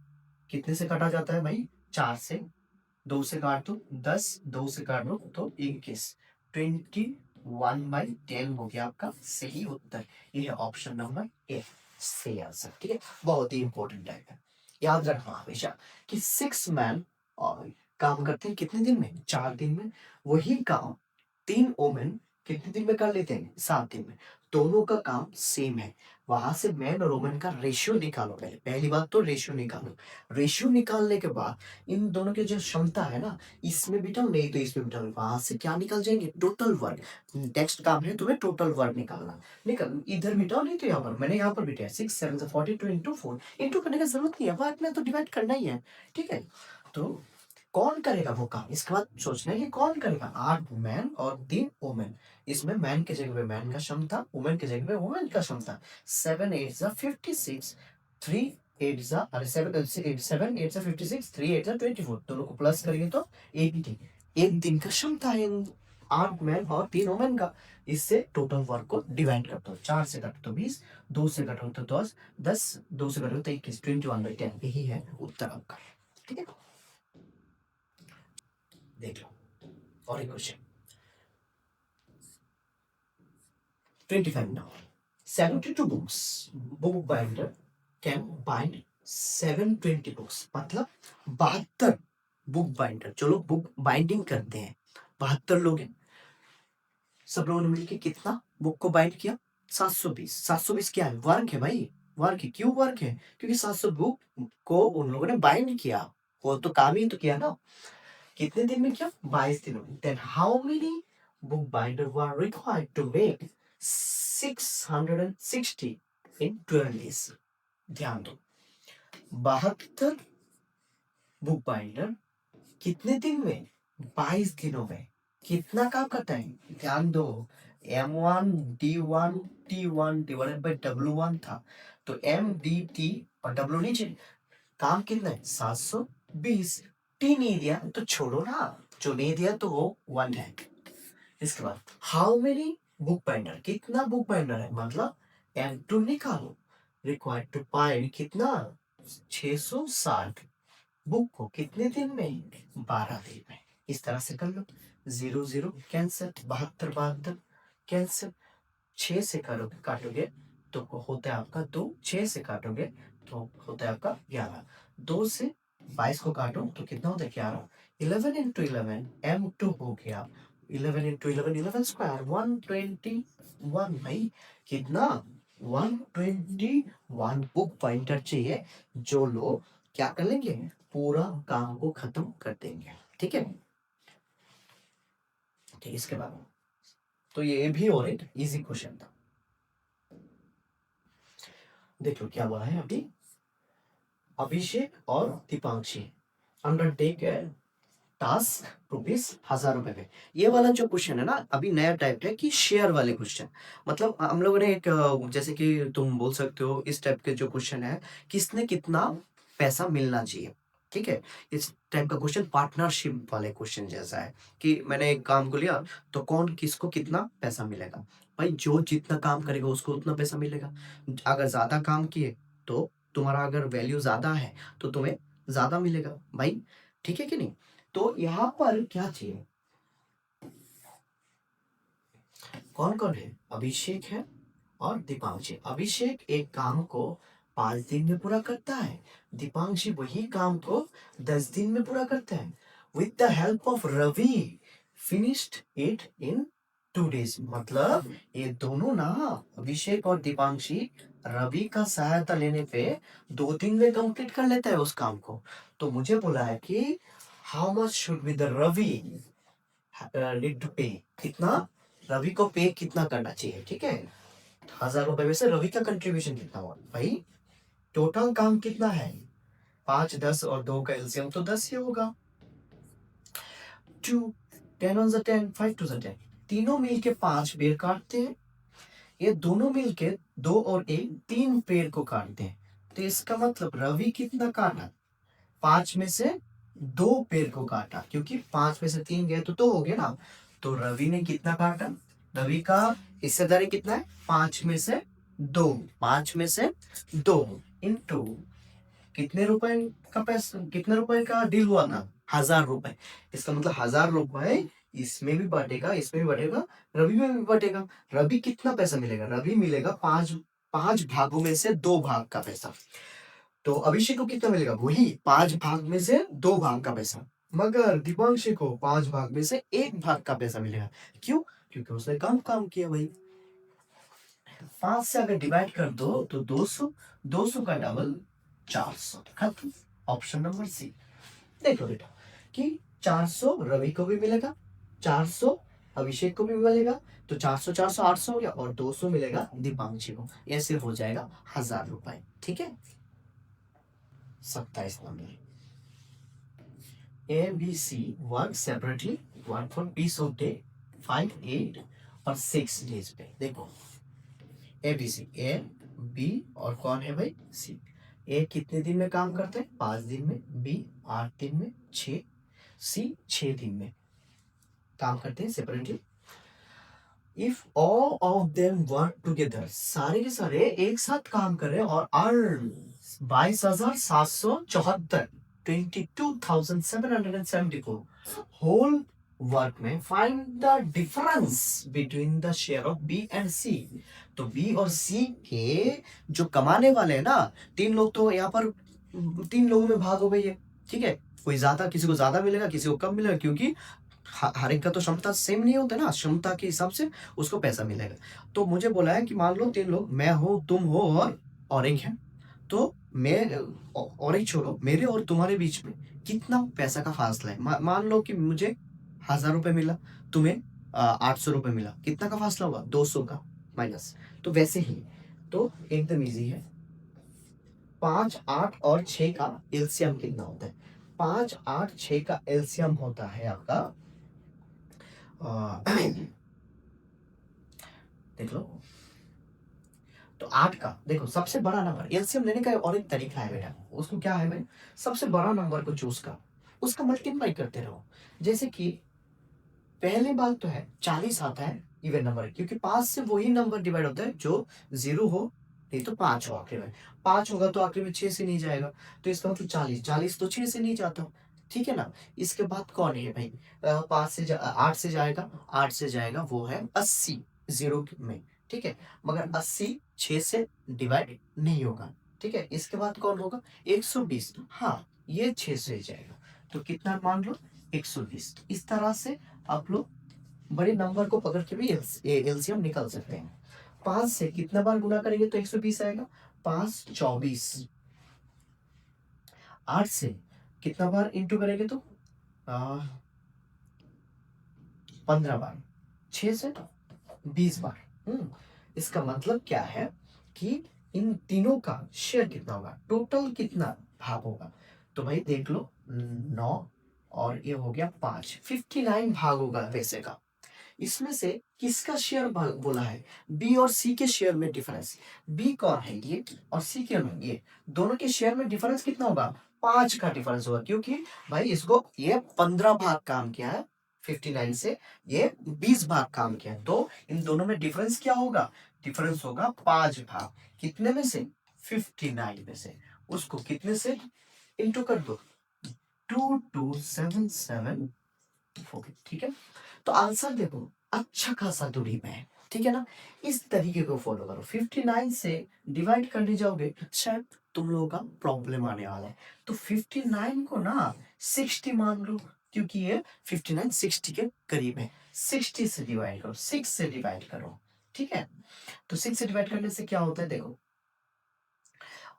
कितने से काटा जाता है भाई? 4 से 2 से काट दो 10, 2 से काट दो तो 21, 21/10 हो गया आपका सही उत्तर। ये है ऑप्शन नंबर ए, सही आंसर। ठीक है, बहुत ही इंपॉर्टेंट है, याद रखना हमेशा कि 6 मैन काम करते हैं कितने दिन में? 4 दिन में। वही काम 3 वुमेन कितने दिन में कर लेते हैं? 7 दिन में। दोनों का काम सेम है। वहां से मैन और वुमेन का रेशियो निकालो। पहली बात तो रेशियो निकालो। रेशियो निकालने के बाद इन दोनों की जो क्षमता है ना, इसमें बिठाओ, नहीं तो इसमें बिठाओ। वहां से क्या निकल जाएंगे? Total work. नेक्स्ट काम है तुम्हें टोटल वर्क निकालना। निकल इधर बिठाओ, नहीं तो यहाँ पर। मैंने यहाँ पर बिठाया 6 7 42 इंटू 4। इंटू करने का जरूरत नहीं है, वर्क में तो डिवाइड करना ही है। ठीक है, तो कौन करेगा वो काम? इसके बाद सोचना है कि कौन करेगा। 8 मैन और 3 वुमेन। इसमें मैन के जगह पे मैन का क्षमता, वुमेन के जगह पे वुमेन का क्षमता। 7 8 56, 3 8 अरे 7 7 8 56, 3 8 24। दोनों को प्लस करेंगे तो 80। एक दिन का क्षमता है 8 मैन और 3 वुमेन का। इससे टोटल वर्क को डिवाइड करते हो। 4 से काटो तो 20, 2 से काटो तो 10, 10 2 से काटो तो 21, 21/10। यही है उत्तर आपका। ठीक है, देख लो और एक question 25 now। 72 books book binder can bind 720 books। मतलब 72 बुक बाइंडर, जो लोग बुक बाइंडिंग करते हैं, 72 लोग हैं। सब लोगों ने मिलकर कितना बुक को बाइंड किया? 720। 720 क्या है? वर्क है भाई, वर्क है। क्यों वर्क है? क्योंकि 700 बुक को उन लोगों ने बाइंड किया। वो तो काम ही तो किया ना। कितने दिन में किया? 22 दिनों में। Then how many book binder were required to make 660 in 12 days? ध्यान दो, 72 बुक बाइंडर कितने दिन में? 22 दिनों में। कितना काम करता है? ध्यान दो, M1 D1 T1 divided by W1 था, तो M D T और W नीचे। काम कितना है? 720। 50 नहीं दिया तो छोड़ो ना, जो नहीं दिया तो वो 1 है। इसके बाद हाउ मेनी बुक बाइंडर, कितना बुक बाइंडर है, मतलब M2 निकालो। रिक्वायर्ड टू फाइंड कितना, 660 बुक को कितने दिन में, 12 दिन में। इस तरह से कर लो। 0 0 कैंसिल, 72 72 कैंसिल, 6 से करोगे काटोगे तो होता है आपका 2, 6 से काटोगे तो होता है आपका 11, 2 से 22 को काटो तो कितना होता है 11, 11 इंटू 11 M2 हो गया, 11 इंटू 11 11 स्क्वायर 121 भाई, कितना 121 बुक पॉइंटर चाहिए, जो लोग क्या कर लेंगे, पूरा काम को खत्म कर देंगे। ठीक है, ठीक, इसके बाद तो ये भी और एक इजी क्वेश्चन था। देख लो क्या बोला है अभी, अभिषेक और दीपांशी अंडरटेक टास्क ₹1000 पे। ये वाला जो क्वेश्चन है ना, अभी नया टाइप है कि शेयर वाले क्वेश्चन, मतलब हम लोगों ने एक जैसे कि तुम बोल सकते हो इस टाइप के जो क्वेश्चन है, किसने कितना पैसा मिलना चाहिए। ठीक है, इस टाइप का क्वेश्चन पार्टनरशिप वाले क्वेश्चन जैसा है कि मैंने एक काम को लिया तो कौन किसको कितना पैसा मिलेगा। भाई जो जितना काम करेगा उसको उतना पैसा मिलेगा। अगर ज्यादा काम किए तो तुम्हारा अगर वैल्यू ज्यादा है तो तुम्हें ज्यादा मिलेगा भाई। ठीक है कि नहीं। तो यहाँ पर क्या चाहिए, कौन कौन है, अभिषेक है और दीपांशी। अभिषेक एक काम को 5 दिन में पूरा करता है, दीपांशी वही काम को 10 दिन में पूरा करता है। With the help of Ravi finished it in 2 days। मतलब ये दोनों ना, अभिषेक और दीपांशी रवि का सहायता लेने पे 2 दिन में कंप्लीट कर लेता है उस काम को। तो मुझे बोला है कि how much should be the Ravi need to pay, कितना रवि को पे कितना करना चाहिए। ठीक है, ₹1000 में से रवि का कंट्रीब्यूशन कितना हुआ भाई, टोटल काम कितना है 5 10 और 2 का एलसीएम तो 10 ही होगा। 2 10 on the 10 5 to the 10, तीनों मिलके 5 पेड़ काटते हैं, ये दोनों मिलके 2 और 1 3 पेड़ को काटते हैं। तो इसका मतलब रवि कितना काटा, 5 में से 2 पेड़ को काटा, क्योंकि 5 में से 3 गए तो 2 हो गए ना। तो रवि ने कितना काटा, रवि का हिस्सेदारी कितना है, 5 में से 2, 5 में से 2 इंटू कितने रुपए का पैसा, कितने रुपए का डील हुआ था, ₹1000। इसका मतलब ₹1000 इसमें भी बांटेगा, इसमें भी बांटेगा, रवि में भी बांटेगा। रवि कितना पैसा मिलेगा, रवि मिलेगा 5 भागों में से 2 भाग का पैसा। तो अभिषेक को कितना मिलेगा, वही 5 भाग में से 2 भाग का पैसा। मगर दीपांशी को 5 भाग में से 1 भाग का पैसा मिलेगा। क्यों, क्योंकि उसने कम काम किया भाई। 5 से अगर डिवाइड कर दो तो 200, 200 का डबल 400, खत्म। Option number C. देखो बेटा कि 400 रवि को भी मिलेगा, 400 अभिषेक को भी मिलेगा, तो 400 400 800 हो गया, और 200 मिलेगा दीपांशी को। ऐसे हो जाएगा ₹1000। ठीक है, 27 number, A, B, C work separately, work for piece of day 5 8 और 6 डेज पे। देखो A B C, A B और कौन है भाई C। A कितने दिन में काम करते हैं, 5 दिन में, B 8 दिन में, 6, C 6 दिन में काम करते हैं separately. If all of them work together, सारे के सारे एक साथ काम कर रहे हैं और अर्न 22,774, 22,774 होल वर्क में, find the difference between the share of B and C. तो बी और सी के जो कमाने वाले हैं ना, 3 लोग, तो यहाँ पर 3 लोगों में भाग हो गई है। ठीक है, कोई ज्यादा, किसी को ज्यादा मिलेगा, किसी को कम मिलेगा, क्योंकि हर एक का तो क्षमता सेम नहीं होता ना, क्षमता के हिसाब से उसको पैसा मिलेगा। तो मुझे बोला है कि मान लो 3 लोग, मैं हूँ, तुम हो और एक है, तो मैं और एक छोड़ो, मेरे और तुम्हारे बीच में कितना पैसा का फासला है। मान लो कि मुझे ₹1000 मिला, तुम्हें ₹800 मिला, कितना का फासला हुआ, 200 का माइनस। तो वैसे ही तो एकदम इजी है। 5 8 और 6 का एलसीएम कितना होता है, 5 8 6 का एलसीएम होता है आपका देख लो, तो 8 का देखो सबसे बड़ा नंबर एलसीएम लेने का और एक तरीका है बेटा, उसको क्या है भाई, सबसे बड़ा नंबर को चूज कर, उसका मल्टीप्लाई करते रहो। जैसे कि पहले बात तो है 40 आता है इवन नंबर, क्योंकि 5 से वही नंबर डिवाइड होता है जो 0 हो, नहीं तो 5 हो आखिर में। 5 होगा तो आखिर में 6 से नहीं जाएगा, तो इसका मतलब 40 तो 6 से नहीं जाता, ठीक है ना। इसके बाद कौन है भाई, 5 से 8 से जाएगा, 8 से जाएगा वो है 80 0 में, ठीक है। मगर 80 6 से डिवाइड नहीं होगा, ठीक है। इसके बाद कौन होगा 120, हाँ ये 6 से जाएगा, तो कितना मान लो 120। इस तरह से आप लोग बड़े नंबर को पकड़ के भी एलसीएम निकाल सकते हैं। 5 से कितना बार गुना करेंगे तो 120 आएगा, 5 24। 8 से कितना बार इंटू करेंगे तो 15 बार। 6 से 20 बार। इसका मतलब क्या है कि इन तीनों का शेयर कितना होगा, टोटल कितना भाग होगा। तो भाई देख लो 9 और ये हो गया 5, 59 भाग होगा वैसे का। इसमें से किसका शेयर बोला है, बी और सी के शेयर में डिफरेंस। बी कौन है ये और सी के में ये, दोनों के शेयर में डिफरेंस कितना होगा 5 का डिफरेंस होगा, क्योंकि भाई इसको ये 15 भाग काम किया है 59 से, ये 20 भाग काम किया है, तो इन दोनों में डिफरेंस क्या होगा, डिफरेंस होगा 5 भाग। कितने में से 59 में से, उसको कितने से इंटू कर दो 2277, ठीक है। तो आंसर देखो अच्छा खासा दूरी में है, ठीक है ना। इस तरीके को फॉलो करो, 59 से डिवाइड करने जाओगे शायद तुम लोगों का प्रॉब्लम आने वाला है। तो 59 को ना 60 मान लो, क्योंकि ये 59 60 के करीब है। 60 से डिवाइड करो, 6 से डिवाइड करो, ठीक है। तो 6 से डिवाइड करने से क्या होता है देखो,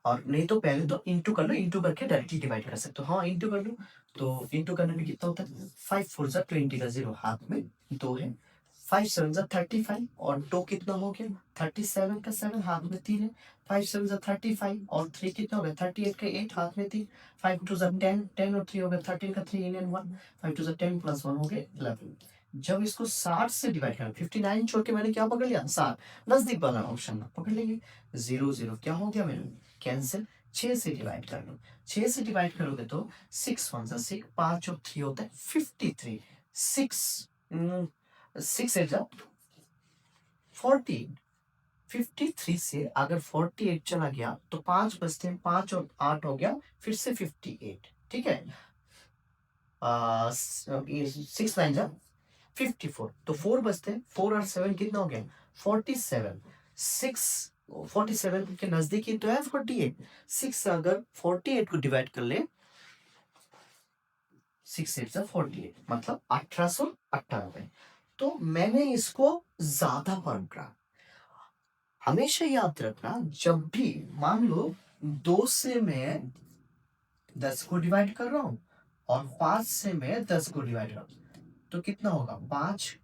और नहीं तो पहले तो इंटू कर लो, इंटू करके डायरेक्टली डिवाइड कर सकते हो। हाँ इंटू कर लो, तो इंटू करने में कितना होता है 5 4 जा 20 का 0 हाथ में 2 है, 5 7 जा 35 और 2 कितना हो गया 37 का 7 हाथ में 3 है, 5 7 जा 35 और 3 कितना हो गया 38 का 8 हाथ में 3, 5 2 जा 10, 10 और 3 हो गया 13 का 3 इन 1, 5 2 जा 10 प्लस 1 हो गया 11। जब इसको 60 से डिवाइड करें, 59 छोड़ के मैंने क्या पकड़ लिया 60, नजदीक वाला ऑप्शन पकड़ लेंगे। 0 0 क्या हो गया मेरे कैंसिल, 6 से डिवाइड कर लो, 6 से डिवाइड करोगे तो 6 1 जा 6, 5 और 3 होता है 53, 6 8 जा 40, 53 से अगर 48 चला गया तो 5 बचते हैं, 5 और 8 हो गया फिर से 58, ठीक है। 6 9 जा 54, तो 4 बचते हैं, 4 और 7 कितना हो गया 47, 6 47 के नजदीक ही तो है 48, 6 से अगर 48 को डिवाइड कर ले 6 8 जा 48 मतलब 1898। तो मैंने इसको ज्यादा पढ़ करा। हमेशा याद रखना जब भी मान लो 2 से मैं 10 को डिवाइड कर रहा हूं और 5 से मैं 10 को डिवाइड कर रहा हूं, तो कितना होगा 5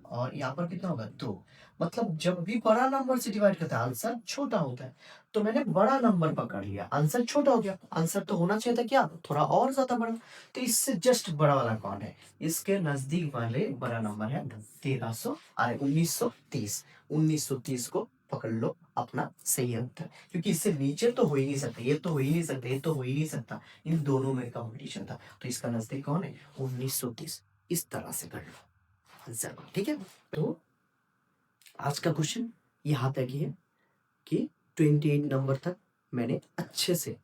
और यहाँ पर कितना होगा 2। मतलब जब भी बड़ा नंबर से डिवाइड करता है आंसर छोटा होता है, तो मैंने बड़ा नंबर पकड़ लिया, आंसर छोटा हो गया। आंसर तो होना चाहिए था क्या थोड़ा और ज्यादा बड़ा, तो इससे जस्ट बड़ा वाला कौन है, इसके नजदीक वाले बड़ा नंबर है 1930। 1930 को पकड़ लो अपना सही उत्तर, क्योंकि इससे नीचे तो हो ही नहीं सकता, ये तो हो ही नहीं सकता, ये तो हो ही नहीं सकता, इन दोनों में कंपटीशन था, तो इसका नजदीक कौन है 1930। इस तरह से कर लो जरूर, ठीक है। तो आज का क्वेश्चन यहाँ तक ही है कि 28 नंबर तक मैंने अच्छे से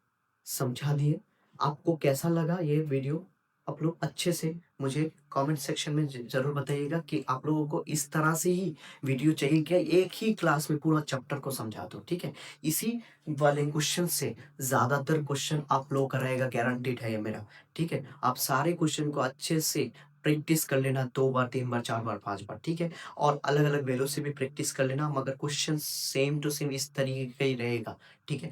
समझा दिए। आपको कैसा लगा ये वीडियो, आप लोग अच्छे से मुझे कमेंट सेक्शन में जरूर बताइएगा कि आप लोगों को इस तरह से ही वीडियो चाहिए क्या, एक ही क्लास में पूरा चैप्टर को समझा दो, ठीक है। इसी वाले क्वेश्चन से ज्यादातर क्वेश्चन आप लोगों का रहेगा, गारंटीड है ये मेरा, ठीक है। आप सारे क्वेश्चन को अच्छे से प्रैक्टिस कर लेना 2 बार 3 बार 4 बार 5 बार, ठीक है। और अलग अलग वेलो से भी प्रैक्टिस कर लेना, मगर क्वेश्चन सेम टू सेम इस तरीके का ही रहेगा, ठीक है।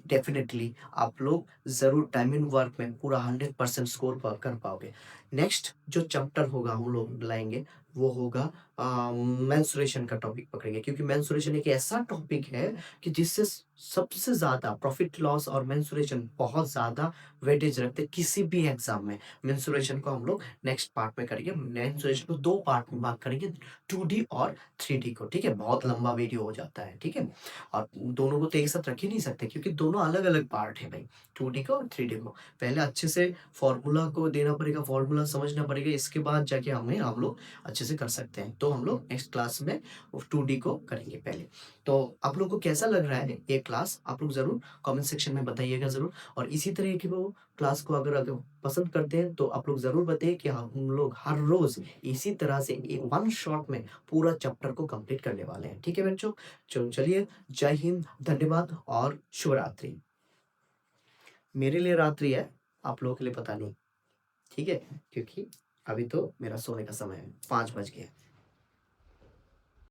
डेफिनेटली आप लोग जरूर टाइम एंड वर्क में पूरा 100% स्कोर कर पाओगे। नेक्स्ट जो चैप्टर होगा हम लोग लाएंगे वो होगा मेंसुरेशन का टॉपिक पकड़ेंगे, क्योंकि मेंसुरेशन एक ऐसा टॉपिक है कि जिससे सबसे ज्यादा प्रॉफिट लॉस और मेंसुरेशन बहुत ज्यादा वेटेज रखते हैं किसी भी एग्जाम में। मेंसुरेशन को हम लोग नेक्स्ट पार्ट में करेंगे, मेंसुरेशन को 2 पार्ट में भाग करेंगे, 2D और 3D को, ठीक है। बहुत लंबा वीडियो हो जाता है, ठीक है, और दोनों को तो एक साथ रख ही नहीं सकते, क्योंकि दोनों अलग-अलग पार्ट है भाई, 2D का और 3D को। पहले अच्छे से फ़ॉर्मूला को देना पड़ेगा, फ़ॉर्मूला समझना पड़ेगा, इसके बाद जाके हम लोग अच्छे से कर सकते हैं। तो हम लोग नेक्स्ट क्लास में 2D को करेंगे पहले। तो आप लोग को कैसा लग रहा है ये क्लास? आप लोग ज़रूर कमेंट सेक्शन में बताइएगा ज़रूर, और इसी तरह की वो क्लास को अगर पसंद करते हैं तो आप लोग ज़रूर बताइए कि हम लोग हर रोज़ इसी तरह से वन शॉट में पूरा चैप्टर को कंप्लीट करने वाले हैं। ठीक है बच्चों? चलिए, जय हिंद, धन्यवाद और शुभ रात्रि। मेरे लिए रात्रि है, आप लोगों के लिए पता नहीं। ठीक है? क्योंकि अभी तो मेरा सोने का समय है, 5 बज गए हैं।